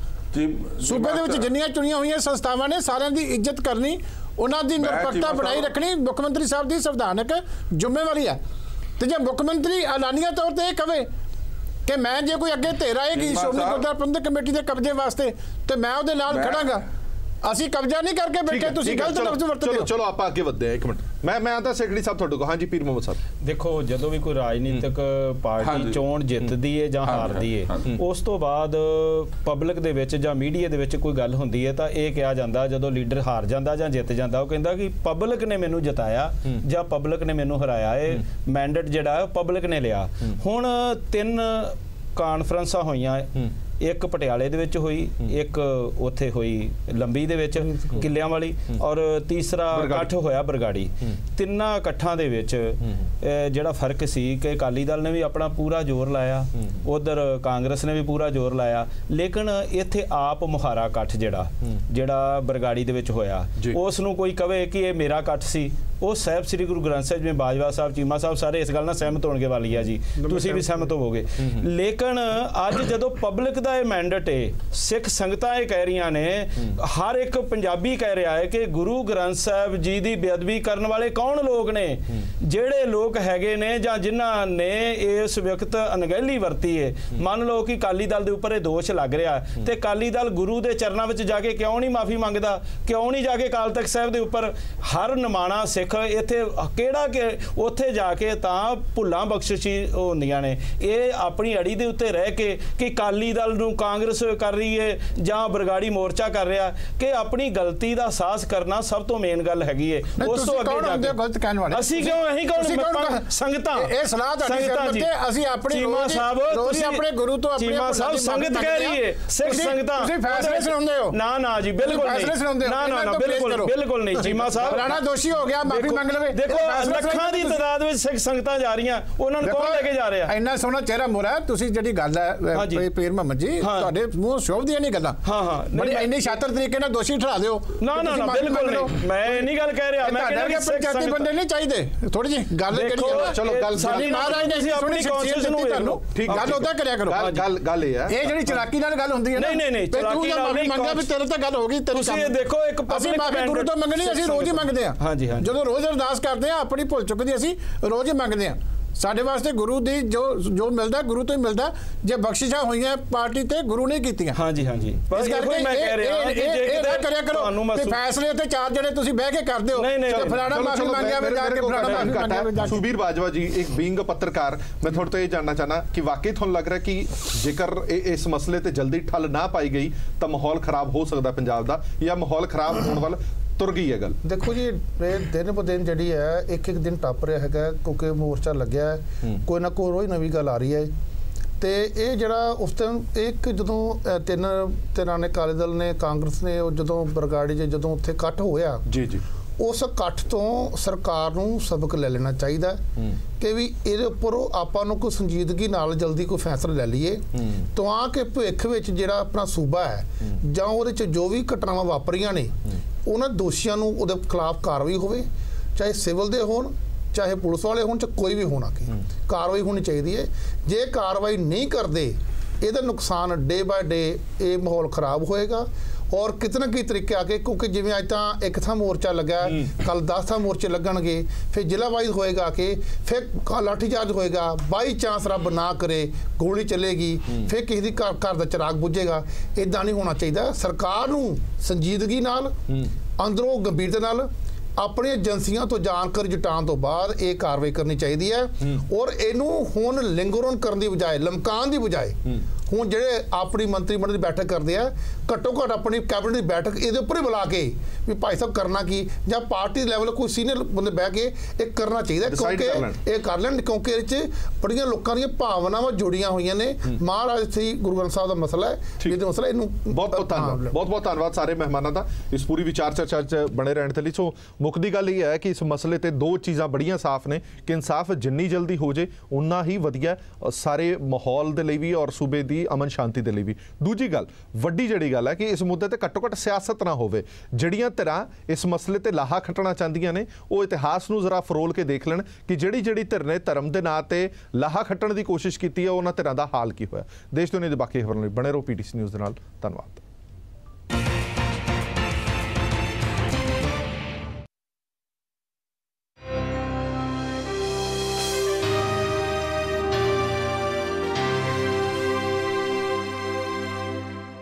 ਸੂਬੇ ਦੇ ਵਿੱਚ ਜਿੰਨੀਆਂ ਚੁਣੀਆਂ ਹੋਈਆਂ ਸੰਸਥਾਵਾਂ ਨੇ, ਸਾਰਿਆਂ ਦੀ ਇੱਜ਼ਤ ਕਰਨੀ, ਉਹਨਾਂ ਦੀ ਨਿਰਪੱਖਤਾ ਬਣਾਈ ਰੱਖਣੀ ਮੁੱਖ ਮੰਤਰੀ ਸਾਹਿਬ ਦੀ ਸੰਵਿਧਾਨਕ ਜ਼ਿੰਮੇਵਾਰੀ ਹੈ। ਤੇ ਜੇ ਮੁੱਖ ਮੰਤਰੀ ਐਲਾਨੀਆ ਤੌਰ ਤੇ ਇਹ ਕਵੇ ਕਿ ਮੈਂ ਜੇ ਕੋਈ ਅੱਗੇ ਧਿਰ ਆਏਗੀ ਸ਼੍ਰੋਮਣੀ ਗੁਰਦੁਆਰਾ ਪ੍ਰਬੰਧਕ ਕਮੇਟੀ ਦੇ ਕਬਜ਼ੇ ਵਾਸਤੇ ਤੇ ਮੈਂ ਉਹਦੇ ਨਾਲ ਖੜਾਂਗਾ, ਅਸੀਂ ਕਬਜ਼ਾ ਨਹੀਂ ਕਰਕੇ ਬੈਠੇ, ਤੁਸੀਂ ਗਲਤ ਲਫ਼ਜ਼ ਵਰਤਦੇ ਹੋ। ਚਲੋ ਆਪਾਂ ਅੱਗੇ ਵਧਦੇ ਹਾਂ। 1 ਮਿੰਟ ਮੈਂ ਆਂਦਾ ਸੇਖੜੀ ਸਾਹਿਬ ਤੁਹਾਡੇ ਕੋਲ। ਹਾਂਜੀ ਪੀਰ ਮੁਹੰਮਦ ਸਾਹਿਬ। ਦੇਖੋ, ਜਦੋਂ ਵੀ ਕੋਈ ਰਾਜਨੀਤਿਕ ਪਾਰਟੀ ਚੋਣ ਜਿੱਤਦੀ ਹੈ ਜਾਂ ਹਾਰਦੀ ਹੈ, ਉਸ ਤੋਂ ਬਾਅਦ ਪਬਲਿਕ ਦੇ ਵਿੱਚ ਜਾਂ ਮੀਡੀਆ ਦੇ ਵਿੱਚ ਕੋਈ ਗੱਲ ਹੁੰਦੀ ਹੈ ਤਾਂ ਇਹ ਕਿਹਾ ਜਾਂਦਾ, ਜਦੋਂ ਲੀਡਰ ਹਾਰ ਜਾਂਦਾ ਜਾਂ ਜਿੱਤ ਜਾਂਦਾ, ਉਹ ਕਹਿੰਦਾ ਕਿ ਪਬਲਿਕ ਨੇ ਮੈਨੂੰ ਜਿਤਾਇਆ ਜਾਂ ਪਬਲਿਕ ਨੇ ਮੈਨੂੰ ਹਰਾਇਆ, ਇਹ ਮੈਂਡੇਟ ਜਿਹੜਾ ਹੈ ਪਬਲਿਕ ਨੇ ਲਿਆ। ਹੁਣ 3 ਕਾਨਫਰੰਸਾਂ ਹੋਈਆਂ, ਇੱਕ ਪਟਿਆਲੇ ਦੇ ਵਿੱਚ ਹੋਈ, ਇੱਕ ਉੱਥੇ ਹੋਈ ਲੰਬੀ ਦੇ ਵਿੱਚ ਕਿੱਲਿਆਂ ਵਾਲੀ, ਔਰ ਤੀਸਰਾ ਇਕੱਠ ਹੋਇਆ ਬਰਗਾੜੀ। ਤਿੰਨਾਂ ਇਕੱਠਾਂ ਦੇ ਵਿੱਚ ਜਿਹੜਾ ਫਰਕ ਸੀ ਕਿ ਅਕਾਲੀ ਦਲ ਨੇ ਵੀ ਆਪਣਾ ਪੂਰਾ ਜ਼ੋਰ ਲਾਇਆ, ਉਧਰ ਕਾਂਗਰਸ ਨੇ ਵੀ ਪੂਰਾ ਜ਼ੋਰ ਲਾਇਆ, ਲੇਕਿਨ ਇੱਥੇ ਆਪ ਮੁਹਾਰਾ ਇਕੱਠ ਜਿਹੜਾ ਬਰਗਾੜੀ ਦੇ ਵਿੱਚ ਹੋਇਆ, ਉਸ ਨੂੰ ਕੋਈ ਕਵੇ ਕਿ ਇਹ ਮੇਰਾ ਇਕੱਠ ਸੀ, ਉਹ ਸਾਹਿਬ ਸ੍ਰੀ ਗੁਰੂ ਗ੍ਰੰਥ ਸਾਹਿਬ ਜਿਵੇਂ ਬਾਜਵਾ ਸਾਹਿਬ, ਚੀਮਾ ਸਾਹਿਬ ਸਾਰੇ ਇਸ ਗੱਲ ਨਾਲ ਸਹਿਮਤ ਹੋਣਗੇ ਵਾਲੀ ਆ ਜੀ, ਤੁਸੀਂ ਵੀ ਸਹਿਮਤ ਹੋਵੋਗੇ। ਲੇਕਿਨ ਅੱਜ ਜਦੋਂ ਪਬਲਿਕ ਦਾ ਇਹ ਮੈਂਡੇਟ ਹੈ, ਸਿੱਖ ਸੰਗਤਾਂ ਇਹ ਕਹਿ ਰਹੀਆਂ ਨੇ, ਹਰ ਇੱਕ ਪੰਜਾਬੀ ਕਹਿ ਰਿਹਾ ਹੈ ਕਿ ਗੁਰੂ ਗ੍ਰੰਥ ਸਾਹਿਬ ਜੀ ਦੀ ਬੇਅਦਬੀ ਕਰਨ ਵਾਲੇ ਕੌਣ ਲੋਕ ਨੇ? ਜਿਹੜੇ ਲੋਕ ਹੈਗੇ ਨੇ ਜਾਂ ਜਿਨ੍ਹਾਂ ਨੇ ਇਸ ਵਕਤ ਅਣਗਹਿਲੀ ਵਰਤੀ ਹੈ। ਮੰਨ ਲਓ ਕਿ ਅਕਾਲੀ ਦਲ ਦੇ ਉੱਪਰ ਇਹ ਦੋਸ਼ ਲੱਗ ਰਿਹਾ ਤੇ ਅਕਾਲੀ ਦਲ ਗੁਰੂ ਦੇ ਚਰਨਾਂ ਵਿੱਚ ਜਾ ਕੇ ਕਿਉਂ ਨਹੀਂ ਮਾਫੀ ਮੰਗਦਾ? ਕਿਉਂ ਨਹੀਂ ਜਾ ਕੇ ਅਕਾਲ ਤਖਤ ਸਾਹਿਬ ਦੇ ਉੱਪਰ ਹਰ ਨਿਮਾਣਾ ਸਿੱਖ ਇੱਥੇ ਕਿਹੜਾ ਕਿ ਉੱਥੇ ਜਾ ਕੇ ਤਾਂ ਭੁੱਲਾਂ ਬਖਸ਼ਿਸ਼ੀ ਹੁੰਦੀਆਂ ਨੇ। ਇਹ ਆਪਣੀ ਅੜੀ ਦੇ ਉੱਤੇ ਰਹਿ ਕੇ ਕਿ ਅਕਾਲੀ ਦਲ ਨੂੰ ਕਾਂਗਰਸ ਕਰ ਰਹੀ ਹੈ ਜਾਂ ਬਰਗਾੜੀ ਮੋਰਚਾ ਕਰ ਰਿਹਾ, ਕਿ ਆਪਣੀ ਗਲਤੀ ਦਾ ਅਹਿਸਾਸ ਕਰਨਾ ਸਭ ਤੋਂ ਮੇਨ ਗੱਲ ਹੈਗੀ ਹੈ। ਉਸ ਤੋਂ ਅੱਗੇ ਜਾ ਕੇ ਗਲਤ ਕਹਿਣ ਵਾਲੇ ਅਸੀਂ ਕਿਉਂ ਸੰਗਤਾਂ ਇਹ ਸਲਾਹ ਤੁਹਾਡੀ ਕਰਮ ਤੇ ਅਸੀਂ ਆਪਣੀ ਚੀਮਾ ਸਾਹਿਬ ਤੁਸੀਂ ਆਪਣੇ ਗੁਰੂ ਤੋਂ ਆਪਣੇ ਚੀਮਾ ਸਾਹਿਬ ਸੰਗਤ ਕਹਿ ਰਹੀ ਹੈ, ਸਿੱਖ ਸੰਗਤਾਂ ਤੁਸੀਂ ਫੈਸਲੇ ਸੁਣਾਉਂਦੇ ਹੋ? ਨਾ ਜੀ ਬਿਲਕੁਲ ਨਹੀਂ, ਨਾ ਬਿਲਕੁਲ ਨਹੀਂ। ਚੀਮਾ ਸਾਹਿਬ ਰਾਣਾ ਦੋਸ਼ੀ ਹੋ ਗਿਆ, ਮਾਫੀ ਮੰਗ ਲਵੇ। ਦੇਖੋ ਲੱਖਾਂ ਦੀ ਤਾਦਾਦ ਵਿੱਚ ਸਿੱਖ ਸੰਗਤਾਂ ਜਾ ਰਹੀਆਂ, ਉਹਨਾਂ ਨੂੰ ਕੌਣ ਲੈ ਕੇ ਜਾ ਰਿਹਾ? ਇੰਨਾ ਸੋਹਣਾ ਚਿਹਰਾ ਮੋਰਾ, ਤੁਸੀਂ ਜਿਹੜੀ ਗੱਲ ਹੈ ਪੀਰ ਮੁਹੰਮਦ ਜੀ, ਤੁਹਾਡੇ ਮੂੰਹ ਸ਼ੋਭਦੀਆਂ ਨਹੀਂ ਗੱਲਾਂ। ਬੜੀ ਇੰਨੀ ਸ਼ਾਤਰ ਤਰੀਕੇ ਨਾਲ ਦੋਸ਼ੀ ਠਹਿਰਾ ਦਿਓ। ਨਾ ਬਿਲਕੁਲ ਨਹੀਂ, ਮੈਂ ਇਹ ਨਹੀਂ ਗੱਲ ਕਹਿ ਰਿਹਾ। ਮੈਂ ਕਹਿੰਦਾ ਕਿ ਪੰਚਾਇਤੀ ਬੰਦੇ ਨਹੀਂ ਚਾਹੀਦੇ। ਥੋੜੀ ਜੀ ਗੱਲ ਕਿਹੜੀ ਹੈ? ਚਲੋ ਗੱਲ ਸਾਡੀ ਮਹਾਰਾਜ ਨੇ ਆਪਣੀ ਕੌਂਸਲ ਨੂੰ ਤੁਹਾਨੂੰ ਠੀਕ ਗੱਲ ਉਹਦਾ ਕਰਿਆ ਕਰੋ। ਗੱਲ ਇਹ ਹੈ, ਇਹ ਜਿਹੜੀ ਚਲਾਕੀ ਨਾਲ ਗੱਲ ਹੁੰਦੀ ਹੈ ਨਾ, ਨਹੀਂ ਚਲਾਕੀ ਨਾਲ ਨਹੀਂ ਮੰਗਿਆ ਵੀ ਤੇਰੇ ਤਾਂ ਗੱਲ ਹੋ ਗਈ, ਤੇਰੀ ਤੁਸੀਂ ਦੇਖੋ ਇੱਕ ਅਸੀਂ ਮਾਫੀ ਗੁਰੂ ਤੋਂ ਮੰਗਣੀ, ਅਸੀਂ ਰੋਜ਼ ਹੀ ਮੰਗਦੇ ਹਾਂ। ਹਾਂਜੀ ਜਦੋਂ ਰੋਜ਼ ਅਰਦਾਸ ਕਰਦੇ ਆ, ਆਪਣੀ ਭੁੱਲ ਚੁੱਕਦੀ ਅਸੀਂ ਰੋਜ਼ ਹੀ ਮੰਗਦੇ ਆ। ਸਾਡੇ ਵਾਸਤੇ ਗੁਰੂ ਦੀ ਜੋ ਮਿਲਦਾ ਗੁਰੂ ਤੋਂ ਹੀ ਮਿਲਦਾ। ਜੇ ਬਖਸ਼ਿਸ਼ਾਂ ਹੋਈਆਂ ਪਾਰਟੀ ਤੇ ਗੁਰੂ ਨੇ ਕੀਤੀਆਂ। ਹਾਂਜੀ ਇਸ ਕਰਕੇ ਮੈਂ ਕਹਿ ਰਿਹਾ ਕਿ ਇਹ ਨਾ ਕਰਿਆ ਕਰੋ ਤੇ ਫੈਸਲੇ ਉੱਤੇ 4 ਜਣੇ ਤੁਸੀਂ ਬਹਿ ਕੇ ਕਰਦੇ ਹੋ। ਫਲਾਣਾ ਮਾਫੀ ਮੰਗਿਆ ਵੇ ਜਾ ਕੇ ਫਲਾਣਾ ਮਾਫੀ ਮੰਗਿਆ ਵੇ ਜਾ ਕੇ। ਸੁਬੀਰ ਬਾਜਵਾ ਜੀ, ਇੱਕ ਬੀਇੰਗ ਅ ਪੱਤਰਕਾਰ, ਮੈਂ ਤੁਹਾਡੇ ਤੋਂ ਇਹ ਜਾਣਨਾ ਚਾਹਨਾ ਕਿ ਵਾਕਈ ਤੁਹਾਨੂੰ ਲੱਗ ਰਿਹਾ ਕਿ ਜੇਕਰ ਇਸ ਮਸਲੇ ਤੇ ਜਲਦੀ ਠੱਲ ਨਾ ਪਾਈ ਗਈ ਤਾਂ ਮਾਹੌਲ ਖਰਾਬ ਹੋ ਸਕਦਾ ਪੰਜਾਬ ਦਾ, ਜਾਂ ਮਾਹੌਲ ਖਰਾਬ ਹੋਣ ਵੱਲ ਤੁਰ ਗਈ ਹੈ ਗੱਲ? ਦੇਖੋ ਜੀ, ਦਿਨ ਬ ਦਿਨ ਜਿਹੜੀ ਹੈ ਇੱਕ ਦਿਨ ਟੱਪ ਰਿਹਾ ਹੈਗਾ, ਕਿਉਂਕਿ ਮੋਰਚਾ ਲੱਗਿਆ ਹੈ, ਕੋਈ ਨਾ ਕੋਈ ਰੋਜ਼ ਨਵੀਂ ਗੱਲ ਆ ਰਹੀ ਹੈ। ਤੇ ਇਹ ਜਿਹੜਾ ਉਸ ਟਾਈਮ ਇੱਕ ਜਦੋਂ ਤਿੰਨਾਂ ਨੇ, ਅਕਾਲੀ ਦਲ ਨੇ, ਕਾਂਗਰਸ ਨੇ, ਉਹ ਜਦੋਂ ਬਰਗਾੜੀ 'ਚ ਜਦੋਂ ਉੱਥੇ ਇਕੱਠ ਹੋਇਆ ਜੀ ਉਸ ਇਕੱਠ ਤੋਂ ਸਰਕਾਰ ਨੂੰ ਸਬਕ ਲੈ ਲੈਣਾ ਚਾਹੀਦਾ ਕਿ ਵੀ ਇਹਦੇ ਉੱਪਰ ਆਪਾਂ ਨੂੰ ਕੋਈ ਸੰਜੀਦਗੀ ਨਾਲ ਜਲਦੀ ਕੋਈ ਫੈਸਲਾ ਲੈ ਲਈਏ, ਤਾਂ ਕਿ ਭਵਿੱਖ ਵਿੱਚ ਜਿਹੜਾ ਆਪਣਾ ਸੂਬਾ ਹੈ ਜਾਂ ਉਹਦੇ 'ਚ ਜੋ ਵੀ ਘਟਨਾਵਾਂ ਵਾਪਰੀਆਂ ਨੇ, ਉਹਨਾਂ ਦੋਸ਼ੀਆਂ ਨੂੰ ਉਹਦੇ ਖਿਲਾਫ ਕਾਰਵਾਈ ਹੋਵੇ, ਚਾਹੇ ਸਿਵਲ ਦੇ ਹੋਣ, ਚਾਹੇ ਪੁਲਿਸ ਵਾਲੇ ਹੋਣ, ਚਾਹੇ ਕੋਈ ਵੀ ਹੋਣਾ, ਕਿ ਕਾਰਵਾਈ ਹੋਣੀ ਚਾਹੀਦੀ ਹੈ। ਜੇ ਕਾਰਵਾਈ ਨਹੀਂ ਕਰਦੇ, ਇਹਦਾ ਨੁਕਸਾਨ ਡੇ ਬਾਏ ਡੇ ਇਹ ਮਾਹੌਲ ਖਰਾਬ ਹੋਏਗਾ। ਔਰ ਕਿਤਨਾ ਕੀ ਤਰੀਕੇ ਆ ਕੇ, ਕਿਉਂਕਿ ਜਿਵੇਂ ਅੱਜ ਤਾਂ ਇੱਕ ਥਾਂ ਮੋਰਚਾ ਲੱਗਾ, ਕੱਲ 10 ਥਾਂ ਮੋਰਚੇ ਲੱਗਣਗੇ, ਫਿਰ ਜ਼ਿਲ੍ਹਾ ਵਾਈਜ਼ ਹੋਏਗਾ, ਕਿ ਫਿਰ ਲਾਠੀ ਚਾਰਜ ਹੋਏਗਾ, ਬਾਈ ਚਾਂਸ ਰੱਬ ਨਾ ਕਰੇ ਗੋਲੀ ਚੱਲੇਗੀ, ਫਿਰ ਕਿਸੇ ਦੀ ਘਰ ਦਾ ਚਿਰਾਗ ਬੁੱਝੇਗਾ। ਇਦਾਂ ਨਹੀਂ ਹੋਣਾ ਚਾਹੀਦਾ। ਸਰਕਾਰ ਨੂੰ ਸੰਜੀਦਗੀ ਨਾਲ, ਅੰਦਰੋਂ ਗੰਭੀਰਤਾ ਨਾਲ ਆਪਣੀ ਏਜੰਸੀਆਂ ਤੋਂ ਜਾਣਕਾਰੀ ਜੁਟਾਉਣ ਤੋਂ ਬਾਅਦ ਇਹ ਕਾਰਵਾਈ ਕਰਨੀ ਚਾਹੀਦੀ ਹੈ ਔਰ ਇਹਨੂੰ ਹੁਣ ਲਿੰਗਰੋਨ ਕਰਨ ਦੀ ਬਜਾਏ ਲਮਕਾਉਣ ਦੀ ਬਜਾਏ ਹੁਣ ਜਿਹੜੇ ਆਪਣੀ ਮੰਤਰੀ ਮੰਡਲ ਦੀ ਬੈਠਕ ਕਰਦੇ ਆ ਘੱਟੋ ਘੱਟ ਆਪਣੀ ਕੈਬਨਿਟ ਦੀ ਬੈਠਕ ਇਹਦੇ ਉੱਪਰ ਹੀ ਬੁਲਾ ਕੇ ਵੀ ਭਾਈ ਸਾਹਿਬ ਕਰਨਾ ਕੀ ਜਾਂ ਪਾਰਟੀ ਲੈਵਲ ਕੋਈ ਸੀਨੀਅਰ ਬੰਦੇ ਬਹਿ ਕੇ ਇਹ ਕਰਨਾ ਚਾਹੀਦਾ ਕਿਉਂਕਿ ਇਹ ਕਰ ਲੈਣ ਕਿਉਂਕਿ ਇਹ 'ਚ ਬੜੀਆਂ ਲੋਕਾਂ ਦੀਆਂ ਭਾਵਨਾਵਾਂ ਜੁੜੀਆਂ ਹੋਈਆਂ ਨੇ ਮਹਾਰਾਜ ਸ੍ਰੀ ਗੁਰੂ ਗ੍ਰੰਥ ਸਾਹਿਬ ਦਾ ਮਸਲਾ ਹੈ ਇਹਦੇ ਮਸਲਾ ਇਹਨੂੰ ਬਹੁਤ ਧੰਨਵਾਦ ਸਾਰੇ ਮਹਿਮਾਨਾਂ ਦਾ ਇਸ ਪੂਰੀ ਵਿਚਾਰ ਚਰਚਾ 'ਚ ਬਣੇ ਰਹਿਣ ਦੇ ਲਈ। ਸੋ ਮੁੱਖ ਦੀ ਗੱਲ ਇਹ ਹੈ ਕਿ ਇਸ ਮਸਲੇ ਤੇ ਦੋ ਚੀਜ਼ਾਂ ਬੜੀਆਂ ਸਾਫ਼ ਨੇ ਕਿ ਇਨਸਾਫ ਜਿੰਨੀ ਜਲਦੀ ਹੋ ਜੇ ਉਨਾ ਹੀ ਵਧੀਆ ਸਾਰੇ ਮਾਹੌਲ ਦੇ ਲਈ ਵੀ ਔਰ ਸੂਬੇ ਦੀ ਅਮਨ ਸ਼ਾਂਤੀ ਦੇ ਲਈ ਵੀ। ਦੂਜੀ ਗੱਲ ਵੱਡੀ ਜਿਹੜੀ ਗੱਲ ਹੈ ਕਿ ਇਸ ਮੁੱਦੇ ਤੇ ਘੱਟੋ ਘੱਟ ਸਿਆਸਤ ਨਾ ਹੋਵੇ। ਜਿਹੜੀਆਂ ਧਿਰਾਂ ਇਸ ਮਸਲੇ ਤੇ ਲਾਹਾ ਖੱਟਣਾ ਚਾਹੁੰਦੀਆਂ ਨੇ ਉਹ ਇਤਿਹਾਸ ਨੂੰ ਜ਼ਰਾ ਫਰੋਲ ਕੇ ਦੇਖ ਲੈਣ ਕਿ ਜਿਹੜੀ ਧਿਰ ਨੇ ਧਰਮ ਦੇ ਨਾਂ ਤੇ ਲਾਹਾ ਖੱਟਣ ਦੀ ਕੋਸ਼ਿਸ਼ ਕੀਤੀ ਹੈ ਉਹਨਾਂ ਧਿਰਾਂ ਦਾ ਹਾਲ ਕੀ ਹੋਇਆ। ਦੇਸ਼ ਦੁਨੀਆ ਦੀ ਬਾਕੀ ਖਬਰਾਂ ਲਈ ਬਣੇ ਰਹੋ PTC ਨਿਊਜ਼ ਦੇ ਨਾਲ। ਧੰਨਵਾਦ।